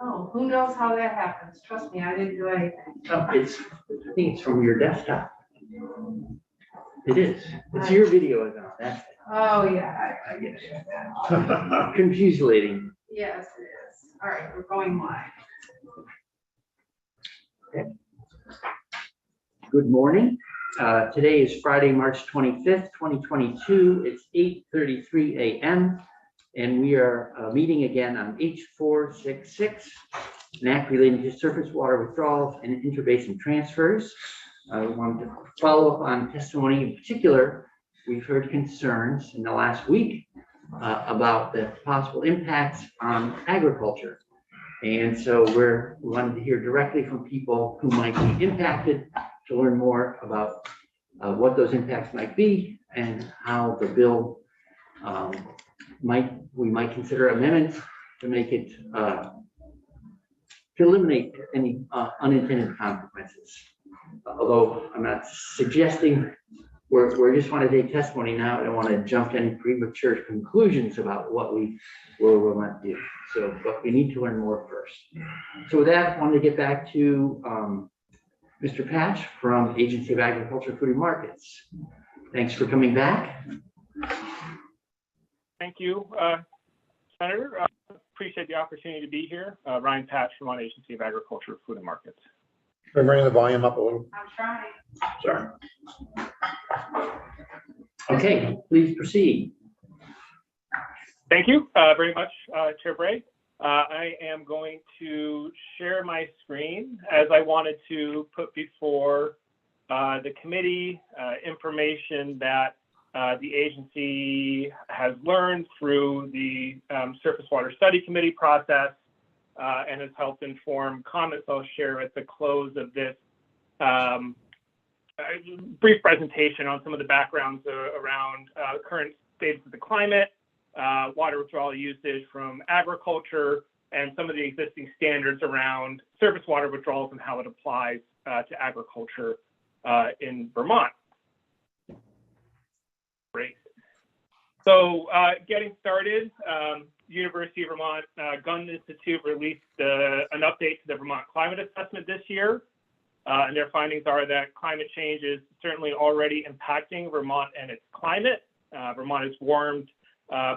Oh, who knows how that happens? Trust me, I didn't do anything. Oh, I think it's from your desktop. It is. It's your video is on that. Oh, yeah, I get it. Confusing. Yes, it is. All right, we're going live. Okay. Good morning. Today is Friday, March 25th, 2022. It's 8:33 a.m. and we are meeting again on H466, an act relating to surface water withdrawals and interbasin transfers. I wanted to follow up on testimony. In particular, we've heard concerns in the last week about the possible impacts on agriculture. And so we wanted to hear directly from people who might be impacted to learn more about what those impacts might be and how the bill we might consider amendments to make it to eliminate any unintended consequences. Although I'm not suggesting we just want to take testimony now. I don't want to jump to any premature conclusions about what we will or will not do. So, but we need to learn more first. So with that, I wanted to get back to Mr. Patch from Agency of Agriculture, Food and Markets. Thanks for coming back. Thank you, Senator. Appreciate the opportunity to be here. Ryan Patch from Agency of Agriculture, Food and Markets. I'm bringing the volume up a little. I'm trying. Sorry. Okay, please proceed. Thank you very much, Chair Bray. I am going to share my screen as I wanted to put before the committee information that the agency has learned through the Surface Water Study Committee process and has helped inform comments I'll share at the close of this brief presentation on some of the backgrounds around current states of the climate, water withdrawal usage from agriculture, and some of the existing standards around surface water withdrawals and how it applies to agriculture in Vermont. Great. So getting started, University of Vermont Gun Institute released an update to the Vermont climate assessment this year. And their findings are that climate change is certainly already impacting Vermont and its climate. Vermont has warmed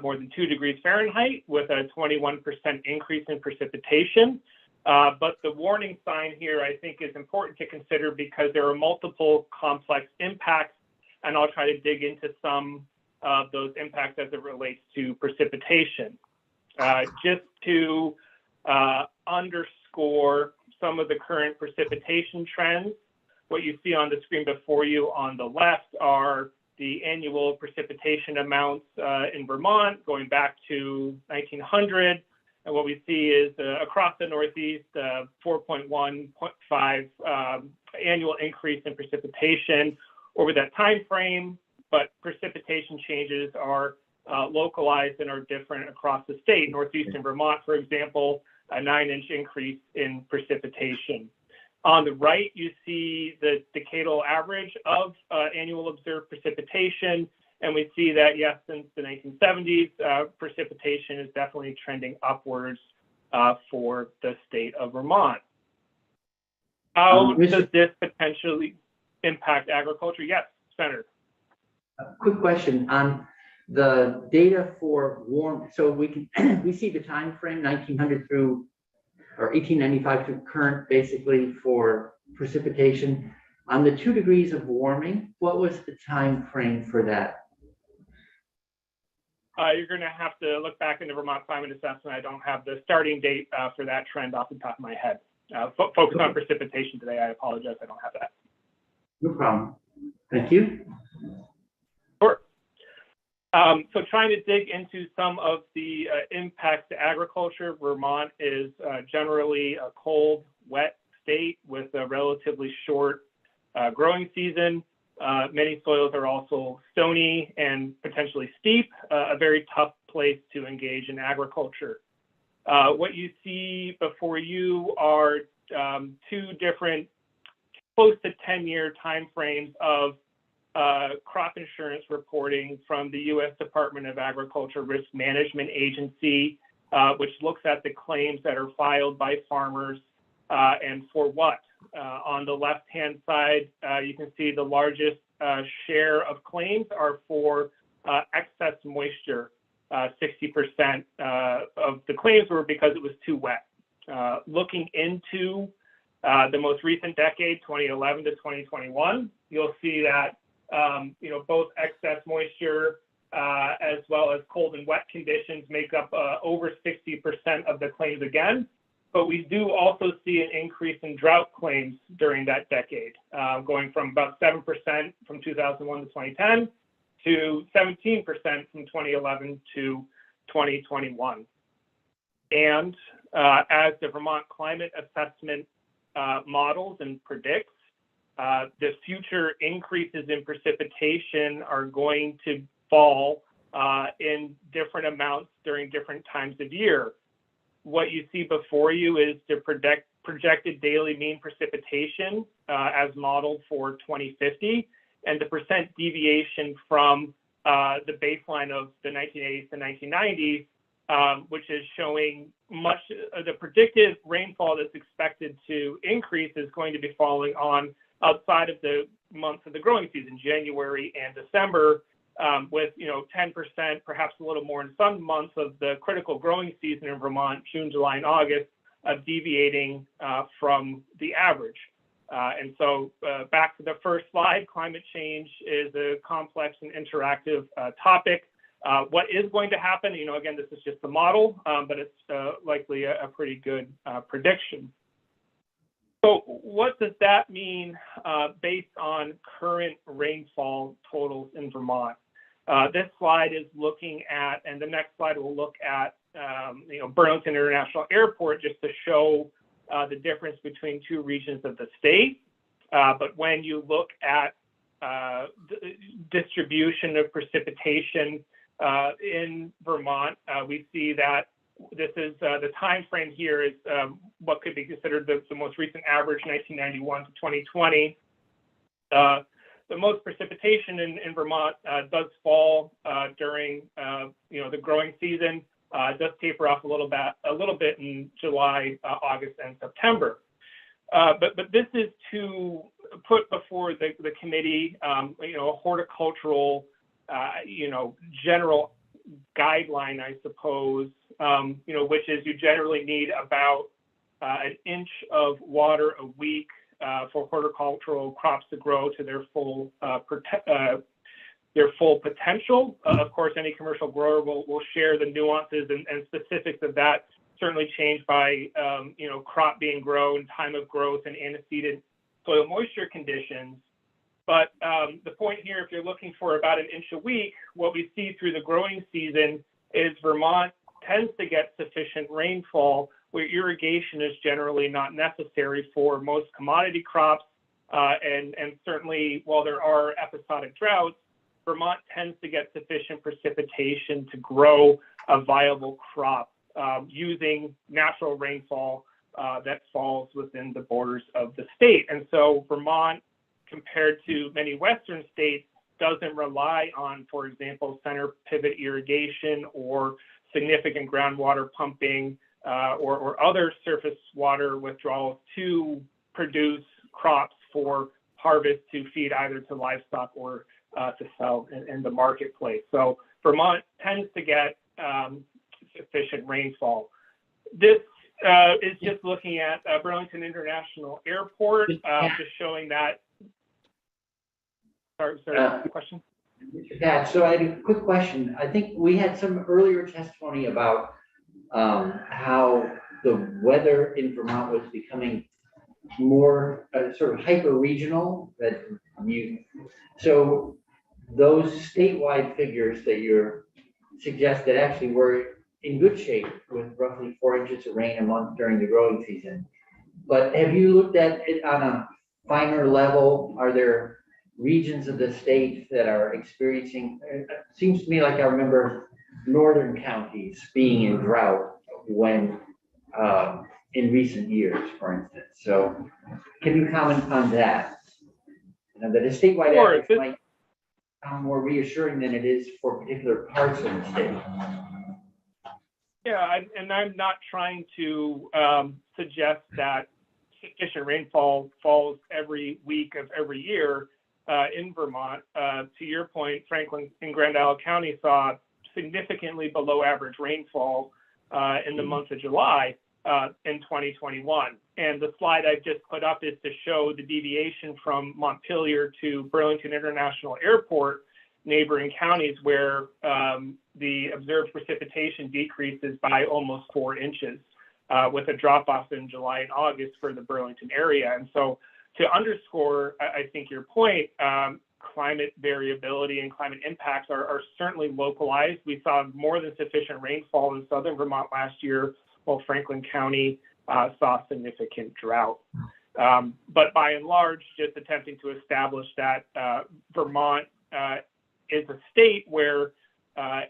more than 2 degrees Fahrenheit with a 21% increase in precipitation. But the warning sign here, I think, is important to consider because there are multiple complex impacts, and I'll try to dig into some of those impacts as it relates to precipitation. Just to underscore some of the current precipitation trends, what you see on the screen before you on the left are the annual precipitation amounts in Vermont going back to 1900. And what we see is across the Northeast, 4.1.5 annual increase in precipitation over that time frame, but precipitation changes are localized and are different across the state. Northeastern Vermont, for example, a 9-inch increase in precipitation. On the right, you see the decadal average of annual observed precipitation, and we see that, yes, since the 1970s, precipitation is definitely trending upwards for the state of Vermont. How does this potentially impact agriculture? Yes, Senator. Quick question on the data for warm. So we see the time frame 1900 through or 1895 to current, basically, for precipitation. On the 2 degrees of warming, what was the time frame for that? You're going to have to look back in the Vermont climate assessment. I don't have the starting date for that trend off the top of my head. Focus on precipitation today. I apologize. I don't have that. No problem. Thank you. Sure. So trying to dig into some of the impacts to agriculture, Vermont is generally a cold, wet state with a relatively short growing season. Many soils are also stony and potentially steep, a very tough place to engage in agriculture. What you see before you are 2 different close to 10-year timeframes of crop insurance reporting from the U.S. Department of Agriculture Risk Management Agency which looks at the claims that are filed by farmers and for what. On the left-hand side, you can see the largest share of claims are for excess moisture. 60% of the claims were because it was too wet. Looking into the most recent decade, 2011 to 2021, you'll see that both excess moisture as well as cold and wet conditions make up over 60% of the claims again. But we do also see an increase in drought claims during that decade, going from about 7% from 2001 to 2010 to 17% from 2011 to 2021. And as the Vermont Climate Assessment models and predicts, the future increases in precipitation are going to fall in different amounts during different times of year. What you see before you is the projected daily mean precipitation as modeled for 2050, and the percent deviation from the baseline of the 1980s to 1990s, which is showing much the predicted rainfall that's expected to increase is going to be falling on outside of the months of the growing season, January and December, with 10%, perhaps a little more in some months of the critical growing season in Vermont, June, July, and August, deviating from the average. And so back to the first slide, climate change is a complex and interactive topic. What is going to happen, again, this is just the model, but it's likely a pretty good prediction. So what does that mean based on current rainfall totals in Vermont? This slide is looking at, and the next slide will look at, Burlington International Airport, just to show the difference between two regions of the state. But when you look at distribution of precipitation in Vermont, we see that this is the time frame here is what could be considered the most recent average, 1991 to 2020. The most precipitation in Vermont does fall during the growing season. It does taper off a little bit in July, August, and September. But this is to put before the committee, a horticultural, general guideline, I suppose, which is you generally need about an inch of water a week for horticultural crops to grow to their full potential. Of course, any commercial grower will share the nuances and specifics of that. Certainly changed by crop being grown, time of growth, and antecedent soil moisture conditions. But the point here, if you're looking for about an inch a week, what we see through the growing season is Vermont tends to get sufficient rainfall where irrigation is generally not necessary for most commodity crops. And certainly, while there are episodic droughts, Vermont tends to get sufficient precipitation to grow a viable crop using natural rainfall that falls within the borders of the state. And so Vermont, compared to many Western states, doesn't rely on, for example, center pivot irrigation or significant groundwater pumping or other surface water withdrawals to produce crops for harvest to feed either to livestock or to sell in the marketplace. So Vermont tends to get sufficient rainfall. This is just looking at Burlington International Airport, just showing that. Sorry, question? Pat, so I had a quick question. I think we had some earlier testimony about how the weather in Vermont was becoming more sort of hyper-regional. So those statewide figures that you're suggested actually were in good shape with roughly 4 inches of rain a month during the growing season. But have you looked at it on a finer level? Are there regions of the state that are experiencing, it seems to me like I remember northern counties being in drought when in recent years, for instance. So can you comment on that? That a statewide average might sound more reassuring than it is for particular parts of the state. Yeah, and I'm not trying to suggest that sufficient rainfall falls every week of every year in Vermont. To your point, Franklin and Grand Isle County saw significantly below average rainfall in the month of July in 2021. And the slide I've just put up is to show the deviation from Montpelier to Burlington International Airport, neighboring counties, where the observed precipitation decreases by almost 4 inches, with a drop off in July and August for the Burlington area. And so to underscore, I think your point, climate variability and climate impacts are certainly localized. We saw more than sufficient rainfall in southern Vermont last year, while Franklin County saw significant drought. But by and large, just attempting to establish that Vermont is a state where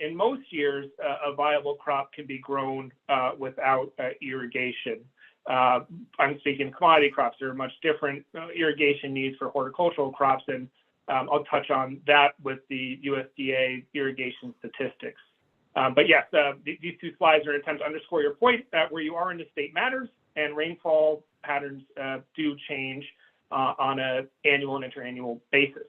in most years a viable crop can be grown without irrigation. I'm speaking commodity crops. There are much different irrigation needs for horticultural crops, and I'll touch on that with the USDA irrigation statistics. But yes, these two slides are an attempt to underscore your point that where you are in the state matters, and rainfall patterns do change on an annual and interannual basis.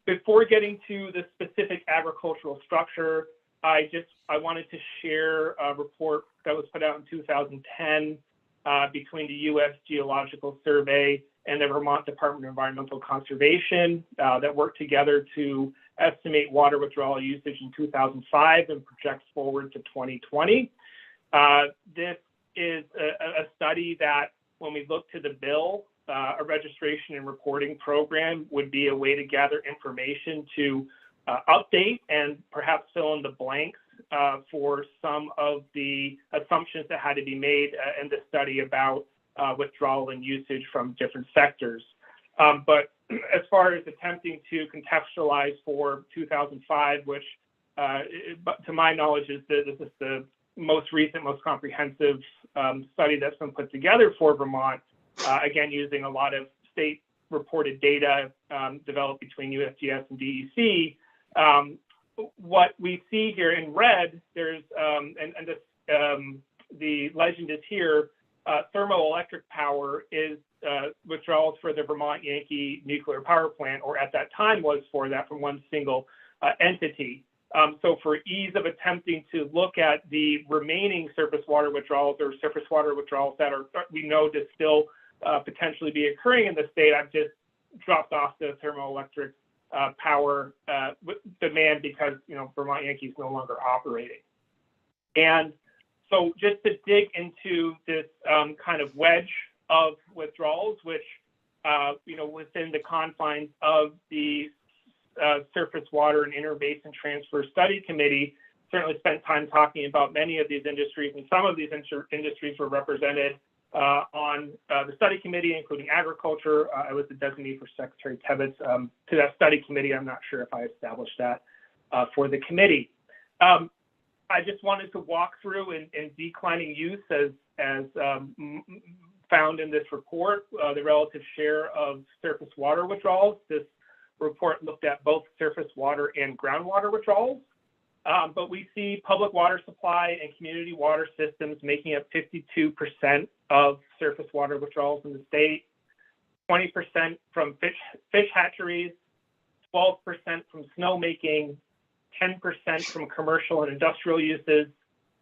Before getting to the specific agricultural structure, I wanted to share a report that was put out in 2010 between the U.S. Geological Survey and the Vermont Department of Environmental Conservation that worked together to estimate water withdrawal usage in 2005 and projects forward to 2020. This is a study that, when we look to the bill, a registration and reporting program would be a way to gather information to update and perhaps fill in the blanks for some of the assumptions that had to be made in the study about withdrawal and usage from different sectors. But as far as attempting to contextualize for 2005, which to my knowledge this is the most recent, most comprehensive study that's been put together for Vermont, again, using a lot of state reported data developed between USGS and DEC. What we see here in red, there's, and this, the legend is here, thermoelectric power is withdrawals for the Vermont Yankee nuclear power plant, or at that time was for that, from one single entity. So for ease of attempting to look at the remaining surface water withdrawals, or surface water withdrawals that are, we know to still potentially be occurring in the state, I've just dropped off the thermoelectric power demand because, you know, Vermont Yankee is no longer operating. And so just to dig into this kind of wedge of withdrawals, which, you know, within the confines of the Surface Water and Interbasin Transfer Study Committee, certainly spent time talking about many of these industries, and some of these industries were represented on the study committee, including agriculture. I was the designee for Secretary Tebbets to that study committee. I'm not sure if I established that for the committee. I just wanted to walk through in declining use as found in this report, the relative share of surface water withdrawals. This report looked at both surface water and groundwater withdrawals. But we see public water supply and community water systems making up 52% of surface water withdrawals in the state, 20% from fish hatcheries, 12% from snowmaking, 10% from commercial and industrial uses,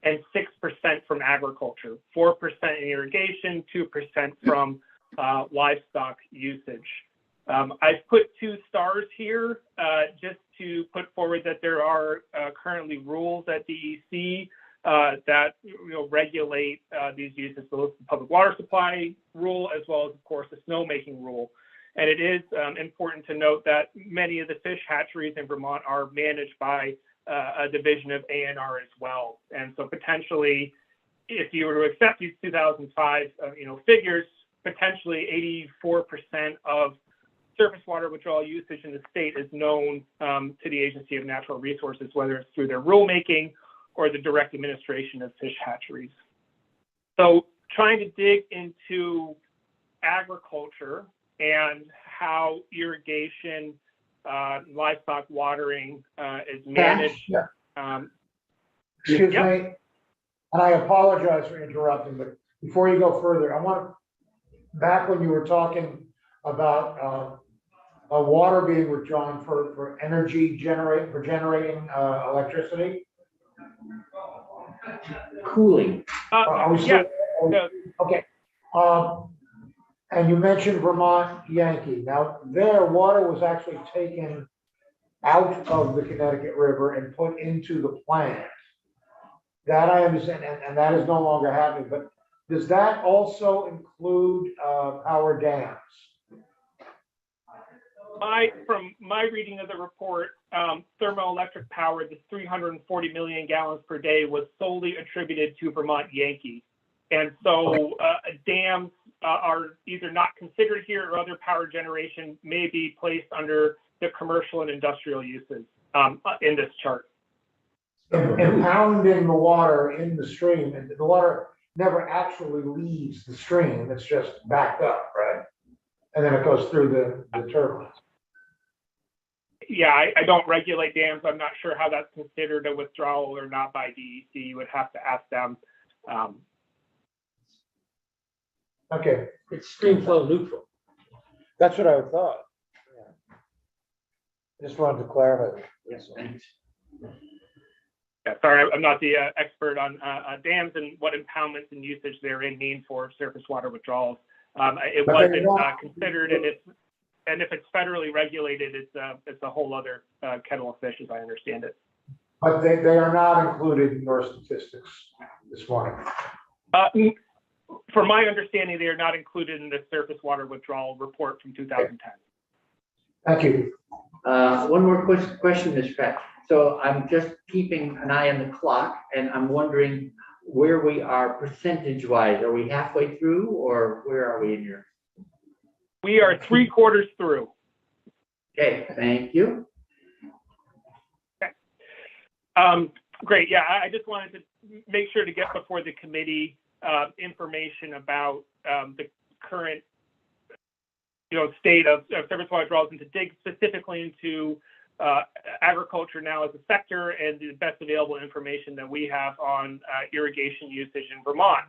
and 6% from agriculture, 4% in irrigation, 2% from livestock usage. I've put 2 stars here just to put forward that there are currently rules at DEC that regulate these uses, both the public water supply rule as well as, of course, the snowmaking rule. And it is important to note that many of the fish hatcheries in Vermont are managed by a division of ANR as well. And so potentially, if you were to accept these 2005 figures, potentially 84% of surface water withdrawal usage in the state is known to the Agency of Natural Resources, whether it's through their rulemaking or the direct administration of fish hatcheries. So trying to dig into agriculture and how irrigation, livestock watering is managed. Excuse Yep. me, and I apologize for interrupting, but before you go further, I want, back when you were talking about water being withdrawn for generating electricity. Cooling. Are we Yeah. still? No. Okay. And you mentioned Vermont Yankee. Now, their water was actually taken out of the Connecticut River and put into the plant. That I understand, and that is no longer happening, but does that also include our dams? From my reading of the report, thermoelectric power, this 340 million gallons per day, was solely attributed to Vermont Yankee. And so dams are either not considered here, or other power generation may be placed under the commercial and industrial uses in this chart. Impounding the water in the stream, and the water never actually leaves the stream, it's just backed up, right? And then it goes through the turbines. Yeah, I don't regulate dams. I'm not sure how that's considered a withdrawal or not by DEC. You would have to ask them. Okay, It's stream flow neutral. that's what I thought. Yeah. Just wanted to clarify. Yes, thanks. Yeah, sorry, I'm not the expert on dams and what impoundments and usage therein mean for surface water withdrawals. It But wasn't they're not- considered, and if it's federally regulated, it's a whole other kettle of fish, as I understand it. But they are not included in your statistics this morning. From my understanding, they are not included in the surface water withdrawal report from 2010. Thank you. One more question, Ms. Pratt. So I'm just keeping an eye on the clock, and I'm wondering where we are percentage-wise. Are we halfway through, or where are we in here? We are 3/4 through. Okay, thank you. Okay. Great. Yeah, I just wanted to make sure to get before the committee information about the current, state of surface water withdrawals, and to dig specifically into agriculture now as a sector and the best available information that we have on irrigation usage in Vermont.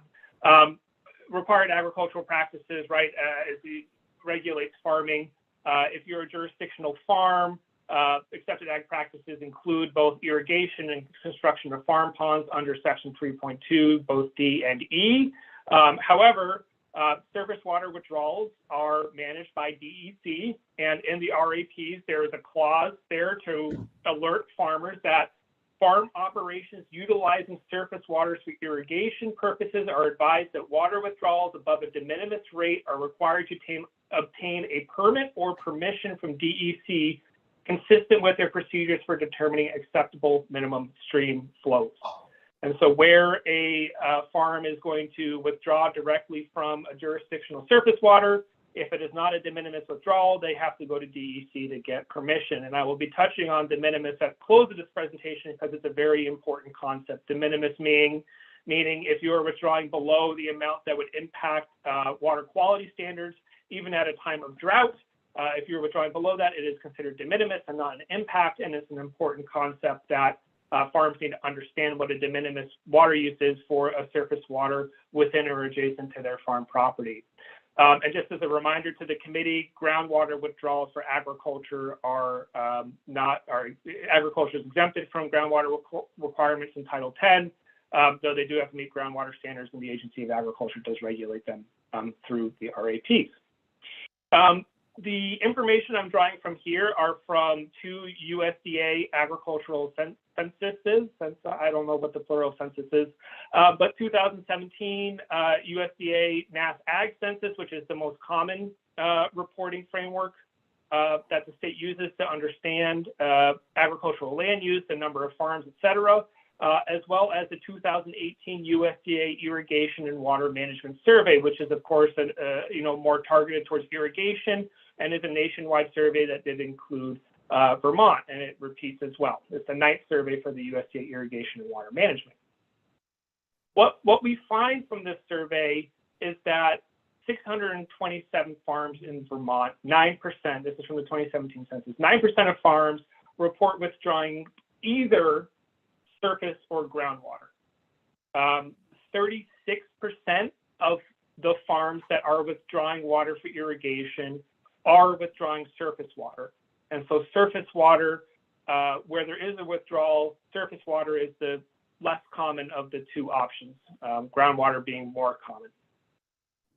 Required agricultural practices, right, as it regulates farming. If you're a jurisdictional farm, accepted ag practices include both irrigation and construction of farm ponds under section 3.2, both D and E. However, surface water withdrawals are managed by DEC, and in the RAPs, there is a clause there to alert farmers that farm operations utilizing surface waters for irrigation purposes are advised that water withdrawals above a DeMinimis rate are required to obtain a permit or permission from DEC consistent with their procedures for determining acceptable minimum stream flows. And so where a farm is going to withdraw directly from a jurisdictional surface water, if it is not a de minimis withdrawal, they have to go to DEC to get permission. And I will be touching on de minimis at the close of this presentation because it's a very important concept. De minimis meaning if you are withdrawing below the amount that would impact water quality standards, even at a time of drought, if you're withdrawing below that, it is considered de minimis and not an impact. And it's an important concept that farms need to understand what a de minimis water use is for a surface water within or adjacent to their farm property. And just as a reminder to the committee, groundwater withdrawals for agriculture agriculture is exempted from groundwater requirements in Title 10, though they do have to meet groundwater standards, and the Agency of Agriculture does regulate them through the RAPs. The information I'm drawing from here are from 2 USDA agricultural censuses. I don't know what the plural census is, but 2017 USDA NAS Ag Census, which is the most common reporting framework that the state uses to understand agricultural land use, the number of farms, et cetera, as well as the 2018 USDA Irrigation and Water Management Survey, which is, of course, more targeted towards irrigation and is a nationwide survey that did include Vermont, and it repeats as well. It's the 9th survey for the USDA Irrigation and Water Management. What we find from this survey is that 627 farms in Vermont, 9%, this is from the 2017 census, 9% of farms report withdrawing either surface or groundwater. 36% of the farms that are withdrawing water for irrigation are withdrawing surface water. And so surface water, where there is a withdrawal, surface water is the less common of the two options, groundwater being more common.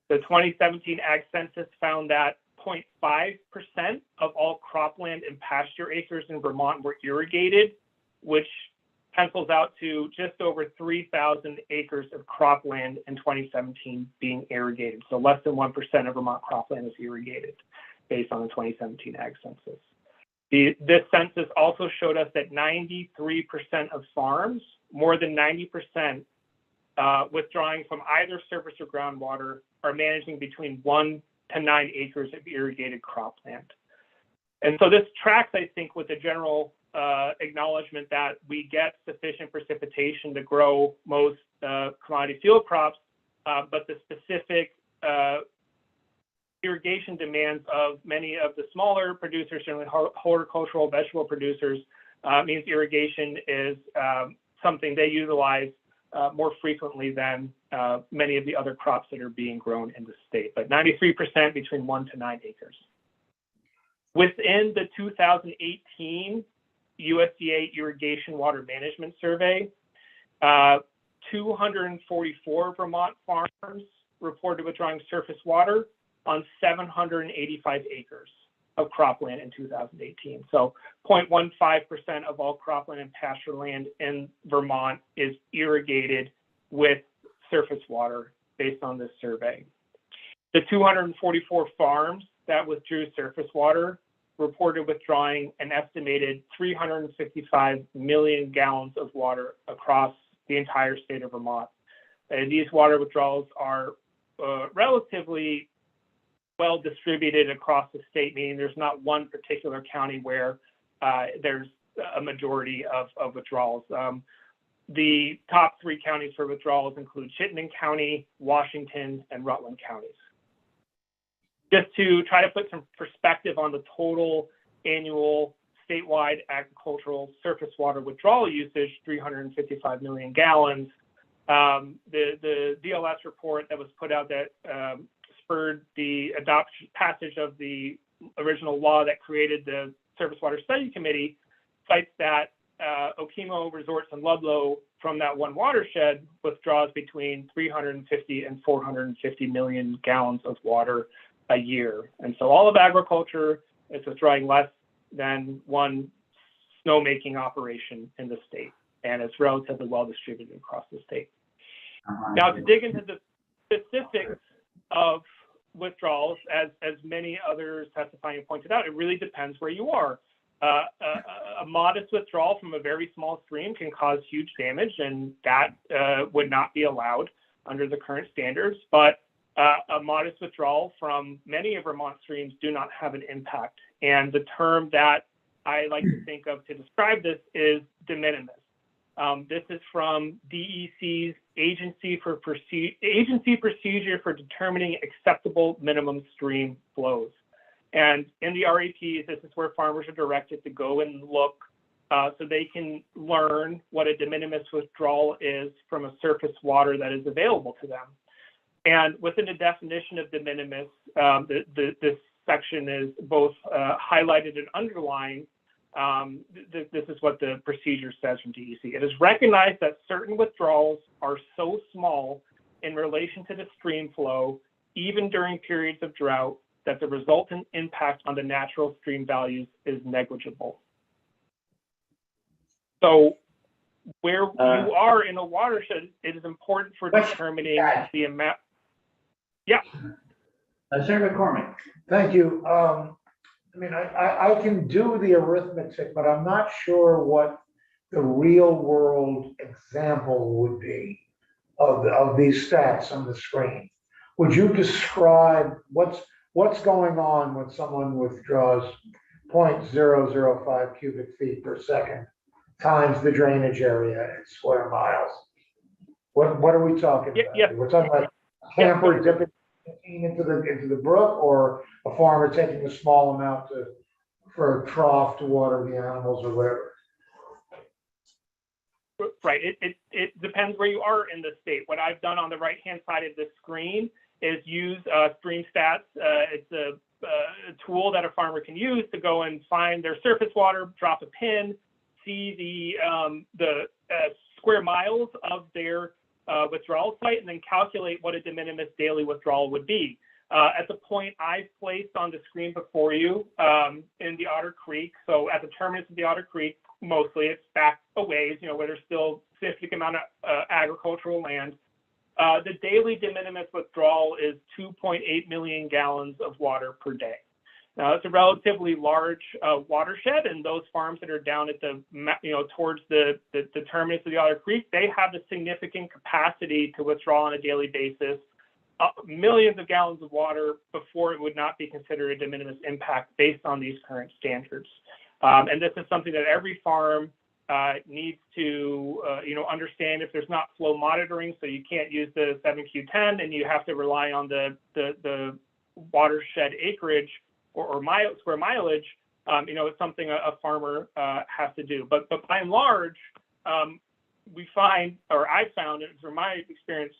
The 2017 Ag Census found that 0.5% of all cropland and pasture acres in Vermont were irrigated, which pencils out to just over 3,000 acres of cropland in 2017 being irrigated. So less than 1% of Vermont cropland is irrigated based on the 2017 Ag Census. This census also showed us that 93% of farms, more than 90%, withdrawing from either surface or groundwater, are managing between 1 to 9 acres of irrigated cropland. And so this tracks, I think, with the general acknowledgement that we get sufficient precipitation to grow most commodity field crops, but the specific irrigation demands of many of the smaller producers, generally horticultural vegetable producers, means irrigation is something they utilize more frequently than many of the other crops that are being grown in the state, but 93% between 1 to 9 acres. Within the 2018 USDA Irrigation Water Management Survey, 244 Vermont farms reported withdrawing surface water on 785 acres of cropland in 2018. So 0.15% of all cropland and pasture land in Vermont is irrigated with surface water based on this survey. The 244 farms that withdrew surface water reported withdrawing an estimated 355 million gallons of water across the entire state of Vermont. And these water withdrawals are relatively well distributed across the state, meaning there's not one particular county where there's a majority of withdrawals. The top 3 counties for withdrawals include Chittenden County, Washington, and Rutland counties. Just to try to put some perspective on the total annual statewide agricultural surface water withdrawal usage, 355 million gallons. The DLS report that was put out that spurred the passage of the original law that created the Surface Water Study Committee cites that Okemo, Resorts, and Ludlow from that one watershed withdraws between 350 and 450 million gallons of water a year. And so all of agriculture is withdrawing less than one snowmaking operation in the state, and it's relatively well distributed across the state. Now, to dig into the specifics of withdrawals, as many others testifying pointed out, it really depends where you are. A modest withdrawal from a very small stream can cause huge damage, and that would not be allowed under the current standards. But a modest withdrawal from many of Vermont streams do not have an impact. And the term that I like to think of to describe this is DeMinimis. This is from DEC's Agency Procedure for Determining Acceptable Minimum Stream Flows. And in the RAPs, this is where farmers are directed to go and look so they can learn what a de minimis withdrawal is from a surface water that is available to them. And within the definition of de minimis, this section is both highlighted and underlined. This is what the procedure says from DEC. It is recognized that certain withdrawals are so small in relation to the stream flow, even during periods of drought, that the resultant impact on the natural stream values is negligible. So where you are in a watershed, it is important for determining the amount. Yeah. Senator McCormick. Thank you. I mean, I can do the arithmetic, but I'm not sure what the real world example would be of these stats on the screen. Would you describe what's going on when someone withdraws 0.005 cubic feet per second times the drainage area in square miles? What are we talking about? Yeah. We're talking about a camper dipping into the brook, or a farmer taking a small amount for a trough to water the animals or whatever? right, it depends where you are in the state. What I've done on the right-hand side of the screen is use Stream Stats. It's a tool that a farmer can use to go and find their surface water, drop a pin, see the square miles of their withdrawal site, and then calculate what a de minimis daily withdrawal would be. At the point I've placed on the screen before you in the Otter Creek, so at the terminus of the Otter Creek, mostly it's back a ways, where there's still a significant amount of agricultural land. The daily de minimis withdrawal is 2.8 million gallons of water per day. Now, it's a relatively large watershed, and those farms that are down at the, towards the terminus of the Otter Creek, they have a significant capacity to withdraw on a daily basis, millions of gallons of water before it would not be considered a de minimis impact based on these current standards. And this is something that every farm needs to, understand. If there's not flow monitoring, so you can't use the 7Q10 and you have to rely on the watershed acreage or square mileage, it's something a farmer has to do. But by and large, we find, or I've found, and from my experience,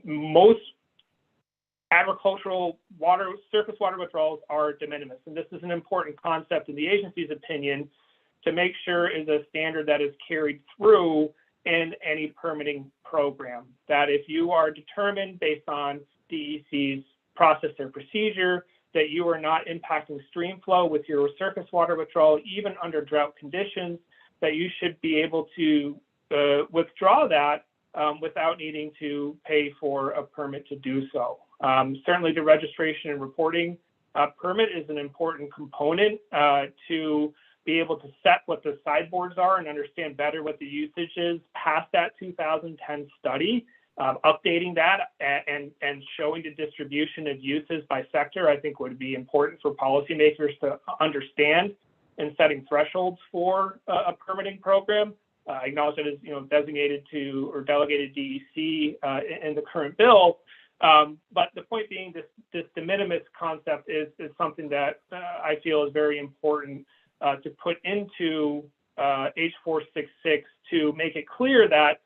most agricultural surface water withdrawals are de minimis. And this is an important concept in the agency's opinion to make sure is a standard that is carried through in any permitting program. That if you are determined based on DEC's process or procedure that you are not impacting stream flow with your surface water withdrawal, even under drought conditions, that you should be able to withdraw that without needing to pay for a permit to do so. Certainly the registration and reporting permit is an important component to be able to set what the sideboards are and understand better what the usage is past that 2010 study. Updating that and showing the distribution of uses by sector, I think would be important for policymakers to understand in setting thresholds for a permitting program. I acknowledge that is designated to or delegated DEC in the current bill. But the point being, this de minimis concept is something that I feel is very important to put into H466 to make it clear that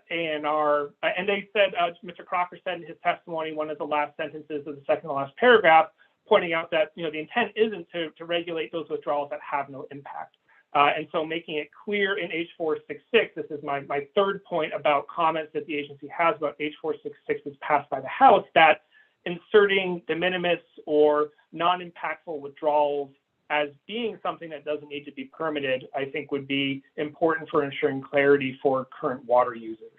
ANR, and they said, Mr. Crocker said in his testimony, one of the last sentences of the second to last paragraph, pointing out that the intent isn't to regulate those withdrawals that have no impact. And so making it clear in H466, this is my third point about comments that the agency has about H466 is passed by the House, that inserting de minimis or non-impactful withdrawals as being something that doesn't need to be permitted, I think would be important for ensuring clarity for current water users.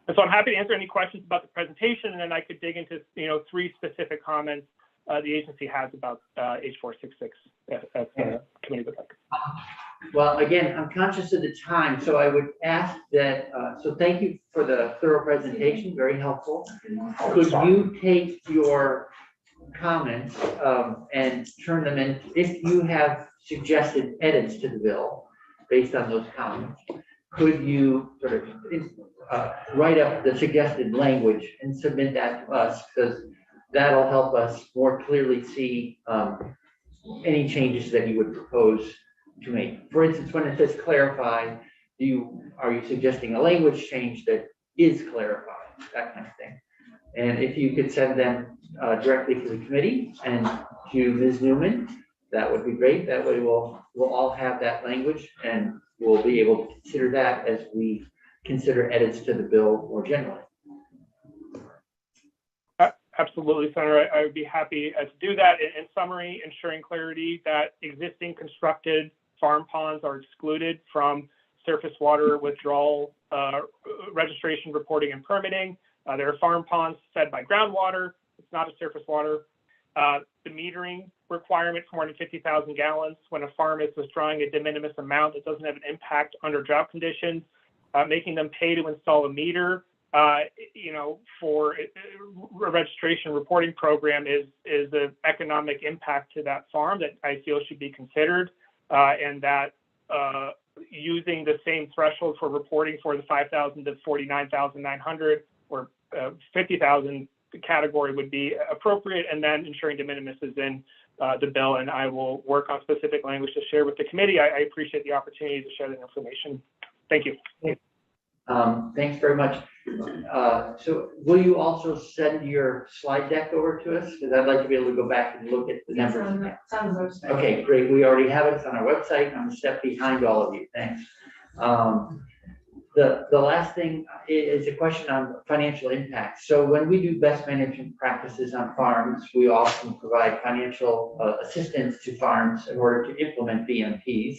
And so I'm happy to answer any questions about the presentation, and then I could dig into three specific comments the agency has about H466 as the committee would like. Well, again, I'm conscious of the time, so I would ask that, so thank you for the thorough presentation, very helpful. Could you take your comments and turn them in, if you have suggested edits to the bill based on those comments, could you sort of write up the suggested language and submit that to us, because that'll help us more clearly see any changes that you would propose to make. For instance, when it says clarify, are you suggesting a language change that is clarified, that kind of thing? And if you could send them directly to the committee and to Ms. Newman, that would be great. That way we'll all have that language and we'll be able to consider that as we consider edits to the bill more generally. Absolutely, Senator. I would be happy to do that. In summary, ensuring clarity that existing constructed farm ponds are excluded from surface water withdrawal registration, reporting, and permitting. There are farm ponds fed by groundwater. It's not a surface water. The metering requirement for more than 50,000 gallons when a farm is withdrawing a de minimis amount that doesn't have an impact under drought conditions, making them pay to install a meter, for a registration reporting program is an economic impact to that farm that I feel should be considered, and that using the same threshold for reporting for the 5,000 to 49,900 or 50,000 category would be appropriate, and then ensuring de minimis is in the bill, and I will work on specific language to share with the committee. I appreciate the opportunity to share that information. Thank you. Thanks very much. So will you also send your slide deck over to us? Because I'd like to be able to go back and look at the Yes, numbers. it's on the website. Okay, great. We already have it. It's on our website. I'm a step behind all of you. Thanks. The last thing is a question on financial impact. So when we do best management practices on farms, we often provide financial assistance to farms in order to implement BMPs.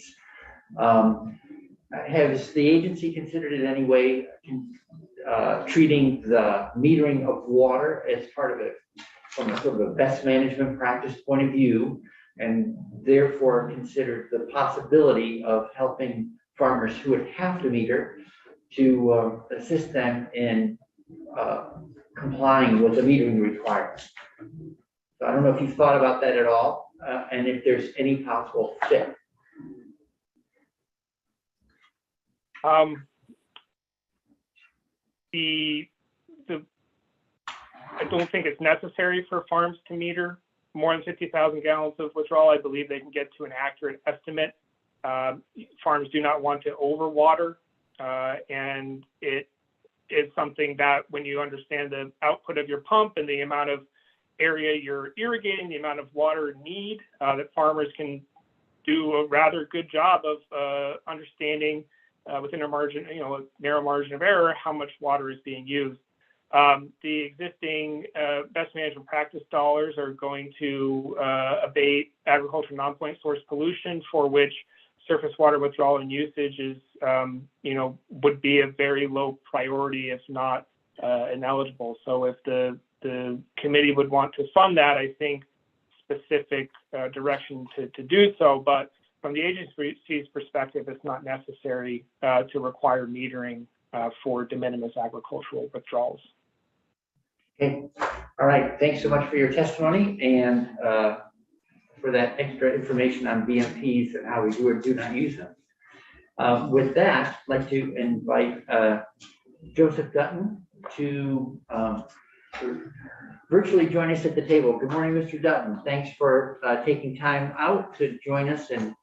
Has the agency considered in any way treating the metering of water as part of it from a sort of a best management practice point of view, and therefore considered the possibility of helping farmers who would have to meter to assist them in complying with the metering requirements? So I don't know if you've thought about that at all, and if there's any possible fit. I don't think it's necessary for farms to meter more than 50,000 gallons of withdrawal. I believe they can get to an accurate estimate. Farms do not want to overwater, and it is something that when you understand the output of your pump and the amount of area you're irrigating, the amount of water need, that farmers can do a rather good job of understanding within a margin, a narrow margin of error, how much water is being used. The existing best management practice dollars are going to abate agricultural non-point source pollution, for which surface water withdrawal and usage is, would be a very low priority, if not ineligible. So if the committee would want to fund that, I think specific direction to do so. But from the agency's perspective, it's not necessary to require metering for de minimis agricultural withdrawals. Okay, all right. Thanks so much for your testimony and for that extra information on BMPs and how we do or do not use them. With that, I'd like to invite Joseph Dutton to virtually join us at the table. Good morning, Mr. Dutton. Thanks for taking time out to join us and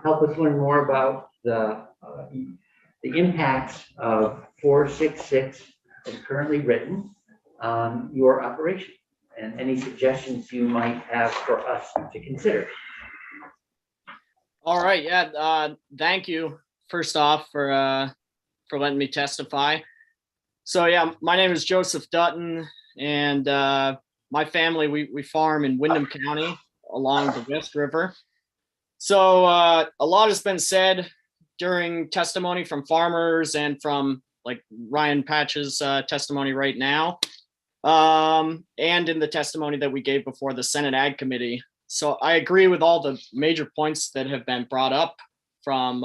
help us learn more about the impacts of 466 as currently written on your operation and any suggestions you might have for us to consider. All right, yeah, thank you first off for letting me testify. So yeah, my name is Joseph Dutton, and my family, we farm in Windham County along the West River. So a lot has been said during testimony from farmers and from like Ryan Patch's testimony right now, and in the testimony that we gave before the Senate Ag Committee. So I agree with all the major points that have been brought up from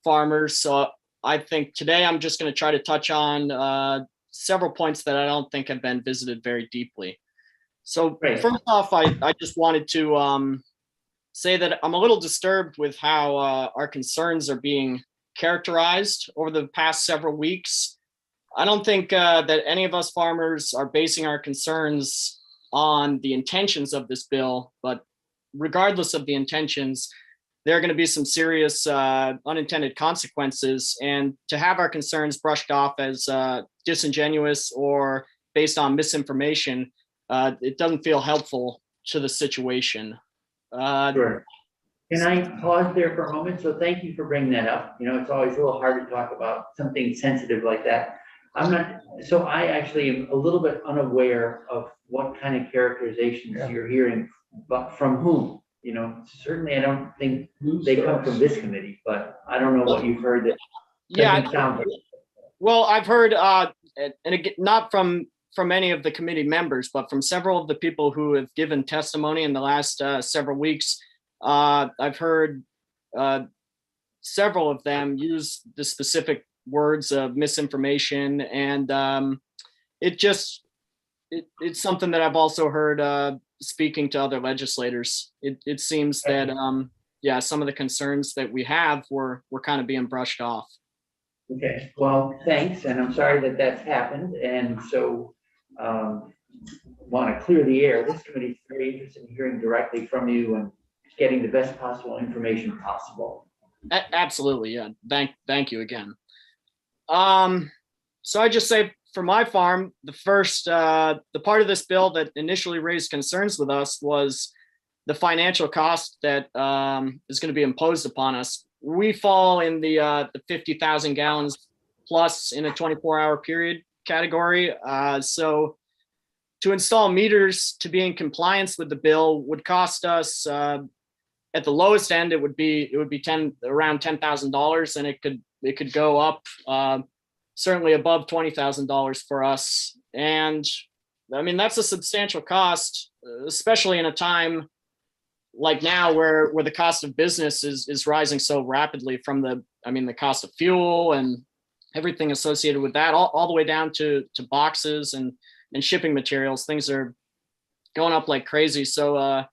farmers. So I think today I'm just going to try to touch on several points that I don't think have been visited very deeply. So first off, I just wanted to say that I'm a little disturbed with how our concerns are being characterized over the past several weeks. I don't think that any of us farmers are basing our concerns on the intentions of this bill, but regardless of the intentions, there are going to be some serious unintended consequences. And to have our concerns brushed off as disingenuous or based on misinformation, it doesn't feel helpful to the situation. Sure. Can I pause there for a moment? So thank you for bringing that up. It's always a little hard to talk about something sensitive like that. I actually am a little bit unaware of what kind of characterizations you're hearing, but from whom? Certainly I don't think they come from this committee, but I don't know what you've heard that doesn't sound like. Well, I've heard, and again, not from any of the committee members, but from several of the people who have given testimony in the last several weeks. I've heard several of them use the specific words of misinformation, and it's something that I've also heard speaking to other legislators. It seems that some of the concerns that we have were kind of being brushed off. Okay, well, thanks, and I'm sorry that that's happened, and so want to clear the air. This committee is very interested in hearing directly from you and getting the best possible information possible. Absolutely, yeah. Thank you again. So I just say for my farm, the part of this bill that initially raised concerns with us was the financial cost that is going to be imposed upon us. We fall in the 50,000 gallons plus in a 24-hour period category. So to install meters to be in compliance with the bill would cost us at the lowest end, it would be around $10,000, and it could go up certainly above $20,000 for us. And I mean, that's a substantial cost, especially in a time like now where the cost of business is rising so rapidly from the cost of fuel and everything associated with that, all the way down to boxes and shipping materials. Things are going up like crazy. So a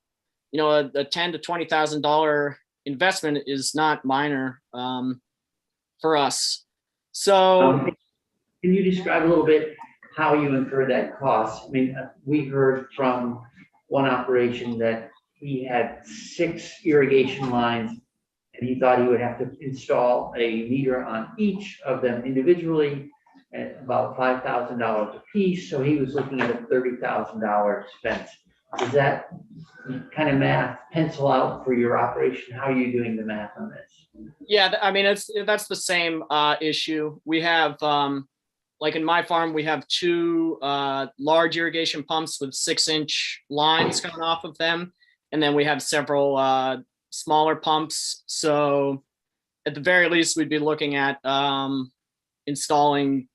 $10,000 to $20,000 investment is not minor for us. So can you describe a little bit how you incur that cost? I mean, we heard from one operation that he had 6 irrigation lines, and he thought he would have to install a meter on each of them individually at about $5,000 a piece. So he was looking at a $30,000 expense. Does that kind of math pencil out for your operation? How are you doing the math on this? Yeah, I mean, that's the same issue. We have, like in my farm, we have 2 large irrigation pumps with 6-inch lines coming off of them. And then we have several smaller pumps. So at the very least, we'd be looking at installing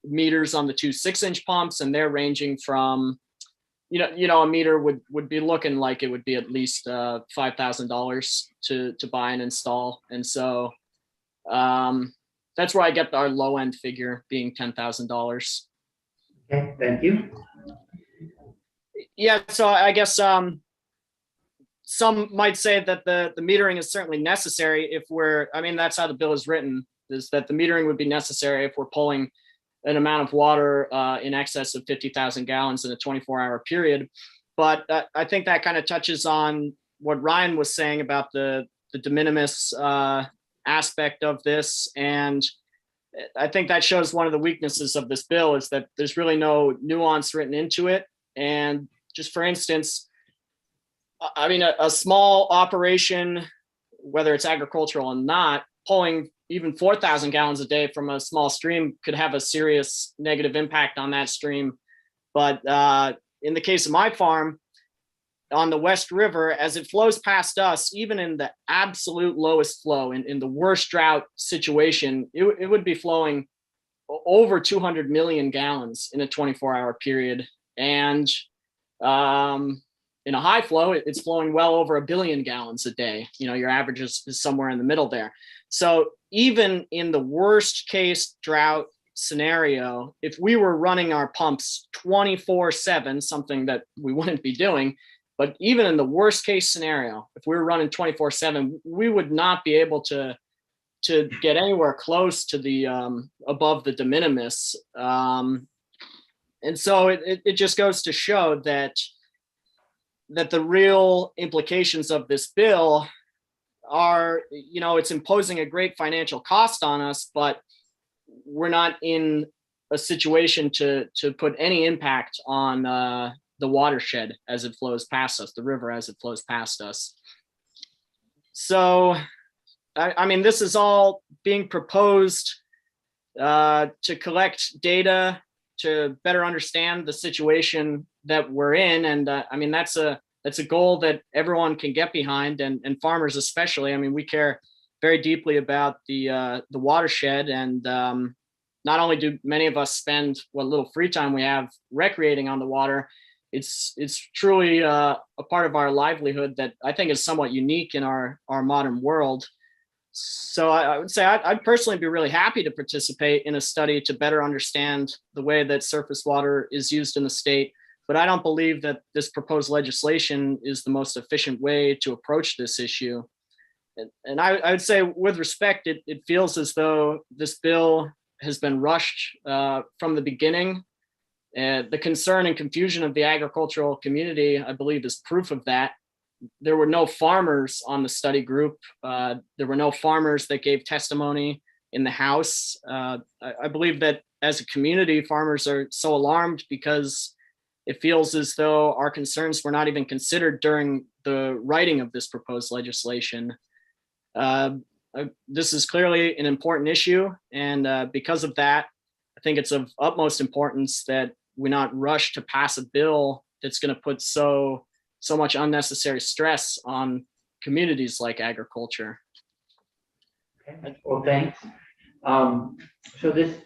meters on the 2 6-inch pumps, and they're ranging from, a meter would be looking like it would be at least $5,000 to buy and install. And so that's where I get our low end figure being $10,000. Okay, thank you. Yeah, so I guess some might say that the metering is certainly necessary if that's how the bill is written, is that the metering would be necessary if we're pulling an amount of water in excess of 50,000 gallons in a 24-hour period. But I think that kind of touches on what Ryan was saying about the DeMinimis aspect of this. And I think that shows one of the weaknesses of this bill is that there's really no nuance written into it. And just for instance, I mean, a small operation, whether it's agricultural or not, pulling even 4,000 gallons a day from a small stream could have a serious negative impact on that stream. But in the case of my farm on the West River, as it flows past us, even in the absolute lowest flow, in the worst drought situation, it would be flowing over 200 million gallons in a 24-hour period. And in a high flow, it's flowing well over 1 billion gallons a day. Your average is somewhere in the middle there. So even in the worst case drought scenario, if we were running our pumps 24/7, something that we wouldn't be doing, but even in the worst case scenario, if we were running 24/7, we would not be able to get anywhere close to the above the DeMinimis. And so it just goes to show that the real implications of this bill are, it's imposing a great financial cost on us, but we're not in a situation to put any impact on the watershed as it flows past us, the river as it flows past us. So, I mean, this is all being proposed to collect data to better understand the situation that we're in. And I mean, that's a goal that everyone can get behind, and farmers especially. I mean, we care very deeply about the watershed, and not only do many of us spend what little free time we have recreating on the water, it's truly a part of our livelihood that I think is somewhat unique in our modern world. So I would say I'd personally be really happy to participate in a study to better understand the way that surface water is used in the state. But I don't believe that this proposed legislation is the most efficient way to approach this issue. And I would say, with respect, it feels as though this bill has been rushed from the beginning. The concern and confusion of the agricultural community, I believe, is proof of that. there were no farmers on the study group. There were no farmers that gave testimony in the House. I believe that as a community, farmers are so alarmed because it feels as though our concerns were not even considered during the writing of this proposed legislation. This is clearly an important issue, and because of that, I think it's of utmost importance that we not rush to pass a bill that's going to put so much unnecessary stress on communities like agriculture. Okay, well, thanks. So this,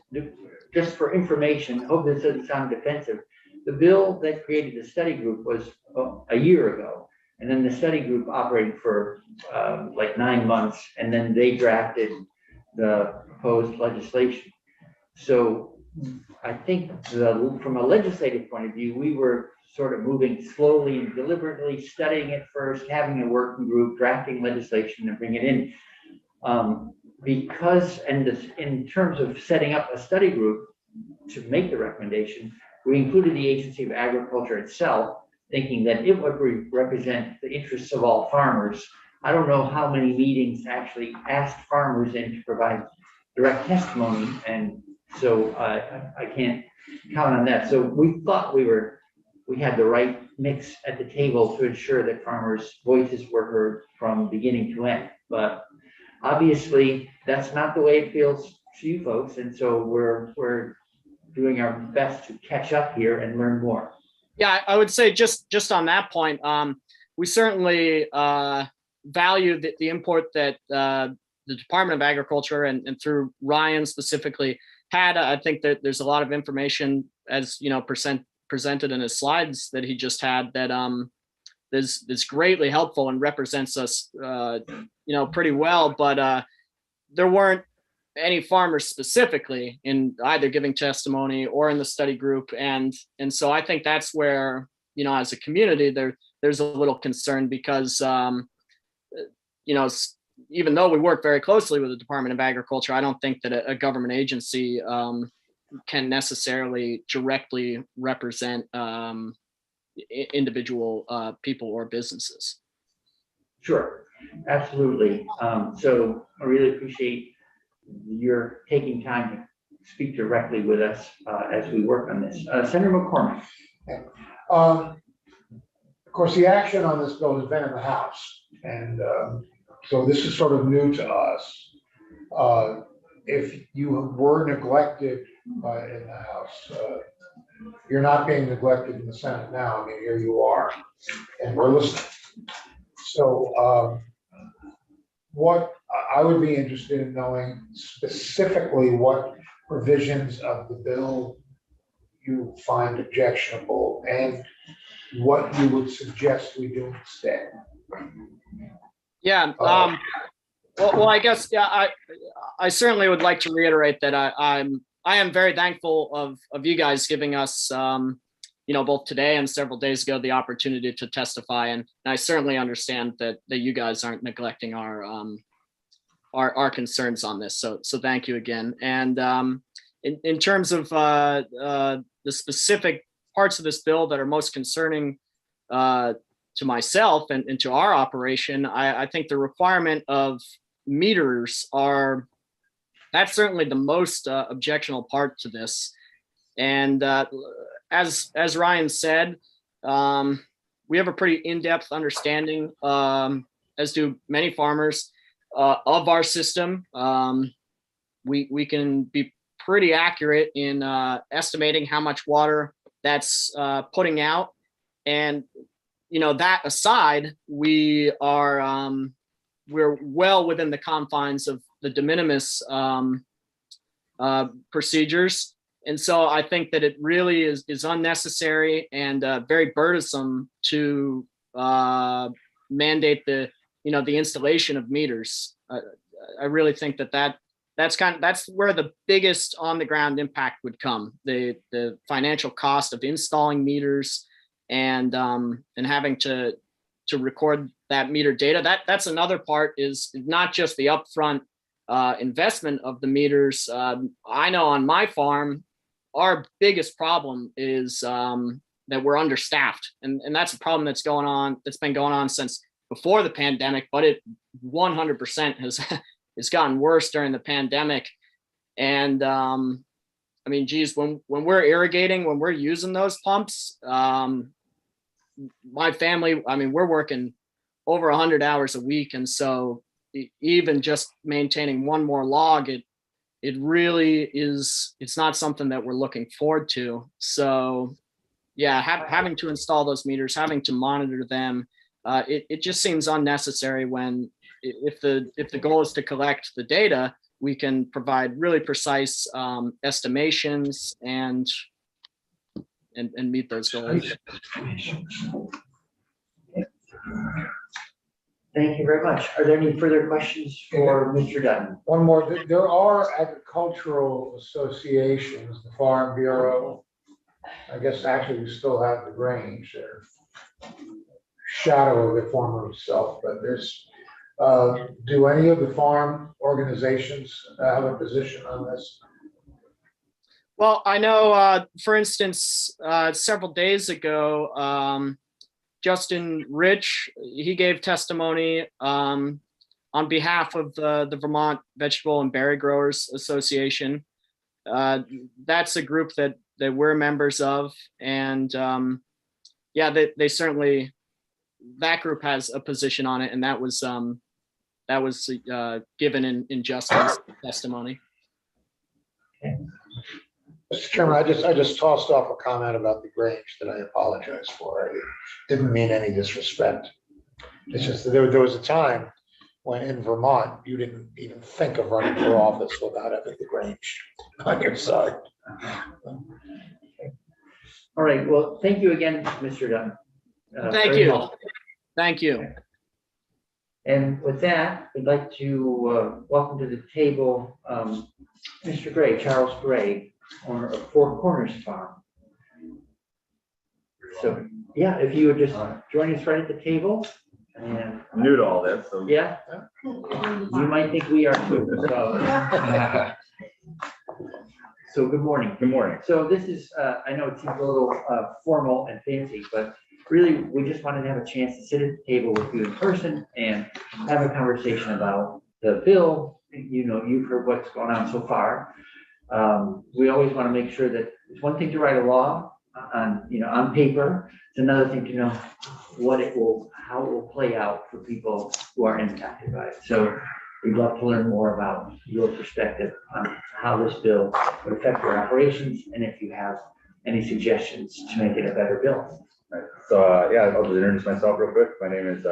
just for information, I hope this doesn't sound defensive. The bill that created the study group was a year ago. And then the study group operated for like 9 months, and then they drafted the proposed legislation. So I think from a legislative point of view, we were sort of moving slowly and deliberately, studying it first, having a working group, drafting legislation and bring it in. In terms of setting up a study group to make the recommendation, we included the Agency of Agriculture itself, thinking that it would represent the interests of all farmers. I don't know how many meetings actually asked farmers in to provide direct testimony, and so I can't count on that. So we thought we had the right mix at the table to ensure that farmers' voices were heard from beginning to end. But obviously, that's not the way it feels to you folks, and so we're doing our best to catch up here and learn more. Yeah, I would say just on that point, we certainly value the input that the Department of Agriculture and through Ryan specifically had. I think that there's a lot of information, as you know, presented in his slides that he just had, that is greatly helpful and represents us, pretty well. But there weren't any farmers specifically in either giving testimony or in the study group, and so I think that's where, as a community, there's a little concern because even though we work very closely with the Department of Agriculture, I don't think that a government agency can necessarily directly represent individual people or businesses. Sure, absolutely. So I really appreciate your taking time to speak directly with us as we work on this. Senator McCormick. Of course, the action on this bill has been in the House, and so this is sort of new to us. If you were neglected in the House, you're not being neglected in the Senate now. I mean, here you are, and we're listening. So what I would be interested in knowing specifically what provisions of the bill you find objectionable and what you would suggest we do instead. Yeah. Well, I guess, yeah, I certainly would like to reiterate that I am very thankful of you guys giving us, both today and several days ago, the opportunity to testify. And I certainly understand that you guys aren't neglecting our concerns on this. So thank you again. And in terms of the specific parts of this bill that are most concerning to myself and to our operation, I think the requirement of meters that's certainly the most objectionable part to this. And as Ryan said, we have a pretty in-depth understanding, as do many farmers, of our system. We can be pretty accurate in estimating how much water that's putting out. And that aside, we're well within the confines of the DeMinimis procedures. And so I think that it really is unnecessary and very burdensome to mandate the installation of meters. I really think that's where the biggest on the ground impact would come. The financial cost of installing meters and having to record that meter data. That's another part, is not just the upfront investment of the meters. I know on my farm, our biggest problem is the that we're understaffed, and that's a problem that's been going on since before the pandemic, but it 100% has gotten worse during the pandemic. And I mean, geez, when we're irrigating, when we're using those pumps, my family, I mean, we're working over 100 hours a week, and so even just maintaining one more log, it really is, it's not something that we're looking forward to. So yeah, having to install those meters, having to monitor them, it just seems unnecessary when, if the goal is to collect the data, we can provide really precise estimations and meet those goals. Thank you very much. Are there any further questions for Mr. Dutton? One more, there are agricultural associations, the Farm Bureau. I guess actually we still have the Grange there. Shadow of the former self, but there's, do any of the farm organizations have a position on this? Well, I know, for instance, several days ago, Justin Rich, he gave testimony on behalf of the Vermont Vegetable and Berry Growers Association. That's a group that we're members of, and yeah, they certainly, that group has a position on it, and that was given in Justin's testimony. Okay. Mr. Chairman, I just tossed off a comment about the Grange that I apologize for. I didn't mean any disrespect. It's just that there was a time when in Vermont, you didn't even think of running for office without having the Grange on your side. All right, well, thank you again, Mr. Dutton. Thank very you. helpful. Thank you. And with that, we'd like to welcome to the table Mr. Gray, Charles Gray, owner of Four Corners Farm. So, yeah, if you would just join us right at the table. And I'm new to all this, so. yeah, you might think we are too. So good morning. Good morning. So this is, I know it seems a little formal and fancy, but really, we just wanted to have a chance to sit at the table with you in person and have a conversation about the bill. You know, you've heard what's going on so far. We always want to make sure that it's one thing to write a law on paper. It's another thing to know how it will play out for people who are impacted by it. So we'd love to learn more about your perspective on how this bill would affect your operations, and if you have any suggestions to make it a better bill. Right. So yeah, I'll just introduce myself real quick. My name is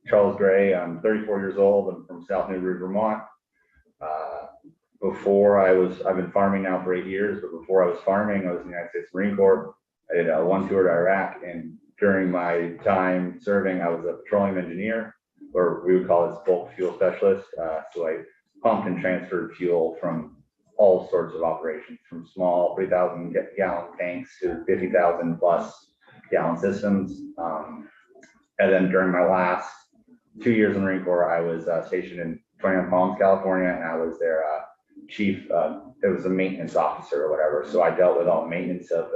Charles Gray. I'm 34 years old. I'm from South Newbury, Vermont. I've been farming now for 8 years, but before I was farming, I was in the United States Marine Corps. I did one tour to Iraq, and during my time serving, I was a petroleum engineer, or we would call it bulk fuel specialist. So I pumped and transferred fuel from all sorts of operations, from small 3,000 gallon tanks to 50,000 plus gallon systems. And then during my last 2 years in the Marine Corps, I was stationed in 21 Palms, California, and I was their chief, it was a maintenance officer or whatever. So I dealt with all maintenance of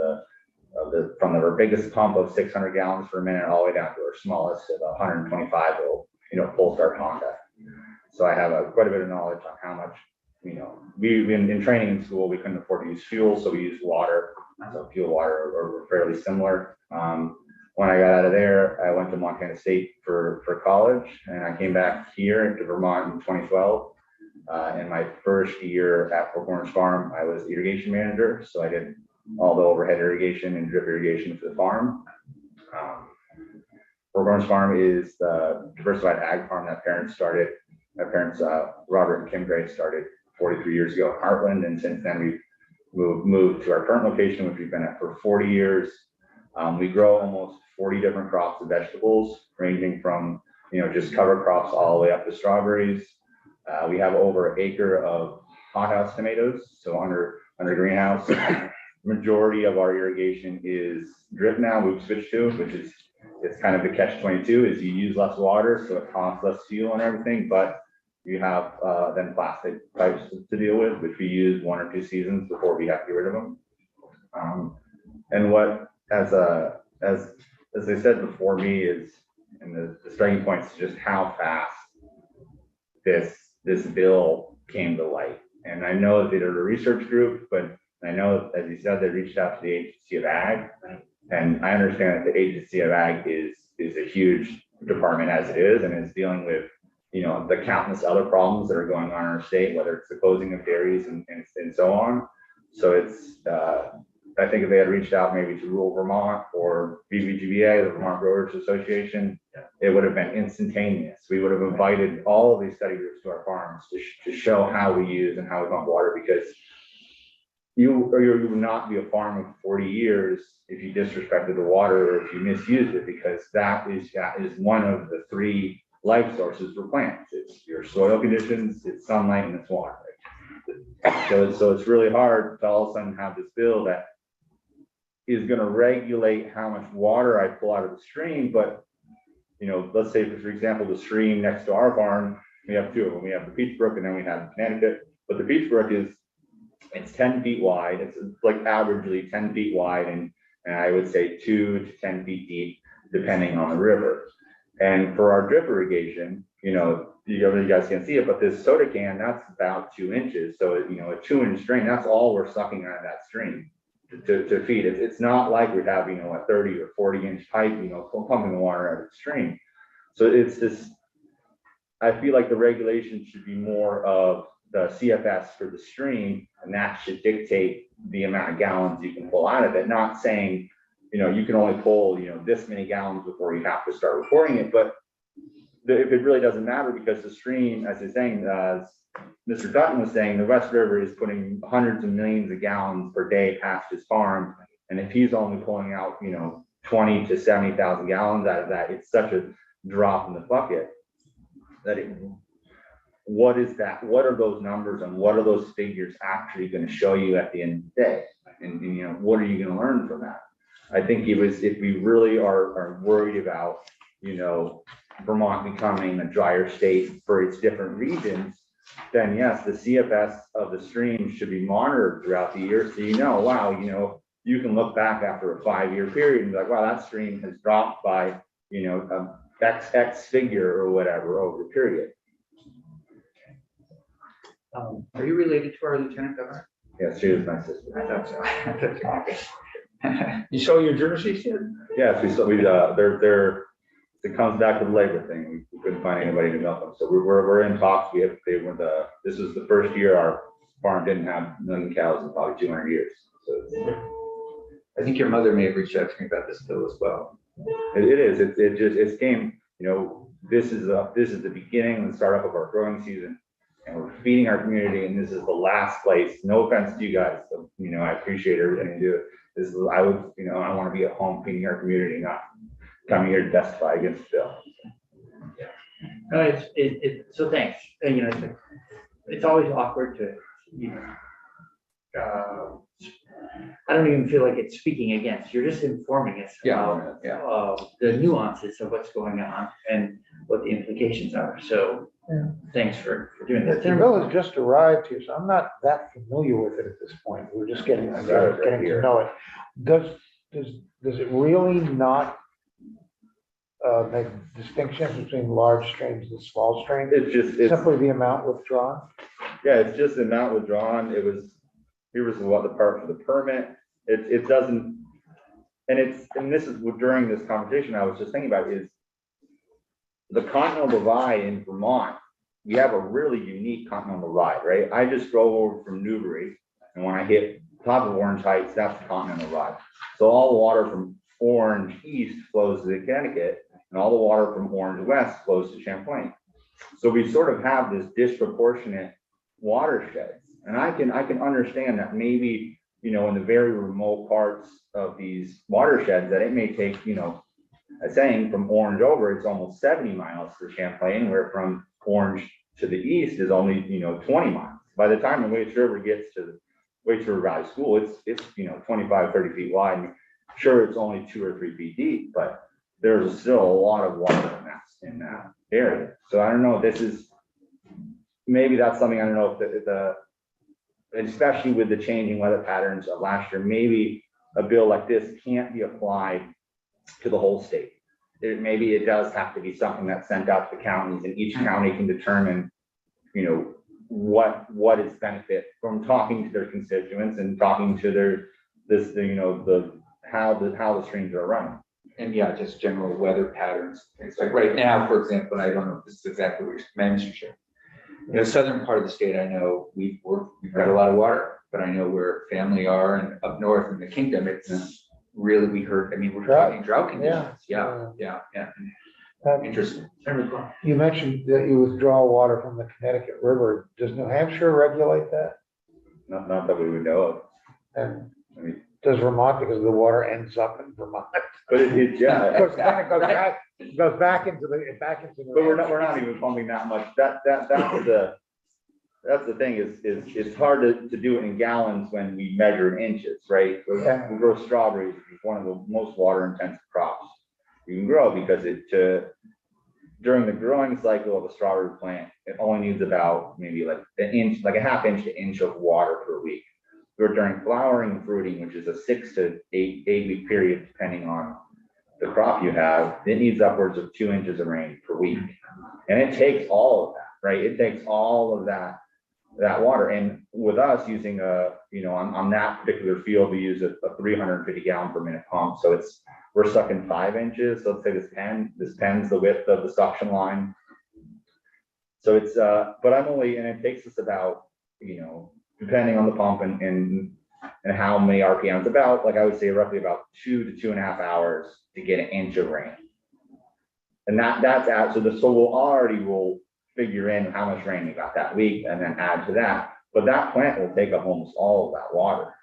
from the biggest pump of 600 gallons per minute all the way down to our smallest of 125 full start Honda. So I have quite a bit of knowledge on how much, we in training in school, we couldn't afford to use fuel, so we used water. So fuel, water are fairly similar. When I got out of there, I went to Montana State for college, and I came back here to Vermont in 2012. In my first year at Four Corners Farm, I was irrigation manager, so I did all the overhead irrigation and drip irrigation for the farm. Four Corners Farm is the diversified ag farm that parents started. My parents, Robert and Kim Gray, started 43 years ago in Heartland, and since then we've moved to our current location, which we've been at for 40 years. We grow almost 40 different crops of vegetables, ranging from just cover crops all the way up to strawberries. We have over an acre of hothouse tomatoes, so under greenhouse. Majority of our irrigation is drip now. We've switched to, which is, it's kind of the catch-22, is you use less water, so it costs less fuel and everything, but you have then plastic pipes to deal with, which we use 1 or 2 seasons before we have to get rid of them. And what as they said before me is, and the striking point is just how fast this bill came to light. And I know that they did a research group, but I know, as you said, they reached out to the Agency of Ag. And I understand that the Agency of Ag is a huge department as it is, and it's dealing with, you know, the countless other problems that are going on in our state, whether it's the closing of dairies and so on. So it's, I think if they had reached out maybe to rural Vermont or BVGBA, the Vermont Growers Association, it would have been instantaneous. We would have invited all of these study groups to our farms to show how we use and how we pump water, because you would not be a farm of 40 years if you disrespected the water or if you misused it, because that is one of the three life sources for plants. It's your soil conditions, it's sunlight, and it's water. So it's really hard to all of a sudden have this bill that is going to regulate how much water I pull out of the stream. But, you know, let's say, for example, the stream next to our farm, we have two of them. We have the Peach Brook and then we have Connecticut. But the Peach Brook it's 10 feet wide. It's like averagely 10 feet wide, and I would say 2 to 10 feet deep, depending on the river. And for our drip irrigation, you know, you guys can't see it, but this soda can, that's about 2 inches. So, you know, a 2-inch drain, that's all we're sucking out of that stream to feed it. It's not like we have, you know, a 30 or 40-inch pipe, you know, pumping the water out of the stream. So it's this, I feel like the regulation should be more of the CFS for the stream, and that should dictate the amount of gallons you can pull out of it. Not saying, you know, you can only pull, you know, this many gallons before you have to start reporting it, but if it really doesn't matter, because the stream, as you're saying, Mr. Dutton was saying, the West River is putting hundreds of millions of gallons per day past his farm, and if he's only pulling out, you know, 20 to 70,000 gallons out of that, it's such a drop in the bucket that what is that? What are those numbers and what are those figures actually going to show you at the end of the day? And you know, what are you going to learn from that? I think if we really are worried about, you know, Vermont becoming a drier state for its different regions, then yes, the CFS of the stream should be monitored throughout the year. So, you know, wow, you know, you can look back after a 5-year period and be like, wow, that stream has dropped by, you know, X figure or whatever over the period. Are you related to our Lieutenant Governor? Yes, she was my sister. I thought so. I thought so. Okay. You saw your jerseys yet? Yes, it comes back to the labor thing. We couldn't find anybody to milk them. So we're in talks. This was the first year our farm didn't have a million cows in probably 200 years. So I think your mother may have reached out to me about this bill as well. it is. It came, you know, this is the beginning and the startup of our growing season. And we're feeding our community, and this is the last place. No offense to you guys, so, you know, I appreciate everything you do. This is, I would, you know, I want to be at home feeding our community, not coming here to testify against the bill. No, so thanks. And, you know, it's always awkward to, you know, I don't even feel like it's speaking against. You're just informing us about the nuances of what's going on and what the implications are. So thanks for doing that. The bill has just arrived here, so I'm not that familiar with it at this point. We're just getting to know it. Does it really not make distinctions between large streams and small streams? It's Simply the amount withdrawn? Yeah, it's just the amount withdrawn. Here was what the part for the permit. It doesn't, and this is what, during this conversation I was just thinking about, is the Continental Divide in Vermont. We have a really unique Continental Divide, right? I just drove over from Newbury, and when I hit top of Orange Heights, that's the Continental Divide. So all the water from Orange East flows to the Connecticut, and all the water from Orange West flows to Champlain. So we sort of have this disproportionate watersheds. And I can understand that maybe, you know, in the very remote parts of these watersheds that it may take, you know, saying from Orange over, it's almost 70 miles for Champlain, where from Orange to the east is only, you know, 20 miles. By the time the Waits River gets to the Waits River Valley School, it's, you know, 25, 30 feet wide. Sure, it's only 2 or 3 feet deep, but there's still a lot of water in that area. So I don't know, maybe that's something, I don't know if especially with the changing weather patterns of last year, maybe a bill like this can't be applied to the whole state. Maybe it does have to be something that's sent out to the counties, and each county can determine, what is benefit from talking to their constituents and talking to how the streams are running. And yeah, just general weather patterns. It's like right now, for example, I don't know if this is exactly what you're mentioning. In the southern part of the state, I know we've got a lot of water, but I know where family are and up north in the kingdom, it's really, we're talking drought conditions. Yeah. Interesting. You mentioned that you withdraw water from the Connecticut River. Does New Hampshire regulate that? Not that we would know of. And I mean, does Vermont, because the water ends up in Vermont? but yeah. Because then it goes back into the. But we're not even pumping that much. That's the thing is it's hard to do it in gallons when we measure in inches, right? Yeah. We grow strawberries, which is one of the most water intensive crops you can grow, because during the growing cycle of a strawberry plant, it only needs about maybe like a half inch to inch of water per week. Or during flowering and fruiting, which is a 6 to 8 week period, depending on the crop you have, it needs upwards of 2 inches of rain per week. And it takes all of that, right? It takes all of that water. And with us using on that particular field, we use a 350 gallon per minute pump. So we're sucking 5 inches. So let's say this pen's the width of the suction line. So it's, but and it takes us about, depending on the pump and how many RPMs, about, like I would say roughly about 2 to 2.5 hours to get an inch of rain. And that's out. So we'll figure in how much rain we got that week and then add to that. But that plant will take up almost all of that water.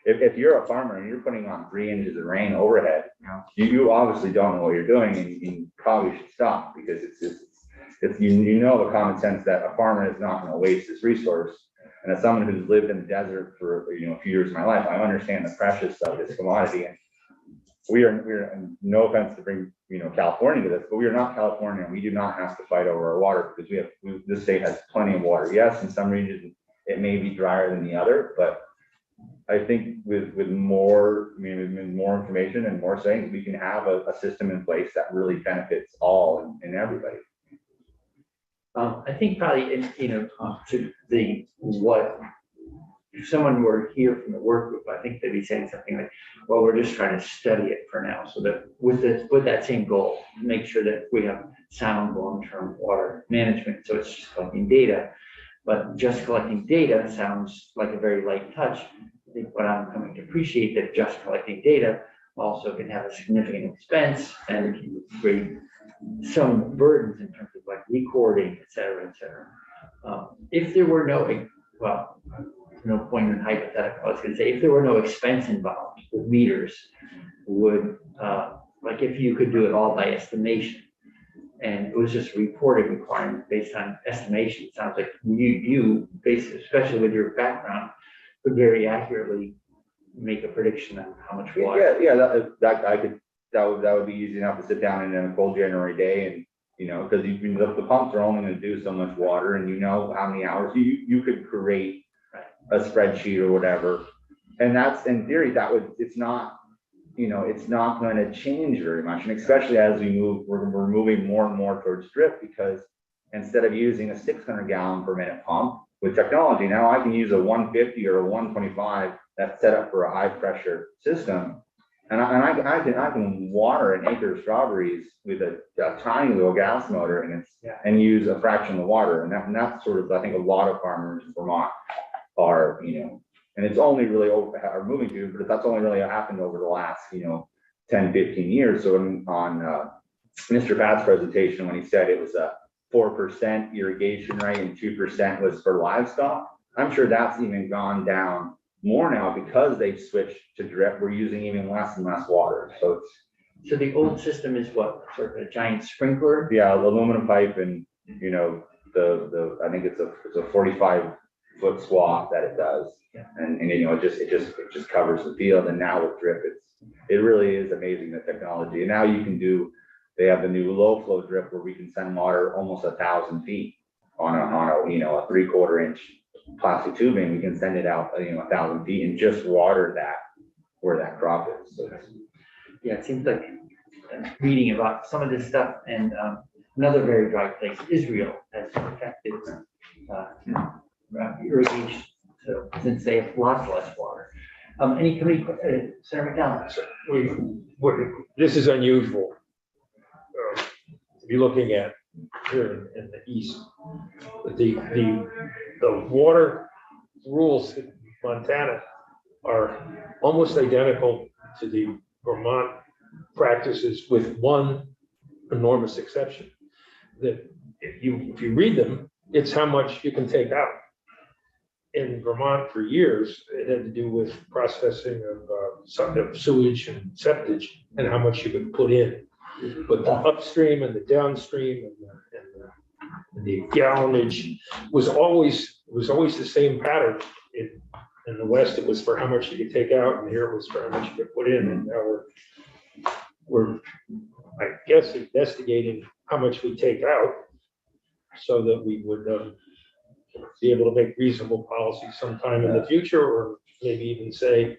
If you're a farmer and you're putting on 3 inches of rain overhead, you obviously don't know what you're doing, and you probably should stop, because it's the common sense that a farmer is not going to waste this resource. And as someone who's lived in the desert for a few years of my life, I understand the precious of this commodity. And we're no offense to bring California to this, but we are not California, and we do not have to fight over our water, because this state has plenty of water. Yes, in some regions it may be drier than the other, but I think with more information and more saying, we can have a system in place that really benefits all and everybody. I think probably, if someone were here from the work group, I think they'd be saying something like, well, we're just trying to study it for now, so that with that same goal, to make sure that we have sound long-term water management. So it's just collecting data, but just collecting data sounds like a very light touch. I think what I'm coming to appreciate, that just collecting data also can have a significant expense and can create some burdens in terms of like recording, et cetera, et cetera. If there were no point in hypothetical, I was going to say, if there were no expense involved with meters, would like if you could do it all by estimation, and it was just a reporting requirement based on estimation, it sounds like you basically, especially with your background, could very accurately make a prediction on how much water. Yeah, that would be easy enough to sit down in a cold January day, and because the pumps are only going to do so much water, and how many hours you could create a spreadsheet or whatever. And that's, in theory, it's not going to change very much. And especially as we're moving more and more towards drip, because instead of using a 600 gallon per minute pump, with technology now I can use a 150 or a 125 that's set up for a high pressure system. And I can water an acre of strawberries with a tiny little gas motor, and use a fraction of the water. And that's sort of, I think, a lot of farmers in Vermont are, and it's only really are moving to, but that's only really happened over the last, 10, 15 years. So on Mr. Pat's presentation, when he said it was a 4% irrigation, right, and 2% was for livestock, I'm sure that's even gone down more now because they've switched to drip. We're using even less and less water. So the old system is what, sort of a giant sprinkler? Yeah, aluminum pipe, and I think it's a 45-foot swath that it does. Yeah. And it just covers the field. And now with drip, it really is amazing, the technology. And now they have the new low flow drip where we can send water almost 1,000 feet on a 3/4 inch plastic tubing. We can send it out 1,000 feet and just water that where that crop is. So Yeah, it seems like reading about some of this stuff and another very dry place, Israel, has affected irrigation. So since they have lots less water. Any committee, Senator McDonald? This is unusual. To be looking at here in the east. The water rules in Montana are almost identical to the Vermont practices, with one enormous exception. That if you read them, it's how much you can take out. In Vermont for years, it had to do with processing of sewage and septage and how much you could put in. But the upstream and the downstream and the gallonage was always the same pattern. In the West, it was for how much you could take out, and here it was for how much you could put in. And now we're I guess, investigating how much we take out so that we would be able to make reasonable policy sometime in the future, or maybe even say,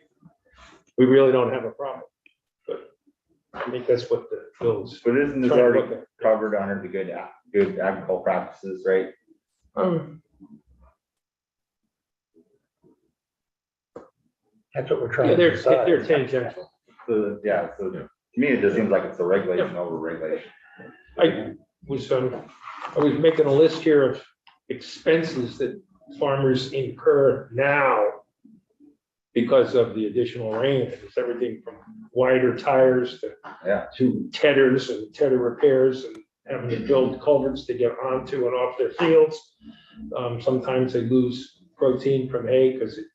we really don't have a problem. But I think that's what the bill is. But isn't this already covered under the good agricultural practices, right? That's what we're trying Yeah, to decide. they're tangential. So, yeah, so to me, it just seems like it's a regulation over regulation. I was making a list here of expenses that farmers incur now because of the additional rain. It's everything from wider tires to tedders and tedder repairs and having to build culverts to get onto and off their fields. Sometimes they lose protein from hay because it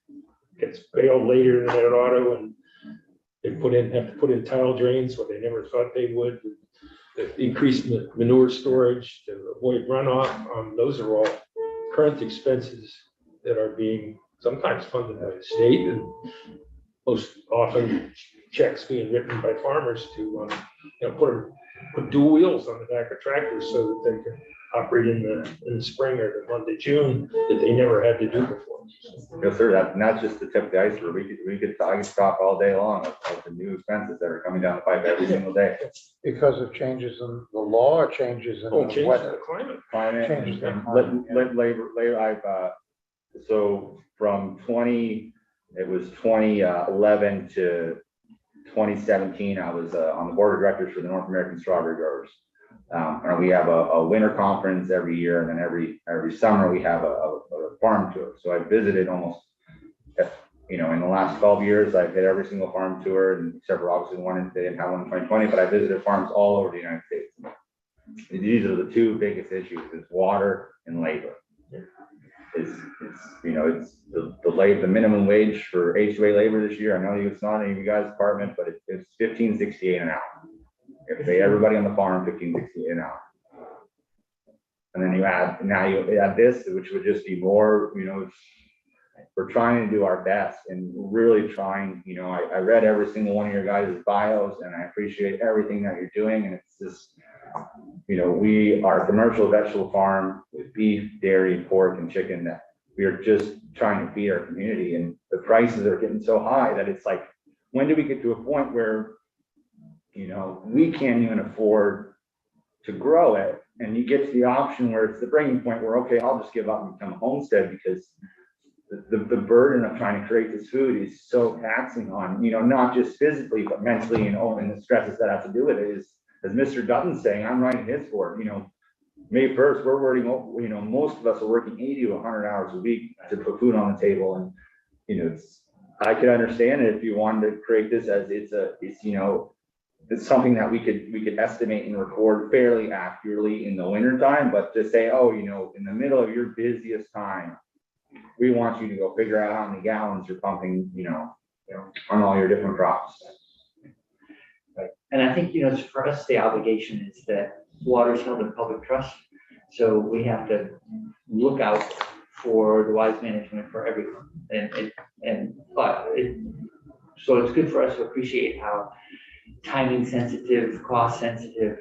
gets baled later than it ought to, and they have to put in tile drains what they never thought they would. Increased manure storage to avoid runoff. Those are all current expenses that are being sometimes funded by the state, and most often checks being written by farmers to put dual wheels on the back of tractors so that they can operate in the spring or the month of June that they never had to do before. Yes, sir. That's just the tip of the iceberg. I could talk all day long of the new expenses that are coming down the pipe every single day. Because of changes in the law, or changes in the Changes in weather. the climate. Climate Changes in and labor. So from 2011 to 2017, I was on the board of directors for the North American Strawberry Growers. And we have a winter conference every year, and then every summer we have a farm tour. So I visited almost, in the last 12 years, I've hit every single farm tour, and except for obviously they didn't have one in 2020, but I visited farms all over the United States. These are the two biggest issues: is water and labor. It's the minimum wage for HOA labor this year. I know it's not in you guys' department, but it's $15.68 an hour. If they everybody on the farm $15.68 an hour, and then you add this, which would just be more. We're trying to do our best, and really trying. I read every single one of your guys' bios, and I appreciate everything that you're doing. And it's just, we are a commercial vegetable farm with beef, dairy, pork, and chicken. That we are just trying to feed our community, and the prices are getting so high that it's like, when do we get to a point where we can't even afford to grow it, and you get to the option where it's the breaking point where, okay, I'll just give up and become a homestead, because the burden of trying to create this food is so taxing on, not just physically, but mentally, and the stresses that have to do with it. Is, as Mr. Dutton's saying, I'm writing his for it, May 1st, we're working, most of us are working 80 to 100 hours a week to put food on the table. And, I could understand it if you wanted to create this as it's something that we could estimate and record fairly accurately in the winter time, but to say, in the middle of your busiest time, we want you to go figure out how many gallons you're pumping, on all your different crops. Right. And I think, for us, the obligation is that water is held in public trust. So we have to look out for the wise management for everyone. So it's good for us to appreciate how timing sensitive, cost sensitive,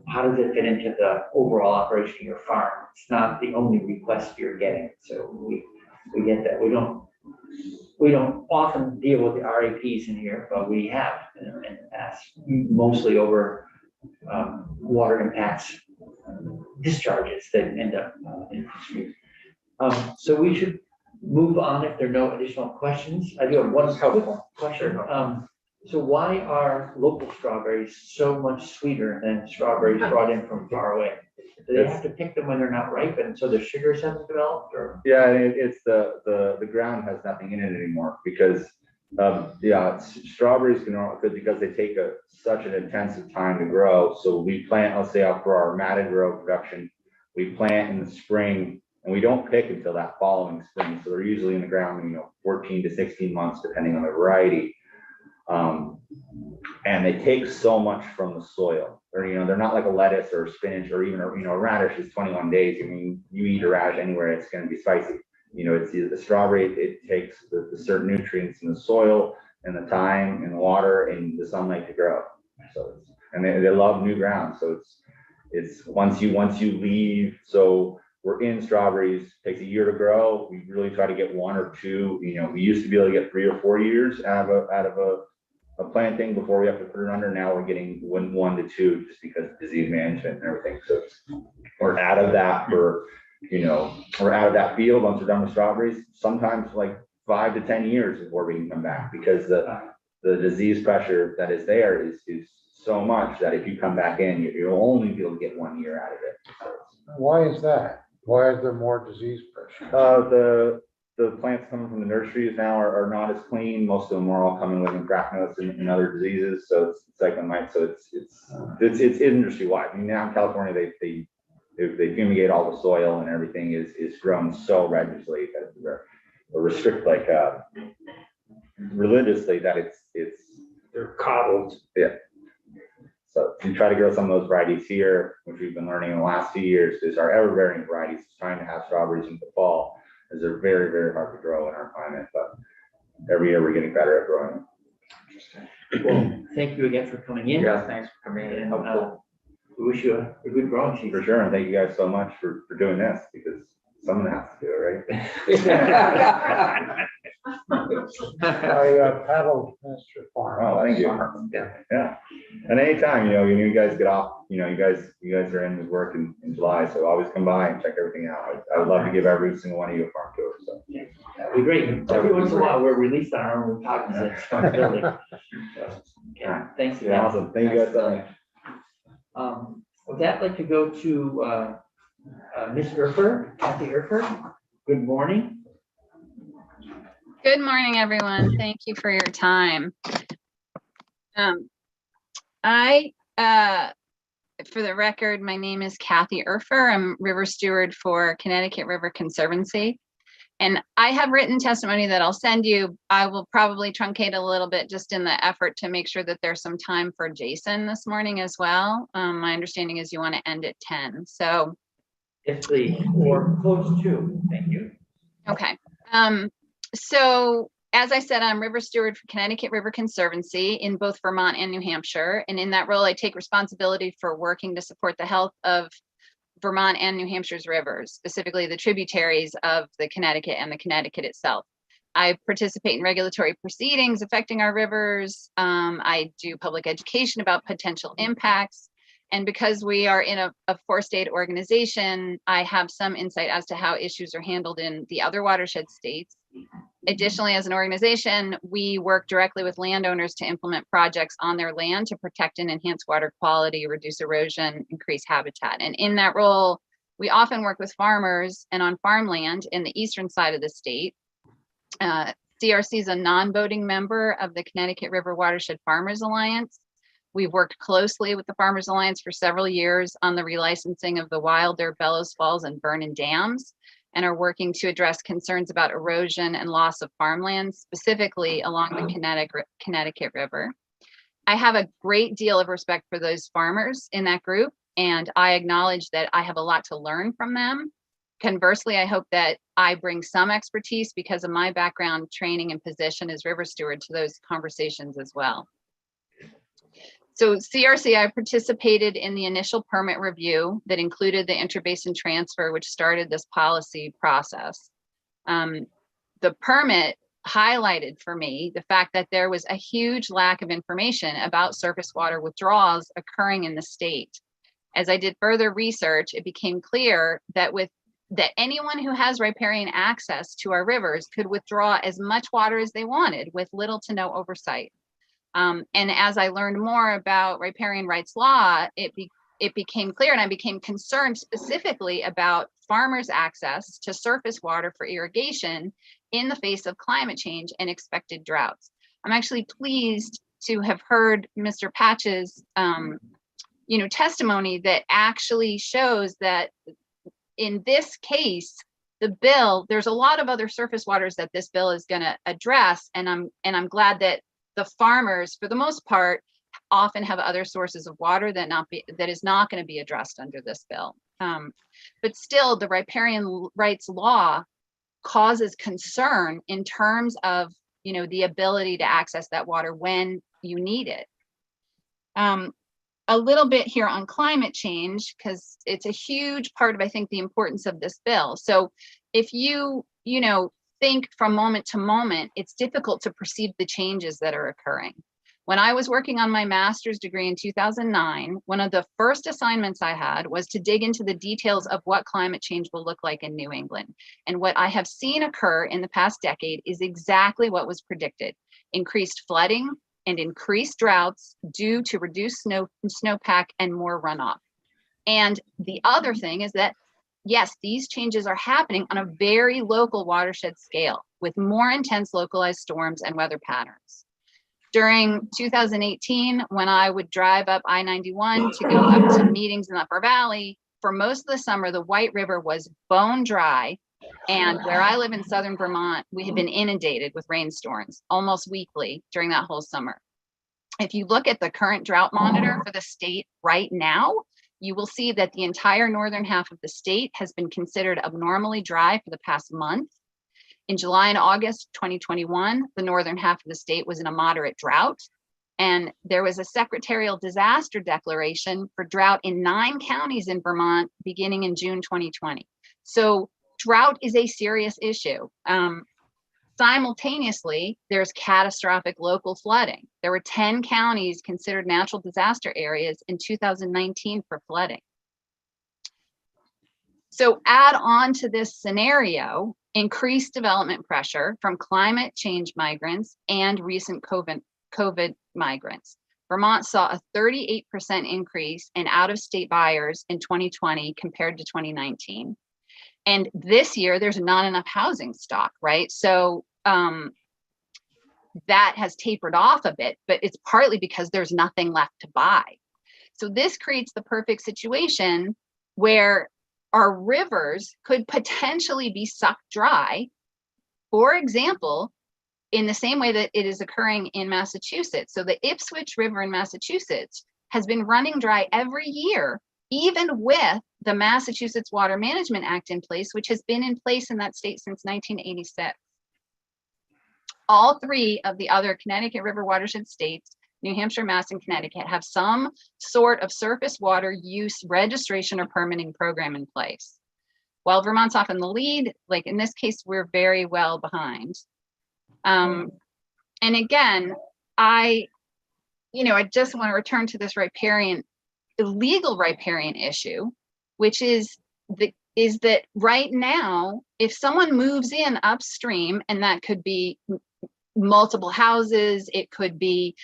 how does it fit into the overall operation of your farm? It's not the only request you're getting. So we get that. we don't often deal with the RAPs in here, but we have in the past, mostly over water impacts discharges that end up in the street. So we should move on if there are no additional questions. I do have one quick question. So why are local strawberries so much sweeter than strawberries brought in from far away? Do they have to pick them when they're not ripe and so the sugars haven't developed, or? Yeah, it's the ground has nothing in it anymore because strawberries because they take such an intensive time to grow. So we plant, let's say out for our matted row production, we plant in the spring and we don't pick until that following spring. So they're usually in the ground, 14 to 16 months, depending on the variety. And they take so much from the soil. Or, they're not like a lettuce or spinach or even, a radish is 21 days. I mean, you eat a radish anywhere, it's going to be spicy. It's the strawberry, it takes the certain nutrients in the soil and the time and the water and the sunlight to grow. So, and they love new ground. So it's once you leave, so we're in strawberries, takes a year to grow. We really try to get 1 or 2, we used to be able to get 3 or 4 years out of a planting before we have to put it under. Now we're getting 1 to 2 just because of disease management and everything. So we're out of that we're out of that field once we're done with strawberries, sometimes like 5 to 10 years before we can come back because the disease pressure that is there is so much that if you come back in, you'll only be able to get 1 year out of it. So Why is that? Why is there more disease pressure? the plants coming from the nurseries now are not as clean. Most of them are all coming with anthracnose and other diseases. So it's like a mite. So it's industry wide. I mean, now in California, they fumigate all the soil and everything is grown so religiously that or restrict religiously that They're coddled. Yeah. So you try to grow some of those varieties here, which we've been learning in the last few years, is our ever-bearing varieties, trying to have strawberries in the fall, as they're very, very hard to grow in our climate, but every year we're getting better at growing them. Well, thank you again for coming in. Yeah, thanks for coming in. And we wish you a good growing season. For sure, and thank you guys so much for doing this, because someone has to do it, right? I paddled Mr. Farm. Oh, thank you. Yeah, and anytime, you guys get off, you guys are in with work in July, so always come by and check everything out. I would love to give every single one of you a farm tour, so. Yeah, that'd be great. Every once in a while, we're released on our own cognizant responsibility. So, okay, thanks again. Yeah, awesome, thank you guys so much. With that, I'd like to go to Ms. Erfer, Kathy Erfer. Good morning. Good morning, everyone. Thank you for your time. For the record, my name is Kathy Erfer. I'm river steward for Connecticut River Conservancy. And I have written testimony that I'll send you. I will probably truncate a little bit just in the effort to make sure that there's some time for Jason this morning as well. My understanding is you want to end at 10. So Yes, please, or close to. Thank you. okay. So as I said, I'm river steward for Connecticut River Conservancy in both Vermont and New Hampshire. And in that role, I take responsibility for working to support the health of Vermont and New Hampshire's rivers, specifically the tributaries of the Connecticut and the Connecticut itself. I participate in regulatory proceedings affecting our rivers. I do public education about potential impacts. And because we are in a 4-state organization, I have some insight as to how issues are handled in the other watershed states. Additionally, as an organization, we work directly with landowners to implement projects on their land to protect and enhance water quality, reduce erosion, increase habitat. And in that role, we often work with farmers and on farmland in the eastern side of the state. CRC is a non-voting member of the Connecticut River Watershed Farmers Alliance. We've worked closely with the Farmers Alliance for several years on the relicensing of the Wilder, Bellows Falls, and Vernon dams, and are working to address concerns about erosion and loss of farmland, specifically along the Connecticut River. I have a great deal of respect for those farmers in that group, and I acknowledge that I have a lot to learn from them. Conversely, I hope that I bring some expertise because of my background, training, and position as river steward to those conversations as well. So CRC, I participated in the initial permit review that included the interbasin transfer, which started this policy process. The permit highlighted for me the fact that there was a huge lack of information about surface water withdrawals occurring in the state. As I did further research, it became clear that anyone who has riparian access to our rivers could withdraw as much water as they wanted with little to no oversight. And as I learned more about riparian rights law, it became clear, and I became concerned specifically about farmers' access to surface water for irrigation in the face of climate change and expected droughts. I'm actually pleased to have heard Mr. Patch's testimony that actually shows that in this case, the bill, there's a lot of other surface waters that this bill is going to address, and I'm glad that the farmers, for the most part, often have other sources of water that is not going to be addressed under this bill. But still, the riparian rights law causes concern in terms of the ability to access that water when you need it. A little bit here on climate change, because it's a huge part of, I think, the importance of this bill. So if you think from moment to moment, it's difficult to perceive the changes that are occurring. When I was working on my master's degree in 2009, one of the first assignments I had was to dig into the details of what climate change will look like in New England. And what I have seen occur in the past decade is exactly what was predicted: increased flooding and increased droughts due to reduced snowpack and more runoff. And the other thing is that, yes, these changes are happening on a very local watershed scale with more intense localized storms and weather patterns. During 2018, when I would drive up I-91 to go up to meetings in the Upper Valley, for most of the summer, the White River was bone dry. And where I live in southern Vermont, we had been inundated with rainstorms almost weekly during that whole summer. If you look at the current drought monitor for the state right now, you will see that the entire northern half of the state has been considered abnormally dry for the past month. In July and August 2021, the northern half of the state was in a moderate drought, and there was a secretarial disaster declaration for drought in 9 counties in Vermont beginning in June 2020. So drought is a serious issue. Simultaneously, there's catastrophic local flooding. There were 10 counties considered natural disaster areas in 2019 for flooding. So add on to this scenario increased development pressure from climate change migrants and recent COVID migrants. Vermont saw a 38% increase in out-of-state buyers in 2020 compared to 2019. And this year, there's not enough housing stock, right? So that has tapered off a bit, but it's partly because there's nothing left to buy. So this creates the perfect situation where our rivers could potentially be sucked dry, for example, in the same way that it is occurring in Massachusetts. So the Ipswich River in Massachusetts has been running dry every year, even with the Massachusetts Water Management Act in place, which has been in place in that state since 1986. All 3 of the other Connecticut River watershed states, New Hampshire, Mass, and Connecticut, have some sort of surface water use registration or permitting program in place. While Vermont's often the lead, like in this case, we're very well behind. And again, I just want to return to this illegal riparian issue, which is that right now, if someone moves in upstream, and that could be multiple houses, it could be,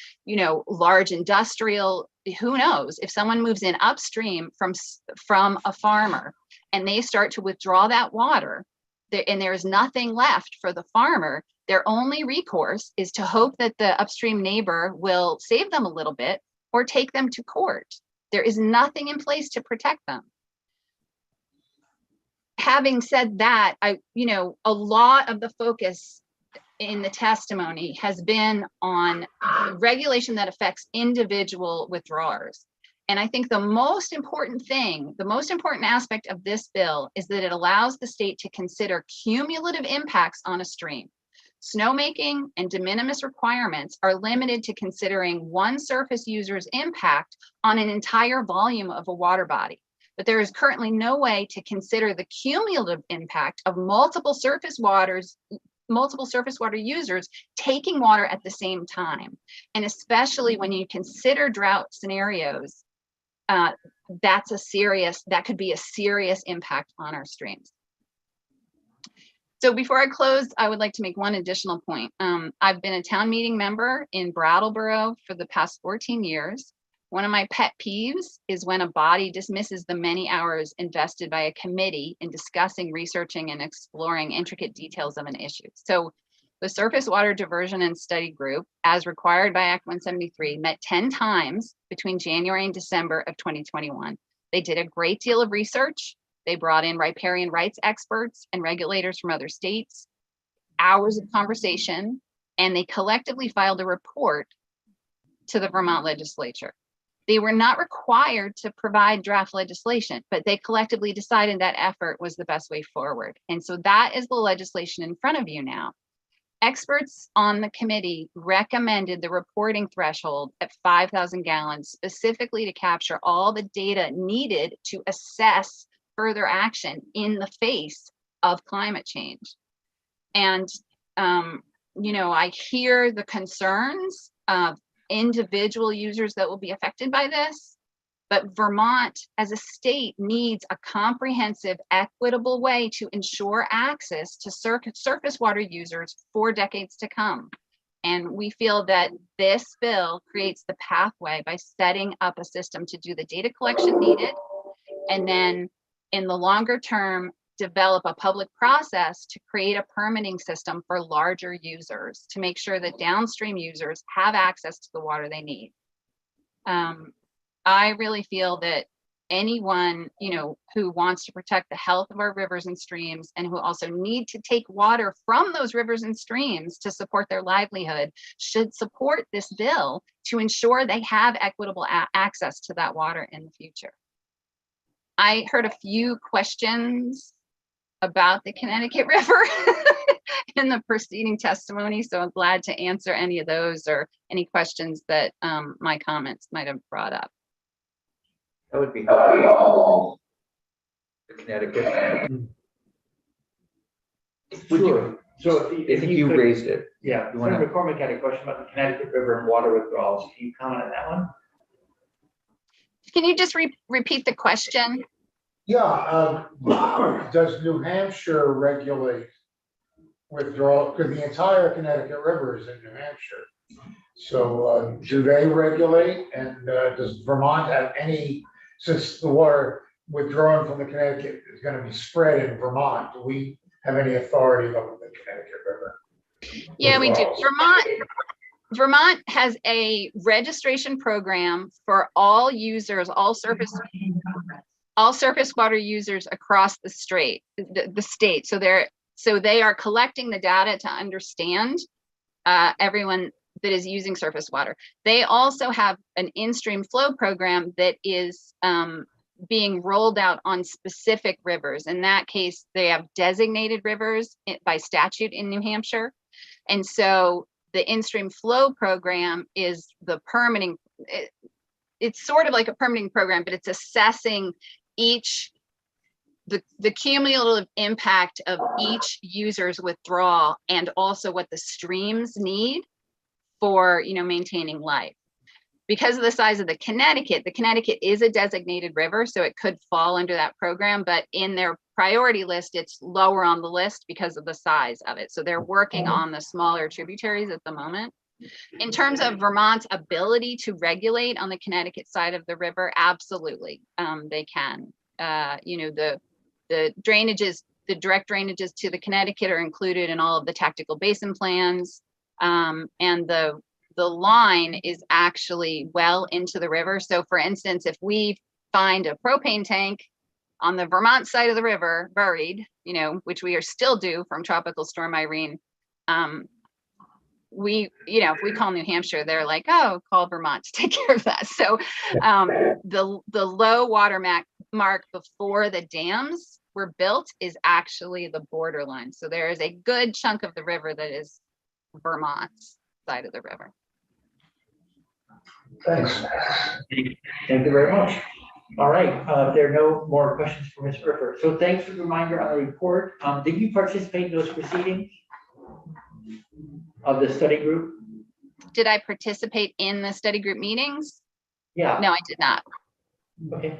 large industrial, who knows? If someone moves in upstream from a farmer and they start to withdraw that water, and there is nothing left for the farmer, their only recourse is to hope that the upstream neighbor will save them a little bit or take them to court. There is nothing in place to protect them. Having said that, a lot of the focus in the testimony has been on regulation that affects individual withdrawers. And I think the most important aspect of this bill is that it allows the state to consider cumulative impacts on a stream. Snowmaking and DeMinimis requirements are limited to considering one surface user's impact on an entire volume of a water body. But there is currently no way to consider the cumulative impact of multiple surface multiple surface water users taking water at the same time. And especially when you consider drought scenarios, that could be a serious impact on our streams. So before I close, I would like to make one additional point. I've been a town meeting member in Brattleboro for the past 14 years. One of my pet peeves is when a body dismisses the many hours invested by a committee in discussing, researching, and exploring intricate details of an issue. So the Surface Water Diversion and Study Group, as required by Act 173, met 10 times between January and December of 2021. They did a great deal of research. They brought in riparian rights experts and regulators from other states, hours of conversation, and they collectively filed a report to the Vermont legislature. They were not required to provide draft legislation, but they collectively decided that effort was the best way forward. And so that is the legislation in front of you now. Experts on the committee recommended the reporting threshold at 5,000 gallons, specifically to capture all the data needed to assess further action in the face of climate change. And, I hear the concerns of individual users that will be affected by this, but Vermont as a state needs a comprehensive, equitable way to ensure access to surface water users for decades to come. And we feel that this bill creates the pathway by setting up a system to do the data collection needed, and then in the longer term, develop a public process to create a permitting system for larger users to make sure that downstream users have access to the water they need. I really feel that anyone, who wants to protect the health of our rivers and streams, and who also need to take water from those rivers and streams to support their livelihood, should support this bill to ensure they have equitable access to that water in the future. I heard a few questions about the Connecticut River in the preceding testimony, so I'm glad to answer any of those or any questions that my comments might have brought up. That would be helpful. The Connecticut, Sure. So I think you could- raised it. Yeah, You wanna- Senator McCormick had a question about the Connecticut River and water withdrawals. Can you comment on that one? Can you just repeat the question? Yeah, does New Hampshire regulate withdrawal? Because the entire Connecticut River is in New Hampshire. So do they regulate? And does Vermont have any, since the water withdrawn from the Connecticut is going to be spread in Vermont, do we have any authority over the Connecticut River? Yeah, we do. Withdrawals? Vermont has a registration program for all users, all surface water users across the state. So they are collecting the data to understand everyone that is using surface water. They also have an in-stream flow program that is being rolled out on specific rivers. In that case, they have designated rivers by statute in New Hampshire. And so the in-stream flow program is the permitting. It's sort of like a permitting program, but it's assessing the cumulative impact of each user's withdrawal, and also what the streams need for maintaining life. Because of the size of the Connecticut is a designated river, so it could fall under that program, but in their priority list, it's lower on the list because of the size of it. So they're working on the smaller tributaries at the moment. In terms of Vermont's ability to regulate on the Connecticut side of the river, absolutely, they can. The drainages, the direct drainages to the Connecticut are included in all of the tactical basin plans, and the line is actually well into the river. So for instance, if we find a propane tank on the Vermont side of the river buried, which we are still due from Tropical Storm Irene, if we call New Hampshire, they're like, oh, call Vermont to take care of that. So the low water mark before the dams were built is actually the borderline. So there is a good chunk of the river that is Vermont's side of the river. Thanks. Thank you very much. All right, there are no more questions for Ms. Ripper. So thanks for the reminder on the report. Did you participate in those proceedings? of the study group? Did I participate in the study group meetings? Yeah. No, I did not. Okay.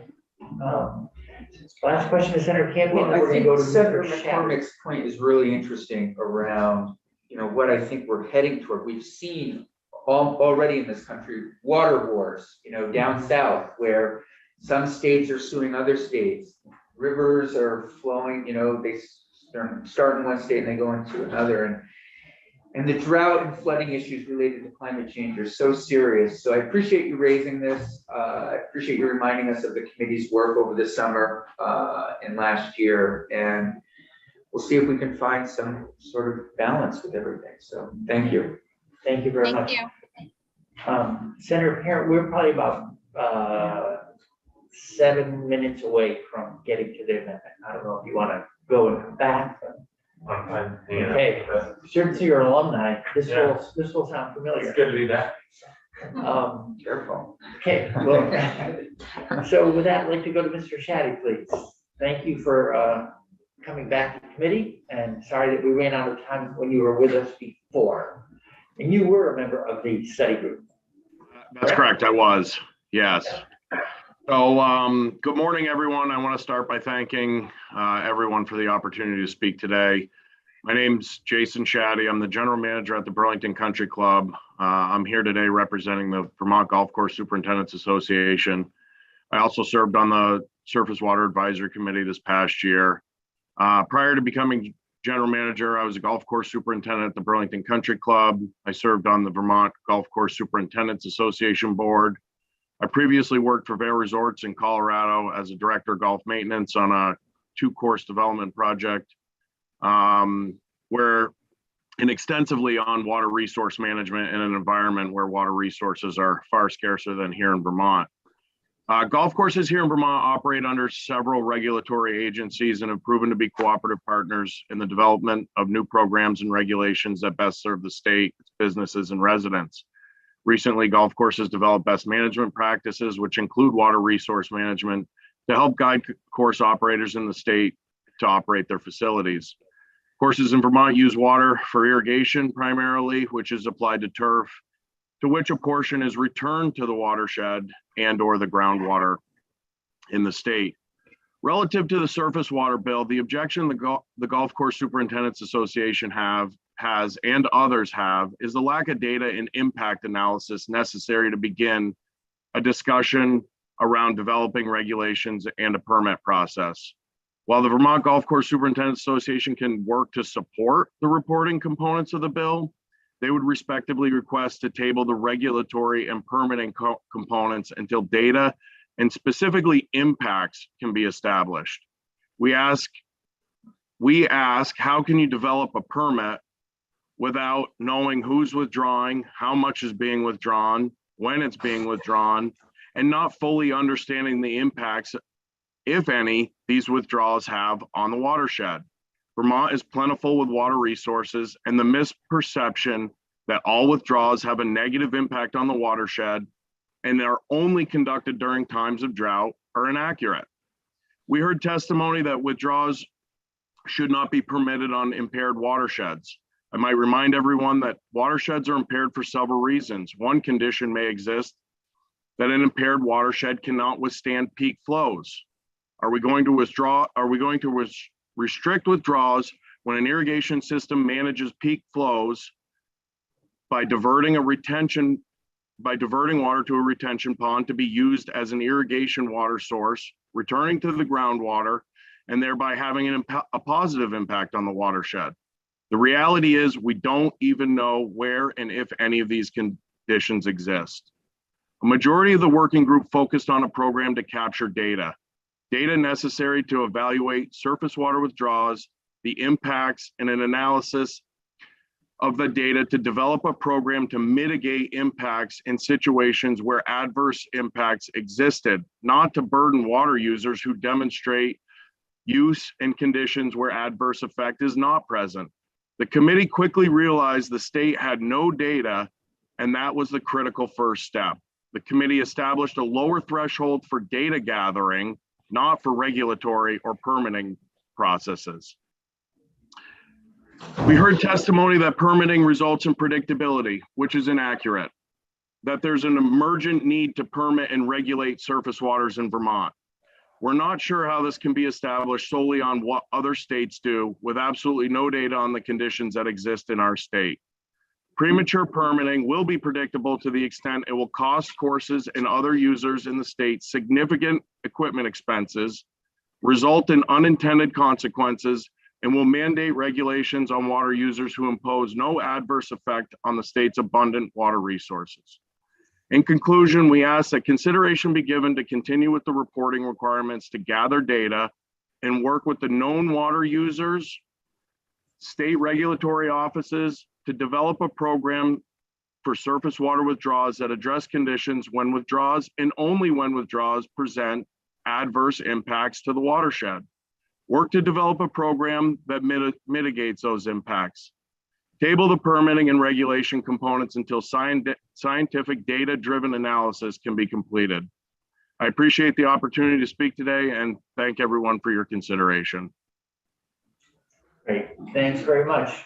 Last question to Senator Campion, Well, then I we're gonna think go to Senator Mr. Shattuck. McCormick's point is really interesting around, what I think we're heading toward. We've seen already in this country, water wars, down south, where some states are suing other states. Rivers are flowing, they start in one state and they go into another. And the drought and flooding issues related to climate change are so serious. So I appreciate you raising this. I appreciate you reminding us of the committee's work over the summer and last year. And we'll see if we can find some sort of balance with everything. So thank you. Thank you very much. Thank you. Senator Parent, we're probably about 7 minutes away from getting to the amendment. I don't know if you want to go and come back. Okay, sure to your alumni, this will sound familiar. It's good to be back. Careful. Okay, well, so with that, I'd like to go to Mr. Shaddy, please. Thank you for coming back to committee, and sorry that we ran out of time when you were with us before. And you were a member of the study group. That's correct, I was, yes. So good morning, everyone. I want to start by thanking everyone for the opportunity to speak today. My name's Jason Shaddy. I'm the general manager at the Burlington Country Club. I'm here today representing the Vermont Golf Course Superintendents Association. I also served on the Surface Water Advisory Committee this past year. Prior to becoming general manager, I was a golf course superintendent at the Burlington Country Club. I served on the Vermont Golf Course Superintendents Association board. I previously worked for Vail Resorts in Colorado as a director of golf maintenance on a 2-course development project, where and extensively on water resource management in an environment where water resources are far scarcer than here in Vermont. Golf courses here in Vermont operate under several regulatory agencies and have proven to be cooperative partners in the development of new programs and regulations that best serve the state, its businesses, and residents. Recently, golf courses developed best management practices, which include water resource management, to help guide course operators in the state to operate their facilities. Courses in Vermont use water for irrigation primarily, which is applied to turf, to which a portion is returned to the watershed and/or the groundwater in the state. Relative to the surface water bill, the objection the Golf Course Superintendents Association has and others have is the lack of data and impact analysis necessary to begin a discussion around developing regulations and a permit process. While the Vermont Golf Course Superintendents Association can work to support the reporting components of the bill, they would respectively request to table the regulatory and permitting components until data and specifically impacts can be established. We ask, how can you develop a permit without knowing who's withdrawing, how much is being withdrawn, when it's being withdrawn, and not fully understanding the impacts, if any, these withdrawals have on the watershed? Vermont is plentiful with water resources, and the misperception that all withdrawals have a negative impact on the watershed and are only conducted during times of drought are inaccurate. We heard testimony that withdrawals should not be permitted on impaired watersheds. I might remind everyone that watersheds are impaired for several reasons. One condition may exist that an impaired watershed cannot withstand peak flows. Are we going to restrict withdrawals when an irrigation system manages peak flows by diverting water to a retention pond to be used as an irrigation water source, returning to the groundwater, and thereby having a positive impact on the watershed? The reality is we don't even know where and if any of these conditions exist. A majority of the working group focused on a program to capture data necessary to evaluate surface water withdrawals, the impacts, and an analysis of the data to develop a program to mitigate impacts in situations where adverse impacts existed, not to burden water users who demonstrate use in conditions where adverse effect is not present. The committee quickly realized the state had no data, and that was the critical first step. The committee established a lower threshold for data gathering, not for regulatory or permitting processes. We heard testimony that permitting results in predictability, which is inaccurate. That there's an emergent need to permit and regulate surface waters in Vermont. We're not sure how this can be established solely on what other states do with absolutely no data on the conditions that exist in our state. Premature permitting will be predictable to the extent it will cost courses and other users in the state significant equipment expenses, result in unintended consequences, and will mandate regulations on water users who impose no adverse effect on the state's abundant water resources. In conclusion, we ask that consideration be given to continue with the reporting requirements to gather data and work with the known water users, state regulatory offices to develop a program for surface water withdrawals that address conditions when withdrawals and only when withdrawals present adverse impacts to the watershed. Work to develop a program that mitigates those impacts. Table the permitting and regulation components until scientific data-driven analysis can be completed. I appreciate the opportunity to speak today and thank everyone for your consideration. Great, thanks very much.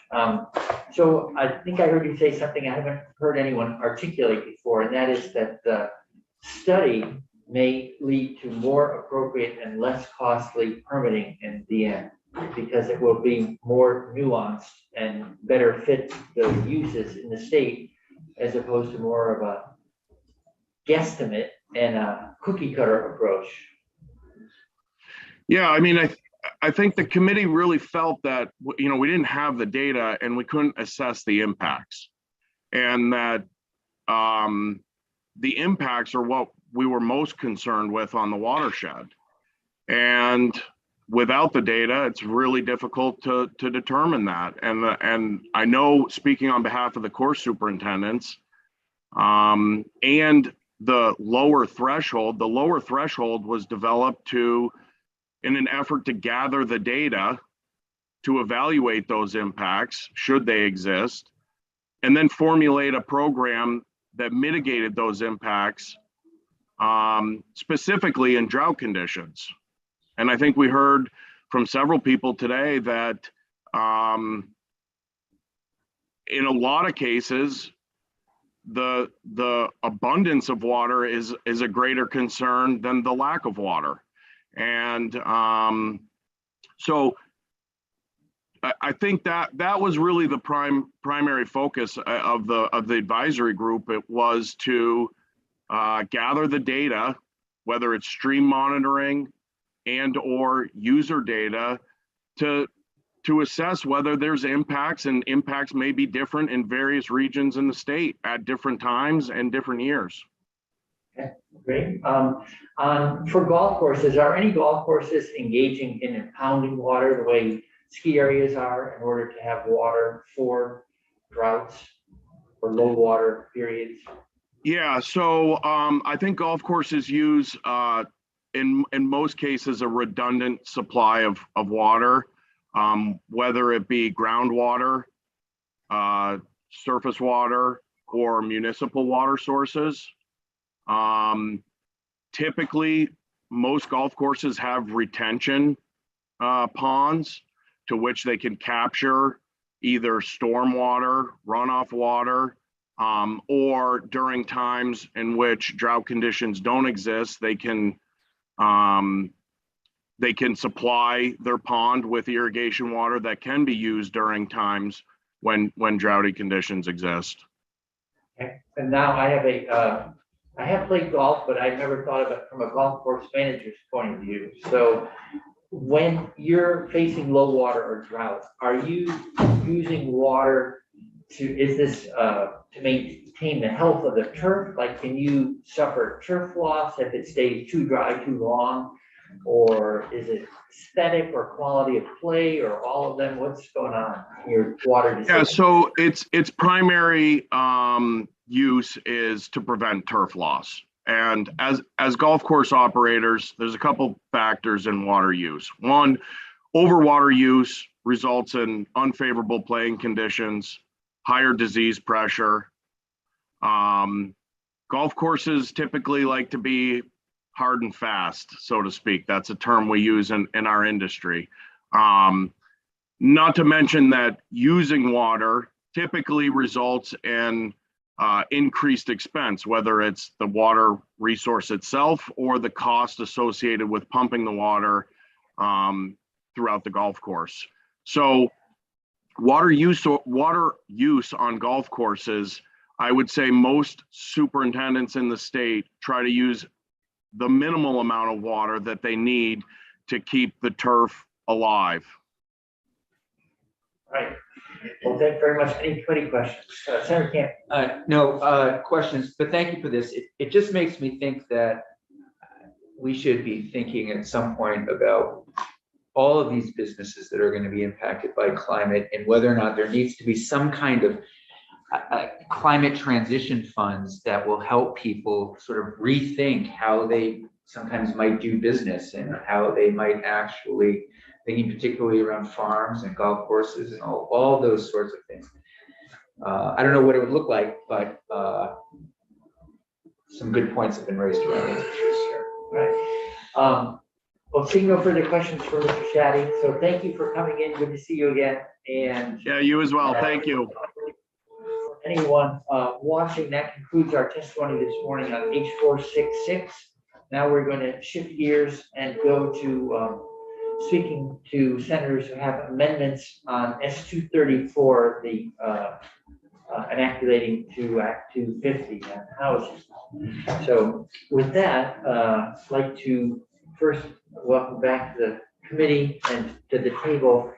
So I think I heard you say something I haven't heard anyone articulate before, and that is that the study may lead to more appropriate and less costly permitting in the end, because it will be more nuanced and better fit the uses in the state, as opposed to more of a guesstimate and a cookie cutter approach. Yeah, I mean, I think the committee really felt that, you know, we didn't have the data and we couldn't assess the impacts, and that the impacts are what we were most concerned with on the watershed. And without the data, it's really difficult to determine that. And I know, speaking on behalf of the course superintendents, and the lower threshold was developed in an effort to gather the data to evaluate those impacts, should they exist, and then formulate a program that mitigated those impacts, specifically in drought conditions. And I think we heard from several people today that in a lot of cases, the abundance of water is a greater concern than the lack of water. And so I think that was really the primary focus of the advisory group. It was to gather the data, whether it's stream monitoring and or user data, to assess whether there's impacts, and impacts may be different in various regions in the state at different times and different years. Okay, great. For golf courses, are any golf courses engaging in impounding water the way ski areas are in order to have water for droughts or low water periods? Yeah, so I think golf courses use, in most cases, a redundant supply of water, whether it be groundwater, surface water, or municipal water sources. Typically, most golf courses have retention ponds to which they can capture either stormwater, runoff water, or during times in which drought conditions don't exist, they can supply their pond with irrigation water that can be used during times when droughty conditions exist. Okay. And now I have played golf, but I've never thought of it from a golf course manager's point of view. So when you're facing low water or drought, are you using water to maintain the health of the turf? Like, can you suffer turf loss if it stays too dry too long? Or is it aesthetic or quality of play or all of them? What's going on in your water decision? Yeah, so its primary use is to prevent turf loss. And as golf course operators, there's a couple factors in water use. One, overwater use results in unfavorable playing conditions, higher disease pressure. Golf courses typically like to be hard and fast, so to speak. That's a term we use in our industry. Not to mention that using water typically results in increased expense, whether it's the water resource itself or the cost associated with pumping the water throughout the golf course. So water use on golf courses, I would say most superintendents in the state try to use the minimal amount of water that they need to keep the turf alive. All right. Well, thank you very much. Any questions? Senator Camp. No questions, but thank you for this. It just makes me think that we should be thinking at some point about all of these businesses that are going to be impacted by climate and whether or not there needs to be some kind of climate transition funds that will help people sort of rethink how they sometimes might do business and how they might actually, thinking particularly around farms and golf courses and all those sorts of things. I don't know what it would look like, but some good points have been raised around these issues here. Right. Well, seeing no further questions for Mr. Shaddy, so thank you for coming in. Good to see you again. And Yeah, you as well. Thank you. Anyone watching, that concludes our testimony this morning on H466. Now we're going to shift gears and go to speaking to senators who have amendments on S234, the inoculating to Act 250 on housing. So with that, I'd like to first welcome back to the committee and to the table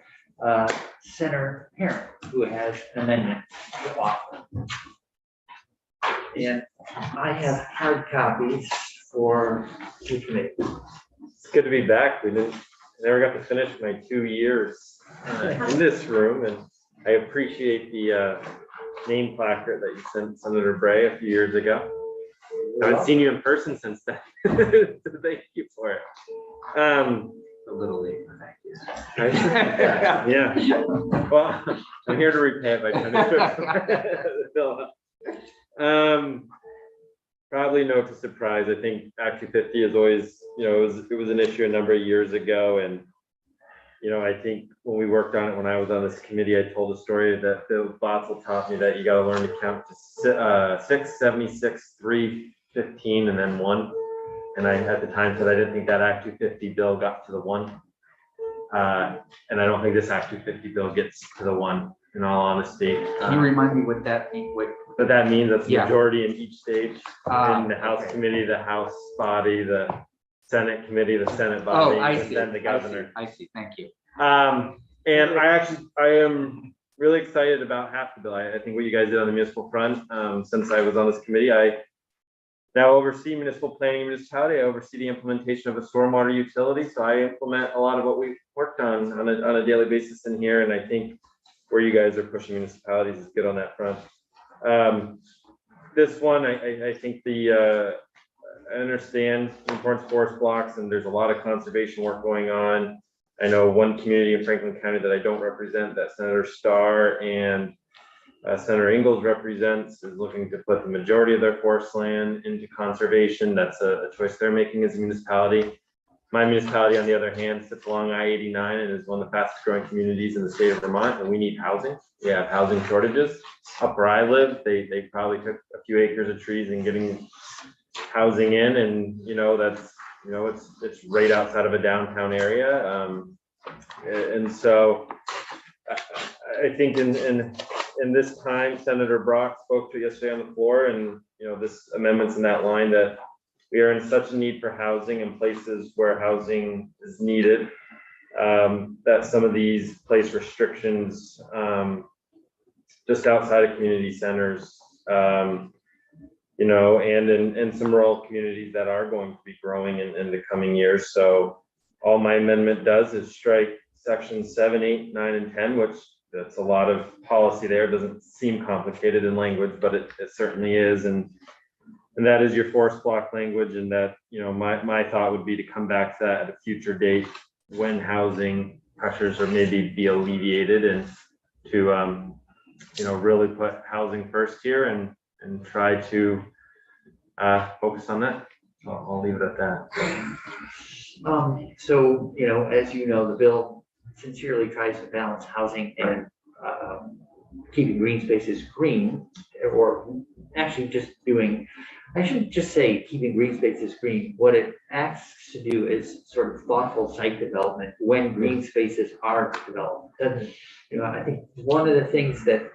Senator Herron, who has an amendment to offer. And I have hard copies for the committee. It's good to be back. I never got to finish my 2 years in this room, and I appreciate the name placard that you sent Senator Bray a few years ago. I haven't seen you in person since then. So thank you for it. A little late, thank you. Yeah. Well, I'm here to repay it by trying to fill up. Probably no surprise. I think Act 250 is always, it was an issue a number of years ago, and I think when we worked on it, when I was on this committee, I told a story that Bill Botzel taught me that you got to learn to count to 6, 76, 3, 15, and then 1. And I, at the time, said I didn't think that Act 250 bill got to the 1. And I don't think this Act 250 bill gets to the 1, in all honesty. Can you remind me what that means? But that means that's Yeah. majority in each stage. In the House committee, the House body, the Senate committee, the Senate body, Oh, I and see. then the governor. I see. Thank you. And I am really excited about half the bill. I think what you guys did on the municipal front, since I was on this committee, I now oversee municipal planning and municipality. I oversee the implementation of a stormwater utility. So I implement a lot of what we've worked on a daily basis in here. And I think where you guys are pushing municipalities is good on that front. This one, I think I understand the importance of forest blocks, and there's a lot of conservation work going on. I know one community in Franklin County that I don't represent, that Senator Starr and Senator Ingalls represents, is looking to put the majority of their forest land into conservation. That's a choice they're making as a municipality. My municipality, on the other hand, sits along I-89 and is one of the fastest growing communities in the state of Vermont, and we need housing. We have housing shortages. Up where I live, they probably took a few acres of trees and getting housing in, and that's it's right outside of a downtown area, and so I think in this time, Senator Brock spoke to yesterday on the floor, and this amendment's in that line that we are in such a need for housing in places where housing is needed, that some of these place restrictions just outside of community centers, and in some rural communities that are going to be growing in the coming years. So all my amendment does is strike sections 7, 8, 9, and 10, which that's a lot of policy there. It doesn't seem complicated in language, but it certainly is. And that is your forest block language. And that, my thought would be to come back to that at a future date when housing pressures are maybe be alleviated, and to, really put housing first here and try to focus on that. So I'll leave it at that. So, as you know, the bill sincerely tries to balance housing and keeping green spaces green, or actually just doing, I shouldn't just say keeping green spaces green. What it asks to do is sort of thoughtful site development when green spaces are developed. Doesn't, I think one of the things that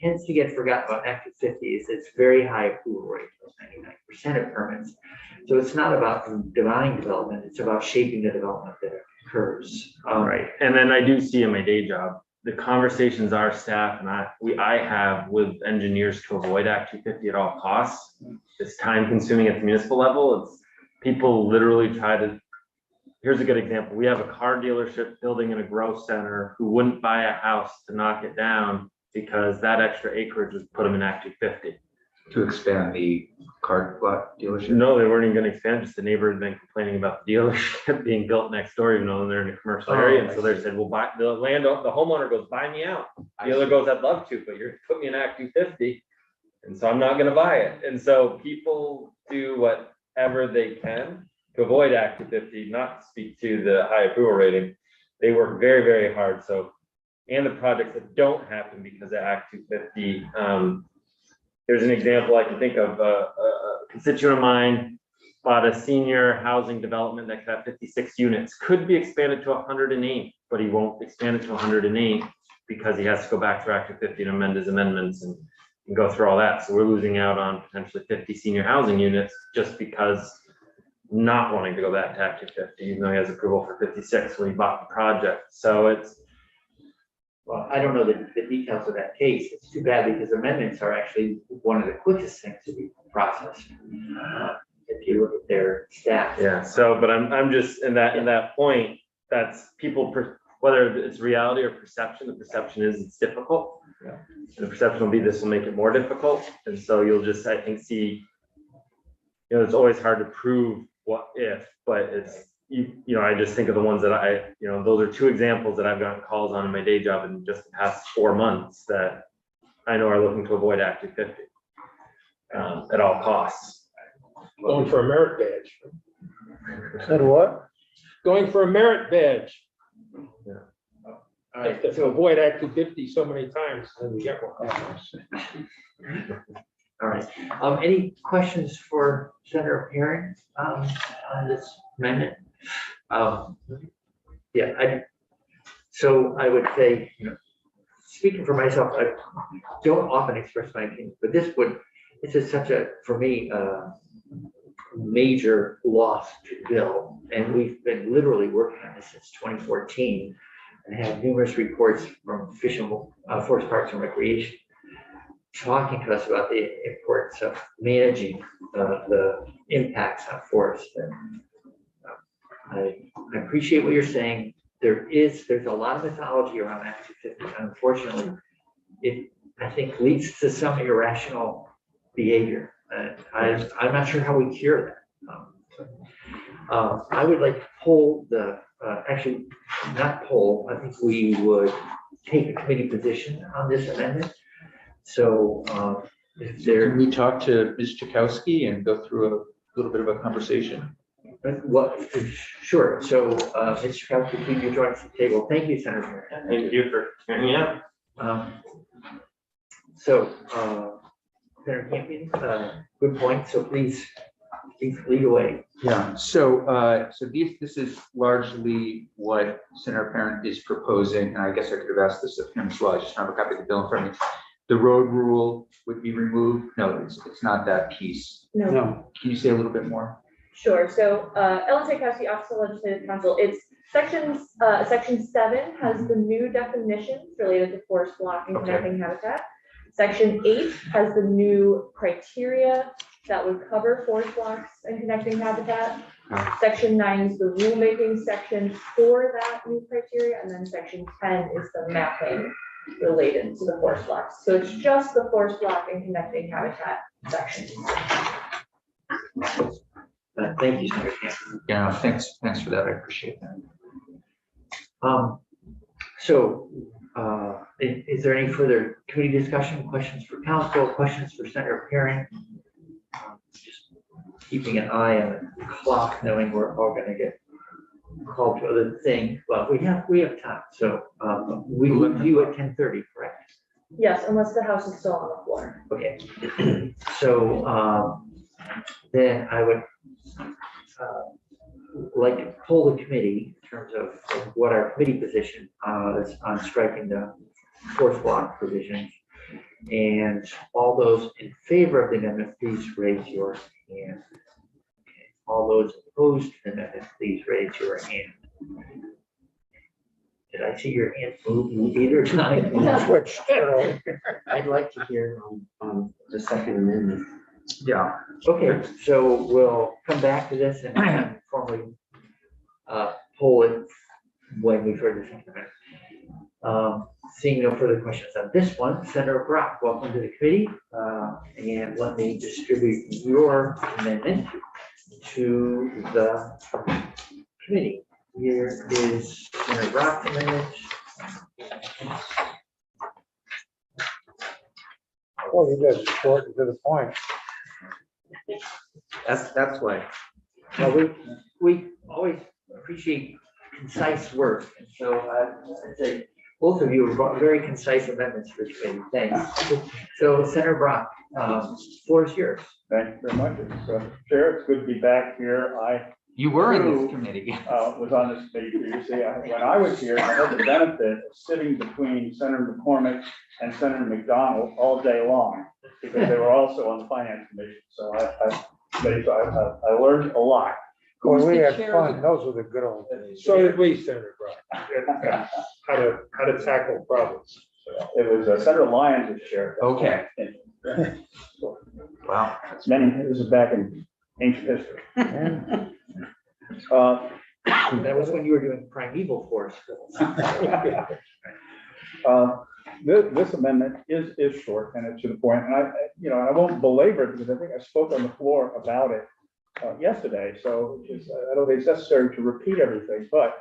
tends to get forgotten about Act 250 is its very high approval rate, 99% of permits. So it's not about denying development, it's about shaping the development that occurs. Right, and then I do see in my day job, the conversations our staff and I have with engineers to avoid Act 250 at all costs. It's time consuming at the municipal level. It's people literally try to, here's a good example. We have a car dealership building in a growth center who wouldn't buy a house to knock it down because that extra acreage would put them in Act 250. To expand the car lot dealership? No, they weren't even gonna expand, just the neighbor had been complaining about the dealership being built next door, even though they're in a commercial area. And so they said, well, buy, the homeowner goes, buy me out. The other goes, I'd love to, but you're putting me in Act 250. And so I'm not gonna buy it. And so people do whatever they can to avoid Act 250, not to speak to the high approval rating. They work very, very hard. So, and the projects that don't happen because of Act 250, there's an example I can think of. A constituent of mine bought a senior housing development that could have 56 units, could be expanded to 108, but he won't expand it to 108 because he has to go back to Act 250 and amend his amendments and go through all that. So we're losing out on potentially 50 senior housing units just because not wanting to go back to Act 250, even though he has approval for 56 when he bought the project. So it's, well, I don't know the details of that case. It's too bad because amendments are actually one of the quickest things to be processed. If you look at their staff. yeah. So, but I'm just in that point. That's people, whether it's reality or perception. The perception is it's difficult. Yeah. And the perception will be this will make it more difficult. And so you'll just, I think, see. It's always hard to prove what if, but it's. I just think of the ones that those are two examples that I've gotten calls on in my day job in just the past 4 months that I know are looking to avoid Act 250 at all costs. Going for a merit badge. Said what? Going for a merit badge. All right, To avoid Act 250 so many times, then we get one. all right. Any questions for Senator Herring on this amendment? So I would say, speaking for myself, I don't often express my opinion, but this is such a, for me, major loss to the bill. And we've been literally working on this since 2014 and had numerous reports from Fish and Forest Parks and Recreation talking to us about the importance of managing the impacts on forests. And I appreciate what you're saying. There's a lot of mythology around Act 250. Unfortunately, it, I think, leads to some irrational behavior. And I'm not sure how we cure that. I would like to poll actually not poll, I think we would take a committee position on this amendment. So if there. Can we talk to Ms. Chakowski and go through a little bit of a conversation? Well, sure. So, Mr. Chakowski, please you join us at the table. Thank you, Senator. Thank you for hearing me out. Senator Campion, good point. So please lead away. Yeah, so this is largely what Senator Parent is proposing, and I guess I could have asked this of him as well. I just don't have a copy of the bill in front of me. The road rule would be removed. No, it's not that piece. No. Can you say a little bit more? Sure. So Ellen Tchaikovsky, Office of Legislative Counsel. It's section 7 has the new definitions related to forest block and connecting habitat. Section 8 has the new criteria that would cover forest blocks and connecting habitat. Section 9 is the rulemaking section for that new criteria, and then section 10 is the mapping related to the forest blocks. So it's just the forest block and connecting habitat section. Thank you, Senator Campion. Yeah, thanks for that. I appreciate that. Is there any further committee discussion, questions for council, questions for Senator Perrin? Just keeping an eye on the clock, knowing we're all going to get call to other thing. Well, we have time, so we will view at 10:30, correct? Yes, unless the house is still on the floor. Okay. So then I would like to poll the committee in terms of what our committee position is on striking the fourth block provisions. And all those in favor of the amendment, please raise your hand. Okay. All those opposed to the amendment, please raise your hand. Did I see your hand move 8 or 9? Switch. I'd like to hear on the second amendment. Yeah. Okay, so we'll come back to this and formally poll it when we've heard the second amendment. Seeing no further questions on this one, Senator Brock, welcome to the committee. And let me distribute your amendment to the committee. Here is Senator Brock's amendment. Well, you guys are short and to the point. That's why. Well, we always appreciate concise work, and so I'd say both of you have brought very concise amendments for the committee. Thanks. So Senator Brock, floor is yours. Thank you very much. Chair, it's good to be back here. You were in this committee. Was on this committee previously. When I was here, I had the benefit of sitting between Senator McCormick and Senator McDonald all day long because they were also on the finance committee. So I learned a lot. Well, we had fun. Those were the good old days. So did we, Senator Brown. How to tackle problems. So it was Senator Lyons was chair. Okay. Wow. This is back in ancient history. That was when you were doing primeval forest bills. This amendment is short and it's to the point, and I won't belabor it because I think I spoke on the floor about it yesterday. So I don't think it's necessary to repeat everything, but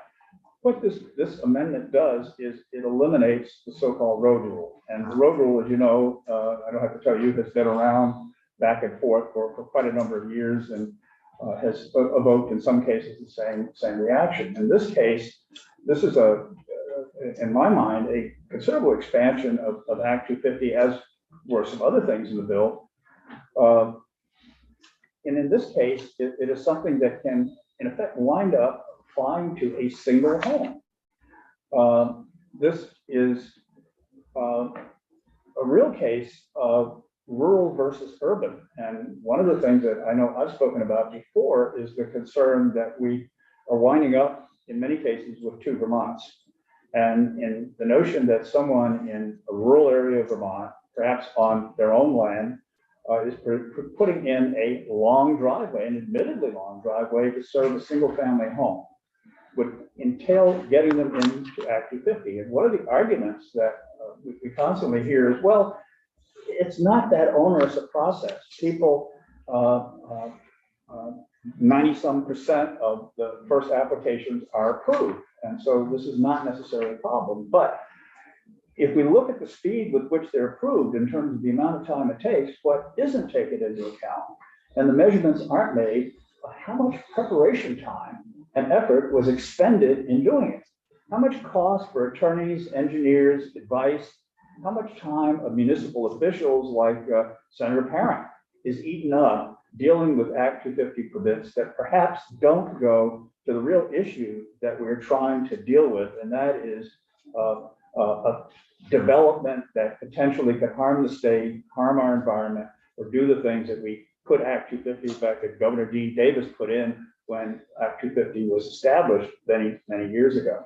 what this amendment does is it eliminates the so-called road rule. And the road rule, as you know, I don't have to tell you, has been around back and forth for quite a number of years and has evoked in some cases the same reaction. In this case, this is in my mind, a considerable expansion of Act 250, as were some other things in the bill. And in this case, it is something that can, in effect, wind up applying to a single home. This is a real case of rural versus urban. And one of the things that I know I've spoken about before is the concern that we are winding up, in many cases, with two Vermonts. And in the notion that someone in a rural area of Vermont, perhaps on their own land, is putting in a long driveway, an admittedly long driveway to serve a single family home, would entail getting them into Act 250. And one of the arguments that we constantly hear is, well, it's not that onerous a process. People, 90-some% of the first applications are approved. And so this is not necessarily a problem. But if we look at the speed with which they're approved in terms of the amount of time it takes, what isn't taken into account, and the measurements aren't made, how much preparation time and effort was expended in doing it? How much cost for attorneys, engineers, advice? How much time of municipal officials like Senator Parent is eaten up dealing with Act 250 permits that perhaps don't go to the real issue that we're trying to deal with, and that is a development that potentially could harm the state, harm our environment, or do the things that we put Act 250, in fact, that Governor D. Davis put in when Act 250 was established many, many years ago.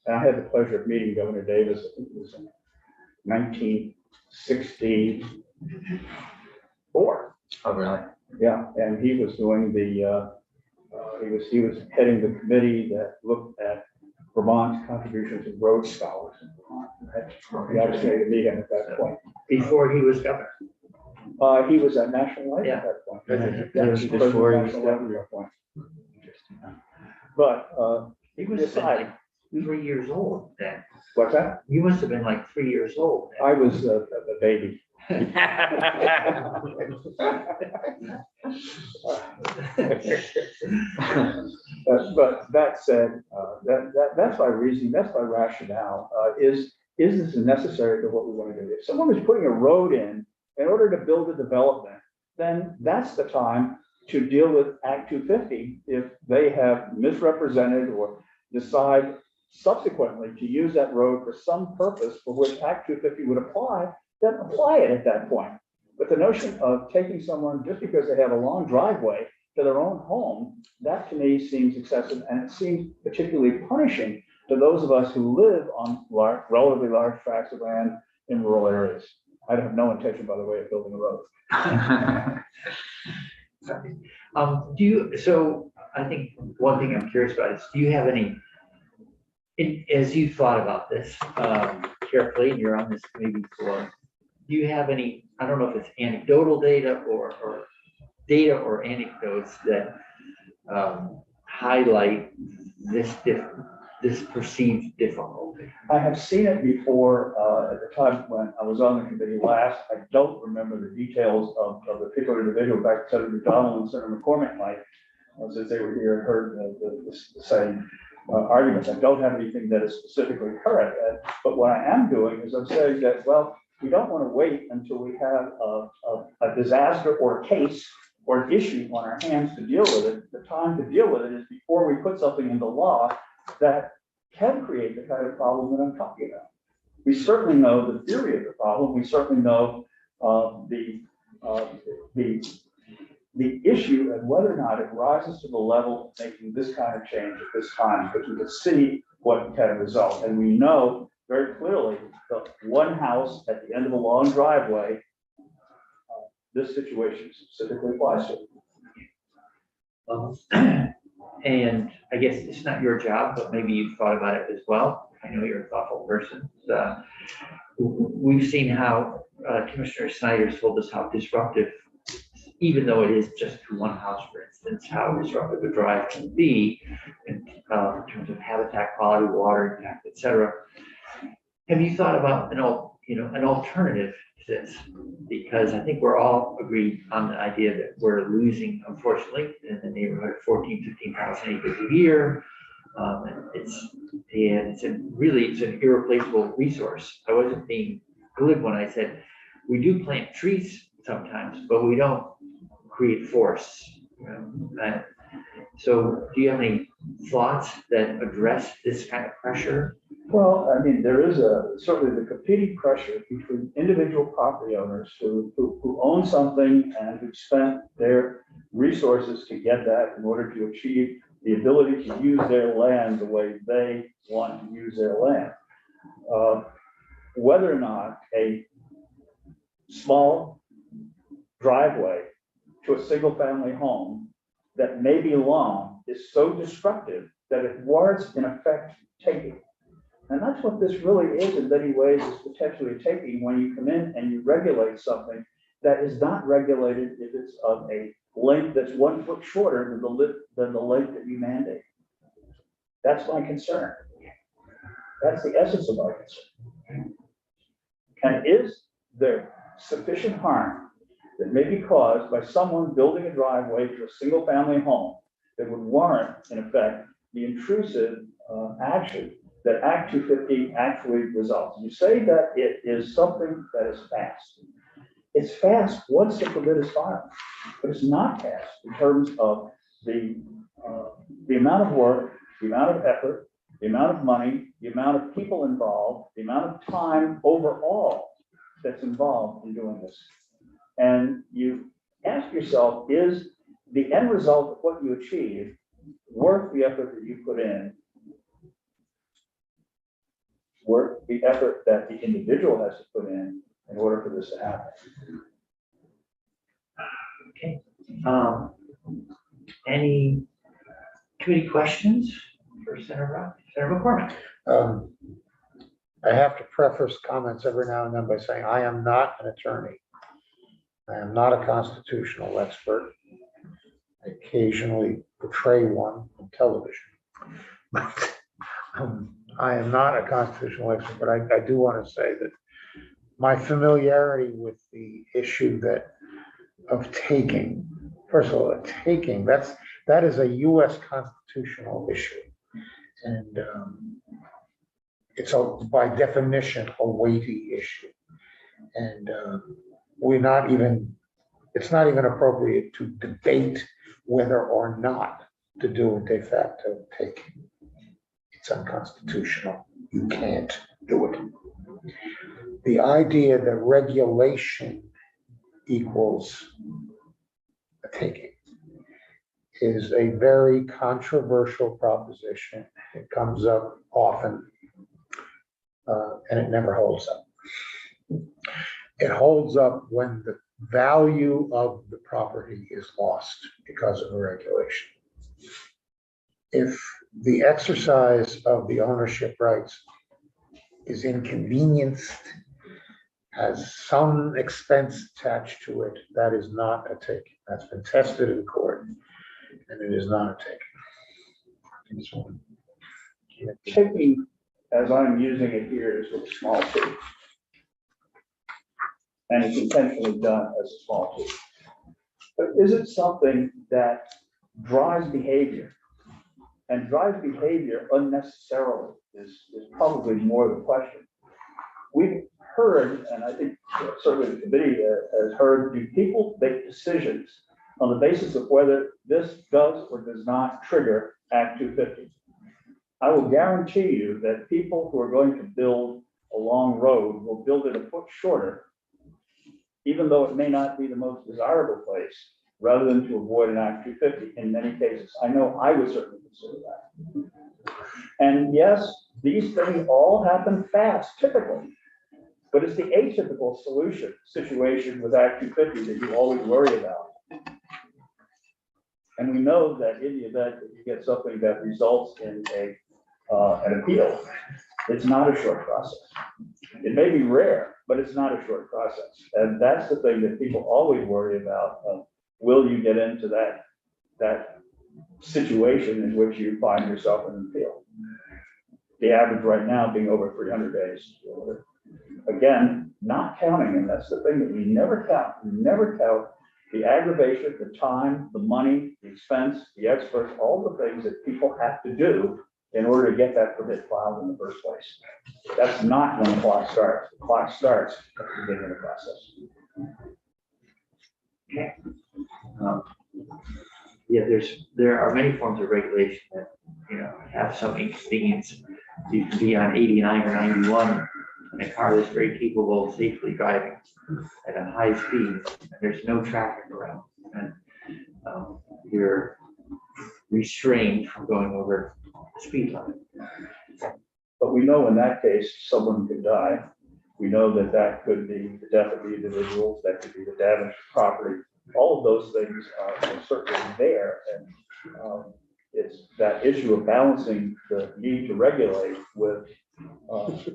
And I had the pleasure of meeting Governor Davis, I think it was in 1964. Oh, really? Yeah, and he was doing he was heading the committee that looked at Vermont's contributions to road scholars in Vermont. I had the opportunity to meet him at that point. Before he was governor. He was at National Life at that point. That was before he was governor at that point. But he was like 3 years old then. What's that? You must have been like 3 years old then. I was a baby. But that said, that's my reasoning, that's my rationale, is this necessary to what we want to do? If someone is putting a road in order to build a development, then that's the time to deal with Act 250 if they have misrepresented or decide subsequently to use that road for some purpose for which Act 250 would apply, then apply it at that point. But the notion of taking someone just because they have a long driveway to their own home, that to me seems excessive, and it seems particularly punishing to those of us who live on relatively large tracts of land in rural areas. I have no intention, by the way, of building a road. So I think one thing I'm curious about is, do you have any, as you thought about this carefully, and you're on this committee before, do you have any, I don't know if it's anecdotal data or data or anecdotes that highlight this perceived difficulty? I have seen it before at the time when I was on the committee last. I don't remember the details of the particular individual. In fact, Senator Dutton and Senator McCormick might, since they were here and heard the same arguments. I don't have anything that is specifically current, but what I am doing is I'm saying that, well, we don't want to wait until we have a disaster or a case or an issue on our hands to deal with it. The time to deal with it is before we put something into law that can create the kind of problem that I'm talking about. We certainly know the theory of the problem. We certainly know the issue and whether or not it rises to the level of making this kind of change at this time, because we can see what kind of result. And we know very clearly the one house at the end of a long driveway, this situation specifically applies to. And I guess it's not your job, but maybe you've thought about it as well. I know you're a thoughtful person. We've seen how Commissioner Snyder told us how disruptive, even though it is just to one house, for instance, how disruptive a drive can be in terms of habitat quality, water impact, et cetera. Have you thought about an alternative to this? Because I think we're all agreed on the idea that we're losing, unfortunately, in the neighborhood of 15,000 acres a year. It's an irreplaceable resource. I wasn't being glib when I said we do plant trees sometimes, but we don't create forests. So do you have any thoughts that address this kind of pressure? Well, I mean, there is certainly the competing pressure between individual property owners who own something and who spent their resources to get that in order to achieve the ability to use their land the way they want to use their land. Whether or not a small driveway to a single family home that may be long is so destructive that it warrants, in effect, taking. And that's what this really is in many ways, is potentially taking when you come in and you regulate something that is not regulated if it's of a length that's 1 foot shorter than the length that you mandate. That's my concern. That's the essence of my concern. And is there sufficient harm that may be caused by someone building a driveway to a single family home that would warrant, in effect, the intrusive action that Act 250 actually results? You say that it is something that is fast. It's fast once the permit is filed, but it's not fast in terms of the amount of work, the amount of effort, the amount of money, the amount of people involved, the amount of time overall that's involved in doing this. And you ask yourself, is the end result of what you achieve worth the effort that you put in, worth the effort that the individual has to put in order for this to happen? Okay. Any committee questions for Senator McCormick? I have to preface comments every now and then by saying I am not an attorney. I am not a constitutional expert. I occasionally portray one on television. I am not a constitutional expert, but I do want to say that my familiarity with the issue of taking, first of all, a taking, that is a US constitutional issue. And it's by definition a weighty issue. And it's not even appropriate to debate whether or not to do a de facto taking. It's unconstitutional. You can't do it. The idea that regulation equals a taking is a very controversial proposition. It comes up often, and it never holds up. It holds up when the value of the property is lost because of a regulation. If the exercise of the ownership rights is inconvenienced, has some expense attached to it, that is not a taking. That's been tested in court, and it is not a taking. Taking, as I'm using it here, is with a small t. And it's intentionally done as a small t. But is it something that drives behavior? And drives behavior unnecessarily is probably more the question. We've heard, and I think certainly the committee has heard, do people make decisions on the basis of whether this does or does not trigger Act 250? I will guarantee you that people who are going to build a long road will build it a foot shorter, even though it may not be the most desirable place, rather than to avoid an Act 250 in many cases. I know I would certainly consider that. And yes, these things all happen fast, typically. But it's the atypical situation with Act 250 that you always worry about. And we know that in the event that you get something that results in an appeal, it's not a short process. It may be rare, but it's not a short process. And that's the thing that people always worry about. Will you get into that situation in which you find yourself in an appeal? The average right now being over 300 days. Again, not counting, and that's the thing that we never count. We never count the aggravation, the time, the money, the expense, the experts, all the things that people have to do in order to get that permit filed in the first place. That's not when the clock starts. The clock starts at the beginning of the process. Okay. Yeah, there are many forms of regulation that, have some inconvenience. You can be on 89 or 91 in a car that's very capable of safely driving at a high speed, and there's no traffic around, and you're restrained from going over the speed limit. But we know in that case, someone could die. We know that that could be the death of the individual, that could be the damage to property. All of those things are certainly there, and it's that issue of balancing the need to regulate with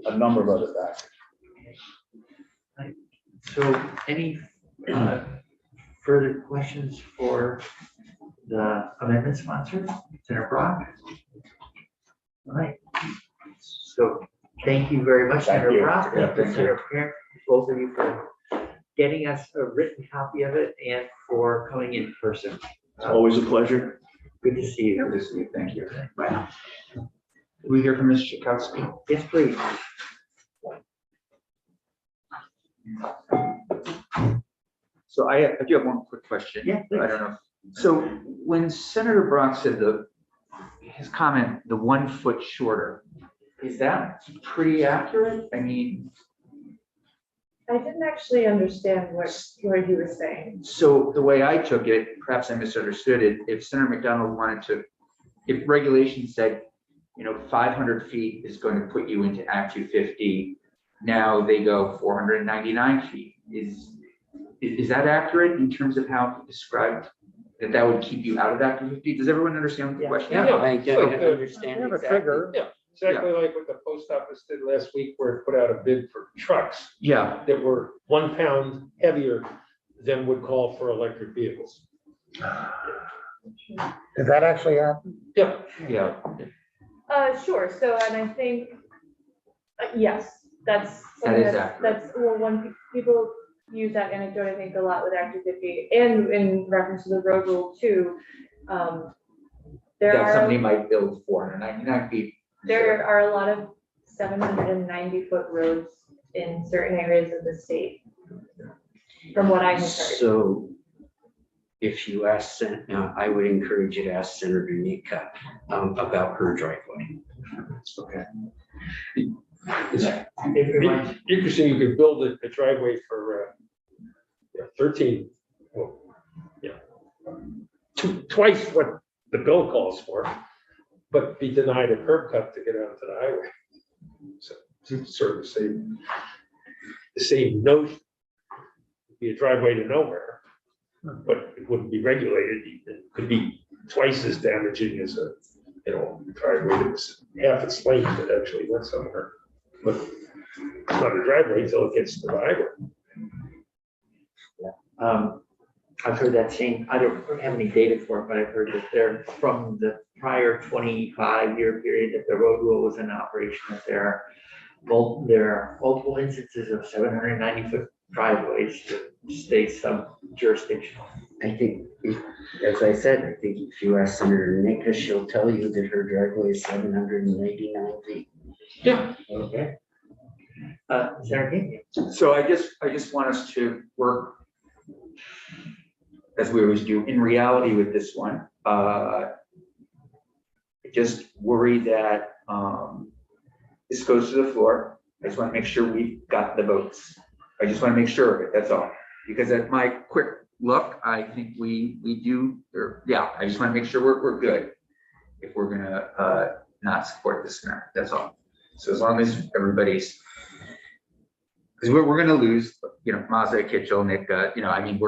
a number of other factors. So any further questions for the amendment sponsor, Senator Brock? All right. So thank you very much, Senator Brock. Thank you, Senator Parent, both of you for getting us a written copy of it and for coming in person. It's always a pleasure. Good to see you. Good to see you. Thank you. Bye. Can we hear from Mr. Chakowski? Yes, please. So I do have one quick question. Yeah, please. I don't know. So when Senator Brock said his comment, the 1 foot shorter, is that pretty accurate? I mean, I didn't actually understand what he was saying. so the way I took it, perhaps I misunderstood it, if Senator McDonald wanted to, if regulation said, 500 feet is going to put you into Act 250, now they go 499 feet. Is that accurate in terms of how he described that would keep you out of Act 250? Does everyone understand the question? Yeah, I don't so, understand Have a exactly. trigger. Yeah, exactly like what the post office did last week, where it put out a bid for trucks Yeah. that were 1 pound heavier than would call for electric vehicles. Did that actually happen? Yeah. Yeah. Sure. So, and I think, yes, That's That something is that's, accurate. that's, well, when people use that anecdote, I think a lot with Act 250 and in reference to the road rule too. There That somebody are, might build 499 feet. there are a lot of 790-foot roads in certain areas of the state. From what I have heard. So if you ask, I would encourage you to ask Senator Nika about her driveway. Okay. It'd be interesting, you could build a driveway for 13, well, yeah, twice what the bill calls for, but be denied a curb cut to get onto the highway. So it's sort of the same notion. It'd be a driveway to nowhere, but it wouldn't be regulated. It could be twice as damaging as a driveway that was half its length that actually went somewhere. But it's not a driveway until it gets to the highway. I've heard that same, I don't have any data for it, but I've heard that they're from the prior 25-year period that the road rule was in operation, that there are multiple instances of 790-foot driveways that stay sub-jurisdictional. I think, as I said, I think if you ask Senator Nika, she'll tell you that her driveway is 789 feet. Yeah. Okay. Senator King? So I just want us to work, as we always do, in reality with this one. I just worry that this goes to the floor. I just want to make sure we've got the votes. I just want to make sure of it, that's all. Because at my quick look, I think we do, or yeah, I just want to make sure we're good if we're gonna not support this matter, that's all. So as long as everybody's, because we're gonna lose, Mazda, Kitchell, Nick, I mean,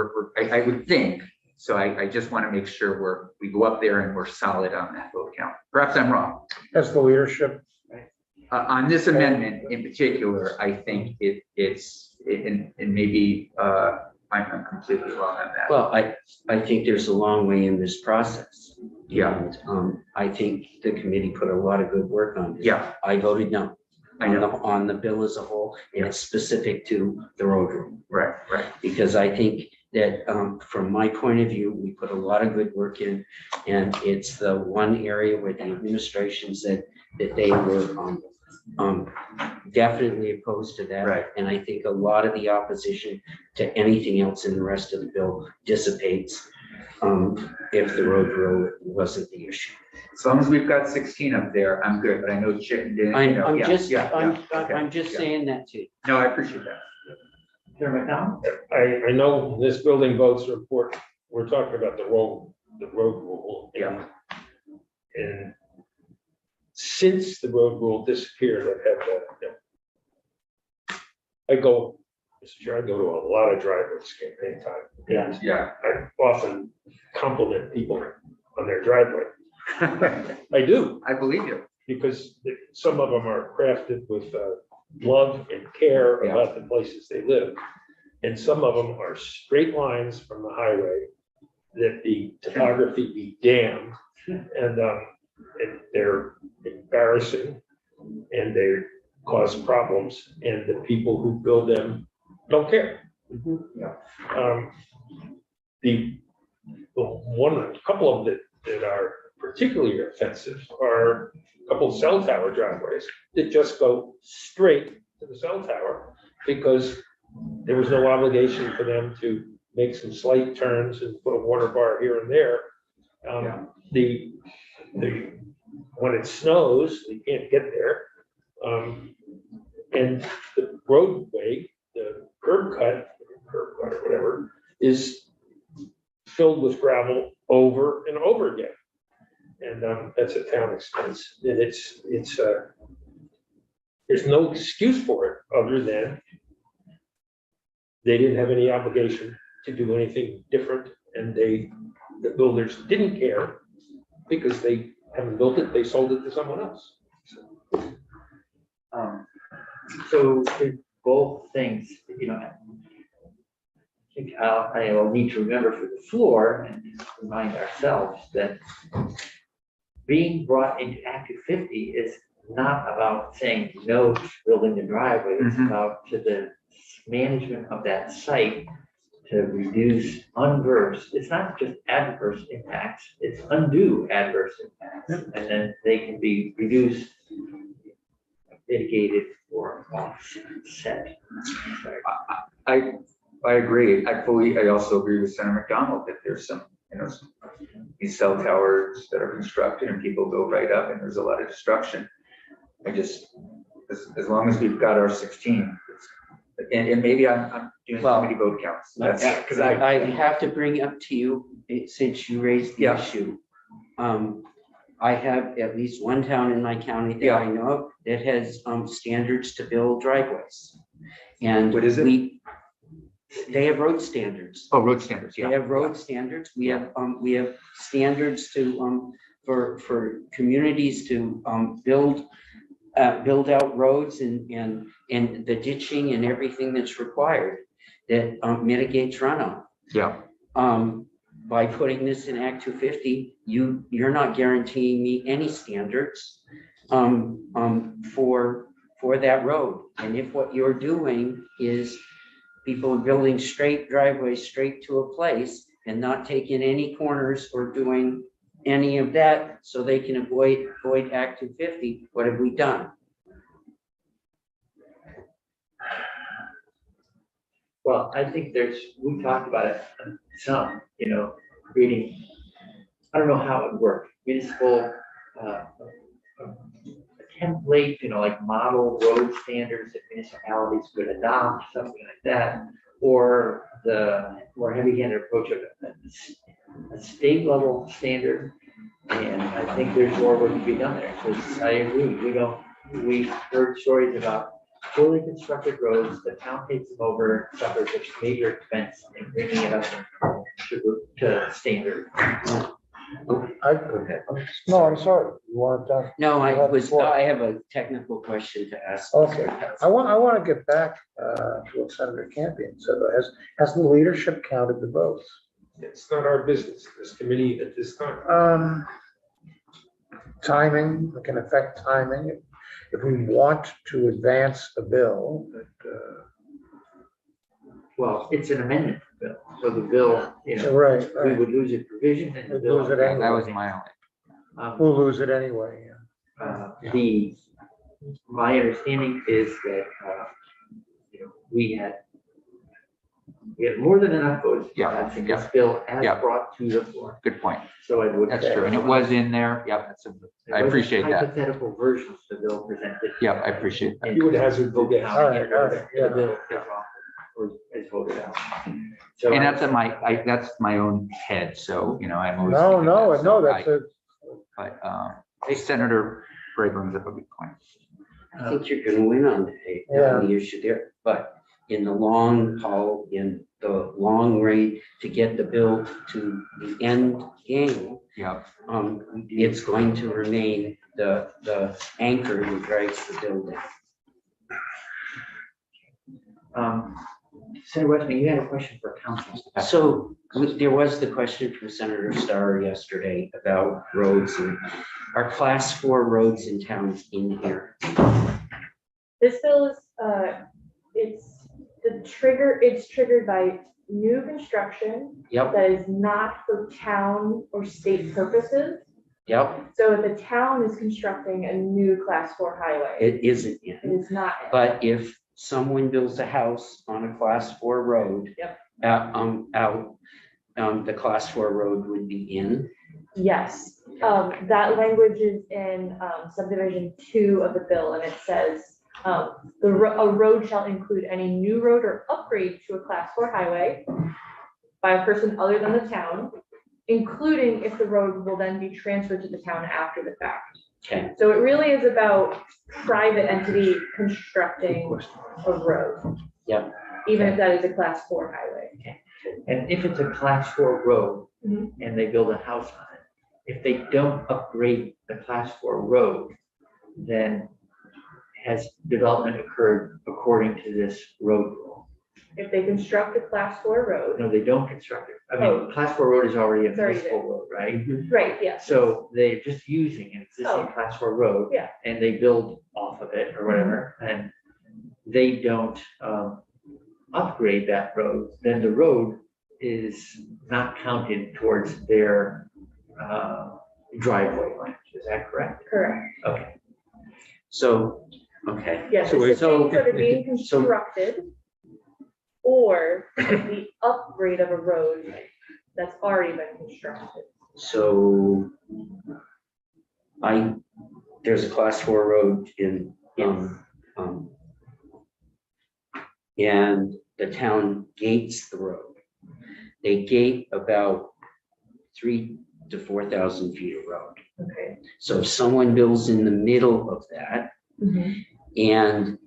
I would think, so I just want to make sure we go up there and we're solid on that vote count. Perhaps I'm wrong. That's the leadership. On this amendment in particular, I think it's, and maybe I'm completely wrong on that. Well, I think there's a long way in this process. Yeah. And I think the committee put a lot of good work on this. Yeah. I voted no. I know. On the bill as a whole, and it's specific to the road rule. Right. Because I think that from my point of view, we put a lot of good work in, and it's the one area where the administration said that they were definitely opposed to that. Right. And I think a lot of the opposition to anything else in the rest of the bill dissipates if the road rule wasn't the issue. As long as we've got 16 up there, I'm good, but I know Chittenden. I'm just Okay. saying that too. No, I appreciate that. Chairman McDonald? I know this building votes are important. We're talking about the road rule. Yeah. And since the road rule disappeared, I've had that. Mr. Chair, I go to a lot of driveways campaign time. And Yeah. I often compliment people on their driveway. I do, I believe you. because some of them are crafted with love and care Yeah. about the places they live. And some of them are straight lines from the highway that the topography be damned. And they're embarrassing and they cause problems, and the people who build them don't care. Yeah. A couple of them that are particularly offensive are a couple of cell tower driveways that just go straight to the cell tower because there was no obligation for them to make some slight turns and put a water bar here and there. When it snows, you can't get there. And the roadway, the curb cut or whatever, is filled with gravel over and over again. And that's a town expense. And there's no excuse for it other than they didn't have any obligation to do anything different. And the builders didn't care because they haven't built it, they sold it to someone else. So both things, I think I will need to remember for the floor and remind ourselves that being brought into Act 250 is not about saying no to building the driveway. It's about to the management of that site to reduce it's not just adverse impacts, it's undue adverse impacts. And then they can be reduced, mitigated, or offset. I agree. I also agree with Senator McDonald that there's some, these cell towers that are constructed and people go right up and there's a lot of destruction. As long as we've got our 16, and maybe I'm doing too many vote counts. That's because I have to bring up to you, since you raised the issue. I have at least one town in my county that I know of that has standards to build driveways. And what is it? They have road standards. Oh, road standards. Yeah. They have road standards. We have standards to for communities to build out roads and the ditching and everything that's required that mitigates runoff. Yeah. By putting this in Act 250, you're not guaranteeing me any standards for that road. And if what you're doing is people building straight driveways straight to a place and not taking any corners or doing any of that so they can avoid Act 250, what have we done? Well, I think we talked about it some, creating, I don't know how it would work, municipal, a template, like model road standards that municipalities could adopt, something like that, or the more heavy-handed approach of a state level standard. And I think there's more work to be done there, because I agree, we've heard stories about fully constructed roads, the town takes them over, suffers a major expense in bringing it up to standard. No, I'm sorry. You wanted to? No, I have a technical question to ask. Okay, I want to get back to what Senator Campion said. Has the leadership counted the votes? It's not our business, this committee at this time. Timing, it can affect timing. If we want to advance a bill, Well, it's an amendment bill, so the bill, right, we would lose a provision and the We'd bill. lose it anyway. That was my only. We'll lose it anyway. My understanding is that, we had more than enough votes. I think this bill as brought to the floor. Good point. So I would. That's true. And it was in there. Yep. I appreciate that. Hypothetical versions of the bill presented. Yep, I appreciate that. You would hazard the guess. All right, yeah. The bill is off or is voted out. So And that's that's my own head. So, I'm always. But Senator Bray brings up a good point. I think you're gonna win on the issue there, but in the long haul, in the long range, to get the bill to the end game, it's going to remain the anchor that drives the building. Senator Westman, you had a question for council. So there was the question from Senator Starr yesterday about roads and our class 4 roads in town in here. This bill is, it's triggered by new construction that is not for town or state purposes. Yep. So if the town is constructing a new class 4 highway. It isn't in. It is not. But if someone builds a house on a class 4 road, the class 4 road would be in. Yes, that language is in subdivision 2 of the bill, and it says a road shall include any new road or upgrade to a class 4 highway by a person other than the town, including if the road will then be transferred to the town after the fact. Okay. So it really is about private entity constructing a road. Yeah. Even if that is a class 4 highway. Okay. And if it's a class 4 road and they build a house on it, if they don't upgrade the class 4 road, then has development occurred according to this road rule? If they construct a class 4 road, No, they don't construct it. I mean, Oh. class 4 road is already a It's already municipal road, right? right, yes. So they're just using an existing Oh. class 4 road. Yeah. And they build off of it or whatever, and they don't upgrade that road, then the road is not counted towards their driveway length. Is that correct? Correct. Okay. So, okay. Yes, So it's the things that are being so- constructed or the upgrade of a road that's already been constructed. So there's a class 4 road in, and the town gates the road. They gate about 3,000 to 4,000 feet of road. Okay. So if someone builds in the middle of that, and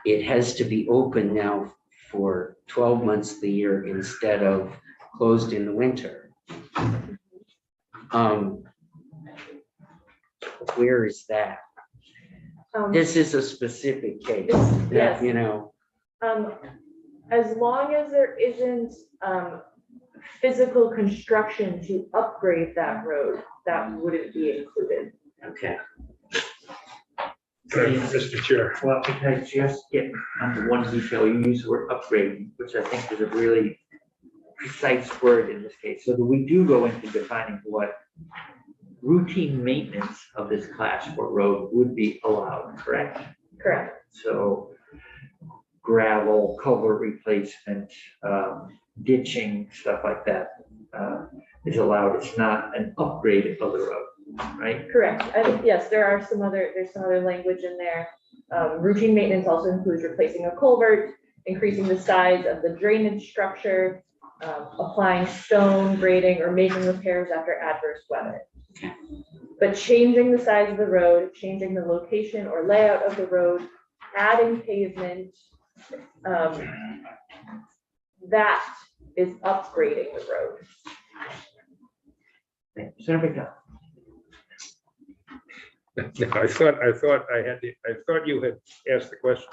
it has to be open now for 12 months of the year instead of closed in the winter. Where is that? This is a specific case, Yes. you know. As long as there isn't physical construction to upgrade that road, that wouldn't be included. Okay. Mr. Chair. Well, if I just get on one detail, you use the word upgrade, which I think is a really precise word in this case. So that we do go into defining what routine maintenance of this class 4 road would be allowed, correct? Correct. So gravel, culvert replacement, ditching, stuff like that is allowed. It's not an upgrade of the road, right? Correct. I think, yes, there's some other language in there. Routine maintenance also includes replacing a culvert, increasing the size of the drainage structure, applying stone, grading, or making repairs after adverse weather. But changing the size of the road, changing the location or layout of the road, adding pavement, that is upgrading the road. Senator McDowell. No, I thought you had asked the question.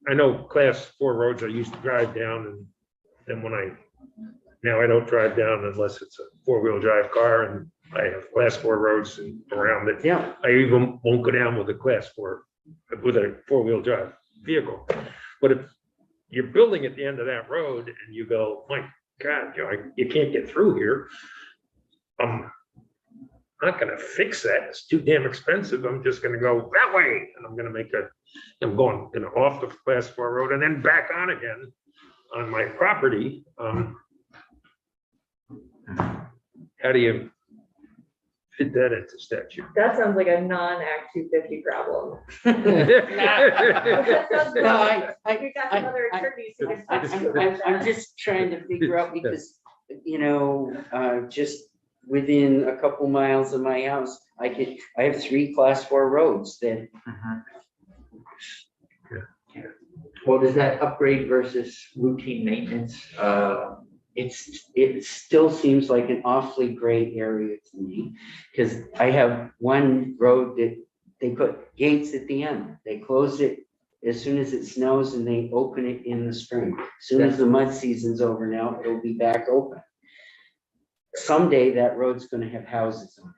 I know class 4 roads I used to drive down, and then now I don't drive down unless it's a 4-wheel drive car, and I have class 4 roads around it. Yeah. I even won't go down with a class 4, with a 4-wheel drive vehicle. But if you're building at the end of that road and you go, my God, you can't get through here. I'm not gonna fix that. It's too damn expensive. I'm just gonna go that way, and I'm going, off the class 4 road and then back on again on my property. How do you fit that into statute? That sounds like a non-Act 250 problem. We got some other attorneys who can talk to you about I'm that. just trying to figure out because, just within a couple miles of my house, I have 3 class 4 roads that. Well, does that upgrade versus routine maintenance? It still seems like an awfully gray area to me, because I have one road that they put gates at the end. They close it as soon as it snows and they open it in the spring. As soon as the mud season's over now, it'll be back open. Someday that road's gonna have houses on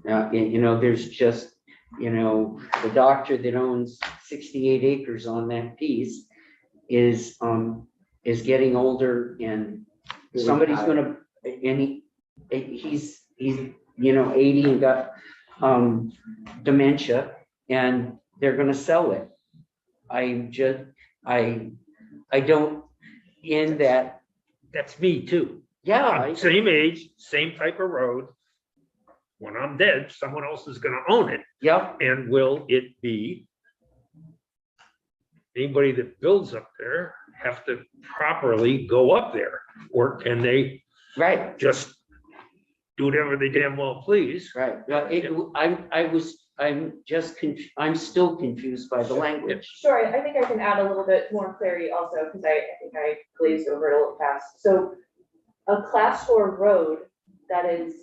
it. Now, there's just, the doctor that owns 68 acres on that piece is getting older, and somebody's gonna, and he's 80 and got dementia, and they're gonna sell it. I don't, in that. That's me too. Yeah. Same age, same type of road. When I'm dead, someone else is gonna own it. Yep. And will it be? Anybody that builds up there have to properly go up there, or can they? Right. Just do whatever they damn well please. Right. I'm still confused by the language. Sure, I think I can add a little bit more clarity also, because I think I glazed over it a little fast. So a class 4 road that is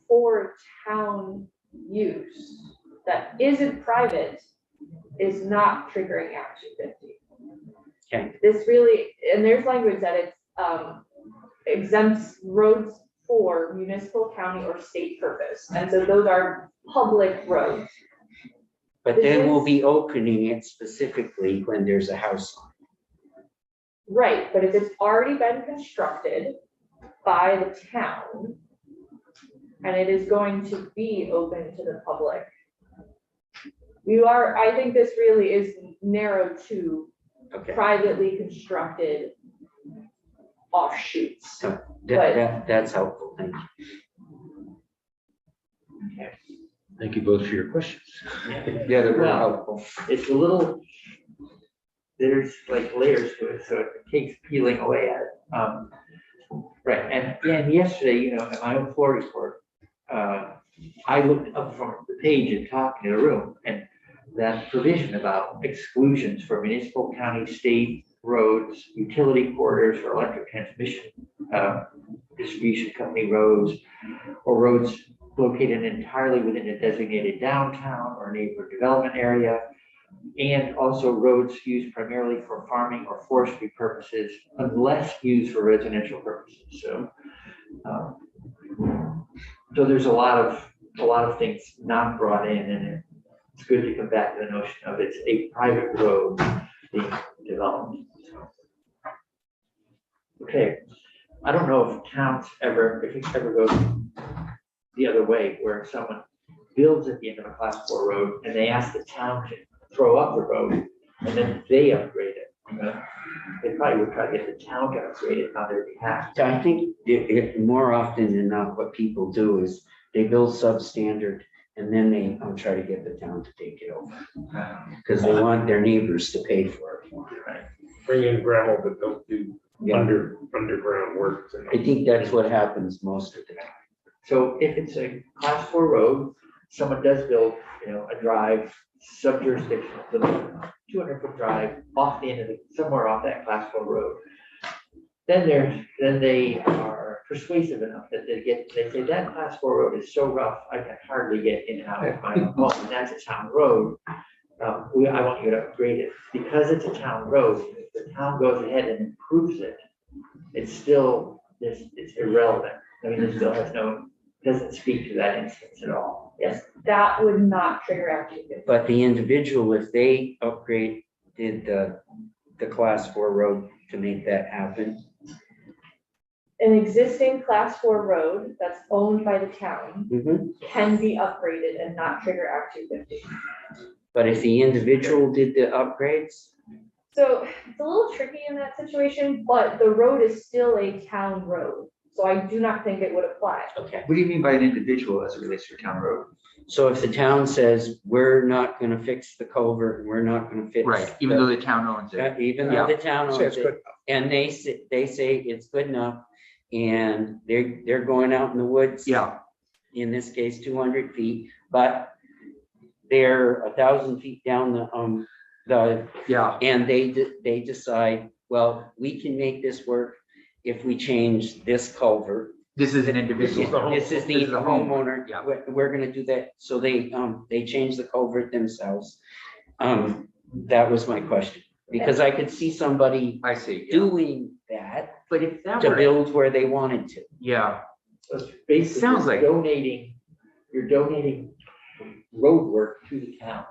for town use, that isn't private, is not triggering Act 250. Okay. This really, and there's language that it's exempts roads for municipal, county, or state purpose. And so those are public roads. But then we'll be opening it specifically when there's a house on Right, but if it's already been constructed by the town and it is going to be open to the public, I think this really is narrowed to it. Okay. privately constructed offshoots. So But- that's helpful. Thank you. Thank you both for your questions. Yeah, they're very Well, helpful. It's a little, there's like layers to it, so it takes peeling away at it. Right, and yesterday, you know, in my own floor report, I looked up from the page and talked in a room, and that provision about exclusions for municipal, county, state roads, utility corridors for electric transmission, distribution company roads, or roads located entirely within a designated downtown or neighborhood development area, and also roads used primarily for farming or forestry purposes, unless used for residential purposes. So, so there's a lot of things not brought in, and it's good to come back to the notion of it's a private road being developed. So, okay, I don't know if towns ever, if it ever goes the other way, where someone builds at the end of a class 4 road and they ask the town to throw up the road and then they upgrade it. They probably would try to get the town to upgrade it on their behalf. So I think more often than not, what people do is they build substandard and then they try to get the town to take it over. Because they want their neighbors to pay for it. Right. Bring in gravel, but don't do Yeah. underground work. I think that's what happens most of the time. So if it's a class 4 road, someone does build, you know, a drive, sub-jurisdictional, little 200-foot drive off the end of somewhere off that class 4 road. Then they are persuasive enough that they say that class 4 road is so rough, I can hardly get in and out of my own home, and that's a town road. I want you to upgrade it. Because it's a town road, if the town goes ahead and improves it, it's still, it's irrelevant. I mean, it still doesn't speak to that instance at all. Yes. That would not trigger Act 250. But the individual, if they upgraded the class 4 road to make that happen, An existing class 4 road that's owned by the town can be upgraded and not trigger Act 250. but if the individual did the upgrades, So it's a little tricky in that situation, but the road is still a town road. So I do not think it would apply. okay. What do you mean by an individual as it relates to a town road? So if the town says, we're not gonna fix the culvert, and we're not gonna fix. Right, even though the town owns it. Even though the town owns Say it's it, good. and they say it's good enough, and they're going out in the woods. Yeah. In this case, 200 feet, but they're 1,000 feet down Yeah. and they decide, well, we can make this work if we change this culvert. This is an individual. This is the homeowner. Yeah. We're gonna do that. So they change the culvert themselves. That was my question, because I could see somebody I see. Yeah. doing that But if that to were, build where they wanted to. yeah, So it's basically Sounds like- you're donating road work to the town.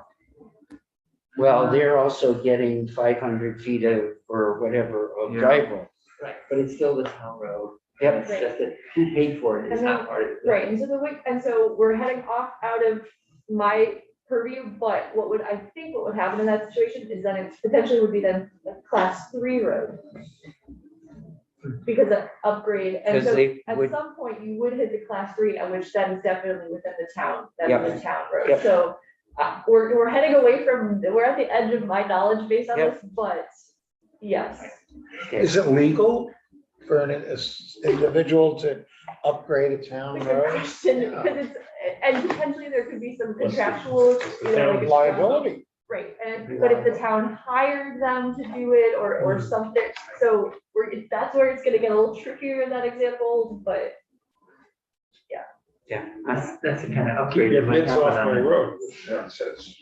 Well, they're also getting 500 feet or whatever of Yeah. driveway. Right. But it's still the town road. Yep. It's just that who paid for it is And not then- part of it. Right, and so we're heading off out of my purview, but what would happen in that situation is then it potentially would be then a class 3 road. Because of upgrade, and Because so they at would, some point you would hit the class 3, at which that is definitely within the town, that's Yep. the town road. Yep. So we're heading away we're at the edge of my knowledge base on Yep. this, but yes. Is it legal for an individual to upgrade a town It's a good road? question, because it's, and potentially there could be some contractual, like. Liability. Right, but if the town hired them to do it or something, so that's where it's gonna get a little trickier in that example, but. That's the kind of Keep upgrade. your that might bids happen off on my it. road. Yeah, it says.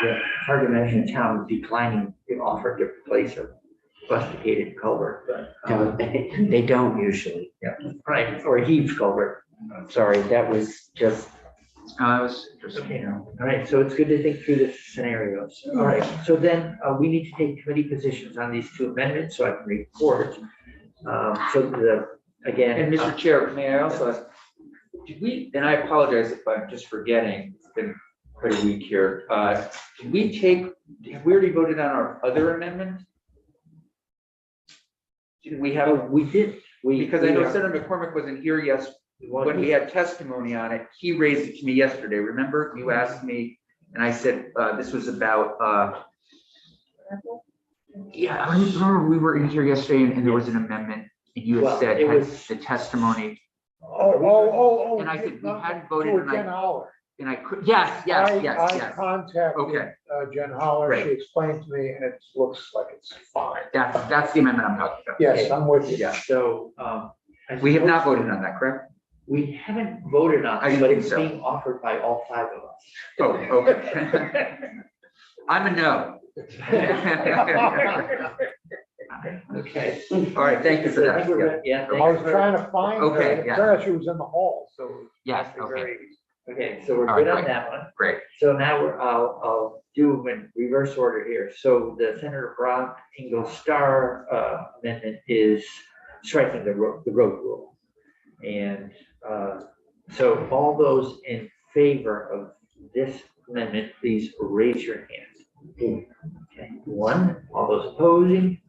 it's hard to imagine a town declining to offer to replace a rusticated culvert, but. No, they don't usually. Yeah, right, or a heaved culvert. Sorry, that was just, That was interesting. Okay, all right, so it's good to think through the scenarios. All right, so then we need to take committee positions on these two amendments so I can report. Again. And Mr. Chair, may I also ask, did we, and I apologize if I'm just forgetting, it's been quite a week here. Did we take, have we already voted on our other amendment? Did we have, We did. because I know Senator McCormick wasn't here when we had testimony on it. He raised it to me yesterday. Remember, you asked me, and I said, this was about, yeah, I remember we were in here yesterday and there was an amendment and you Well, had said it had was- the testimony. Oh. And I said, we hadn't To voted Jen Holler. and I could, yes. I contacted Okay. Jen Holler. Right. She explained to me and it looks like it's fine. That's the amendment I'm talking about. Yes, I'm with you. Yeah. So. We have not voted on that, correct? We haven't voted on I it, didn't but think it's so. being offered by all five of us. Oh, okay. I'm a no. Okay. All right, thank you for I think we're that. good. Yeah. I was trying to find her. Okay, and It yeah. turned out she was in the hall, so. Yes, must be okay. very easy. Okay, so we're All right, good on great. that one. Great. So now I'll do them in reverse order here. So the Senator Brock Ingle Star amendment is striking the road rule. And so all those in favor of this amendment, please raise your hand. Okay, one, all those opposing.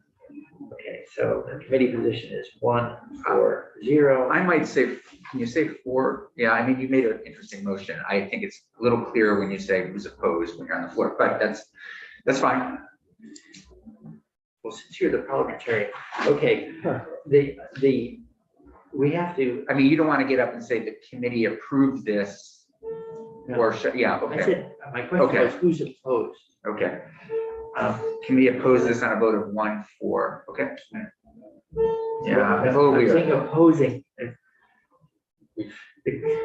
Okay, so the committee position is 1-4-0. I might say, can you say 4? Yeah, I mean, you made an interesting motion. I think it's a little clearer when you say who's opposed when you're on the floor, but that's fine. Well, since you're the parliamentarian, okay, we have to. I mean, you don't want to get up and say the committee approved this or, yeah, I okay, said, my question Okay. was who's opposed? okay. Can we oppose this on a vote of 1-4? Okay. Yeah, it's a little I'm saying weird. opposing.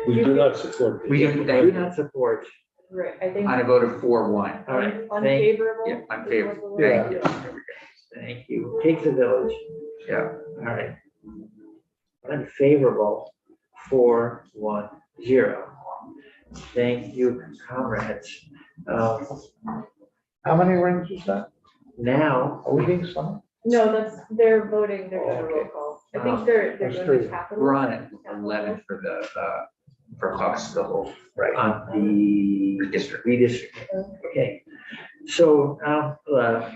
We do not support. this. We Do not support. Right, I think On a vote of 4-1. All right, unfavorable. Yeah, unfavorable. Yeah. Thank you. thank you. Takes a village. Yeah. All right. Unfavorable, 4-1-0. Thank you, comrades. How many rings is that? Now, Are we being summoned? No, they're voting, they're doing a roll Okay. call. I think they're That's doing true. the capital. We're on it, 11 for the, for caucus of the whole on the district. redistricting. Okay, so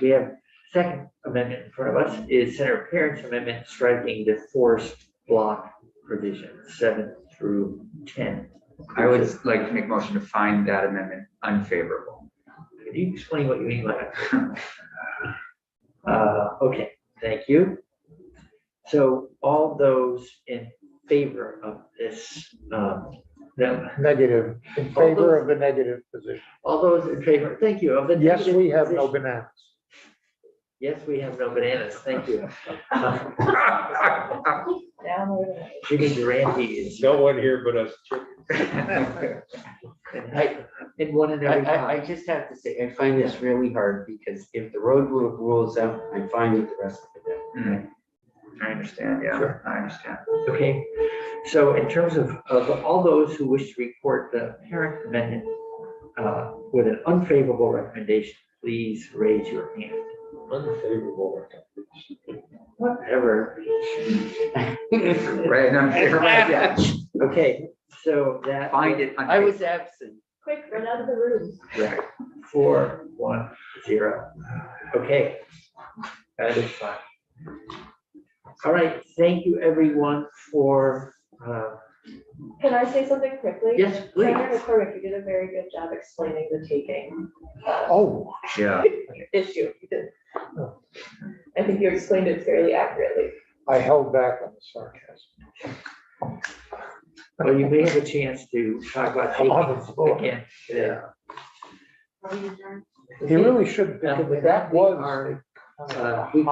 we have second amendment in front of us is Senator Parent's amendment striking the forest block provision 7 through 10. I would like to make motion to find that amendment unfavorable. Could you explain what you mean by that? Okay, thank you. So all those in favor of this, no, Negative, in favor of the negative position. all those in favor, thank you, of the. Yes, negative we have no position. bananas. Yes, we have no bananas, thank you. Jimmy Durante is. No one here but us. And one in every. I just have to say, I find this really hard because if the road rules out, I'm fine with the rest of it. I understand, yeah, Sure. I understand. Okay, so in terms of all those who wish to report the parent amendment with an unfavorable recommendation, please raise your hand. Unfavorable. Whatever. Right, right, yeah. Okay, so that. Find it. I was absent. Quick, run out of the room. Right, 4-1-0. Okay, that is fine. All right, thank you everyone for, Can I say something quickly? yes, please. Senator McCormick, you did a very good job explaining the taking Oh, Yeah. issue. You did. I think you explained it fairly accurately. I held back on the sarcasm. Well, you may have a chance to talk about On the floor. taking again. Yeah. He really shouldn't, because that was. we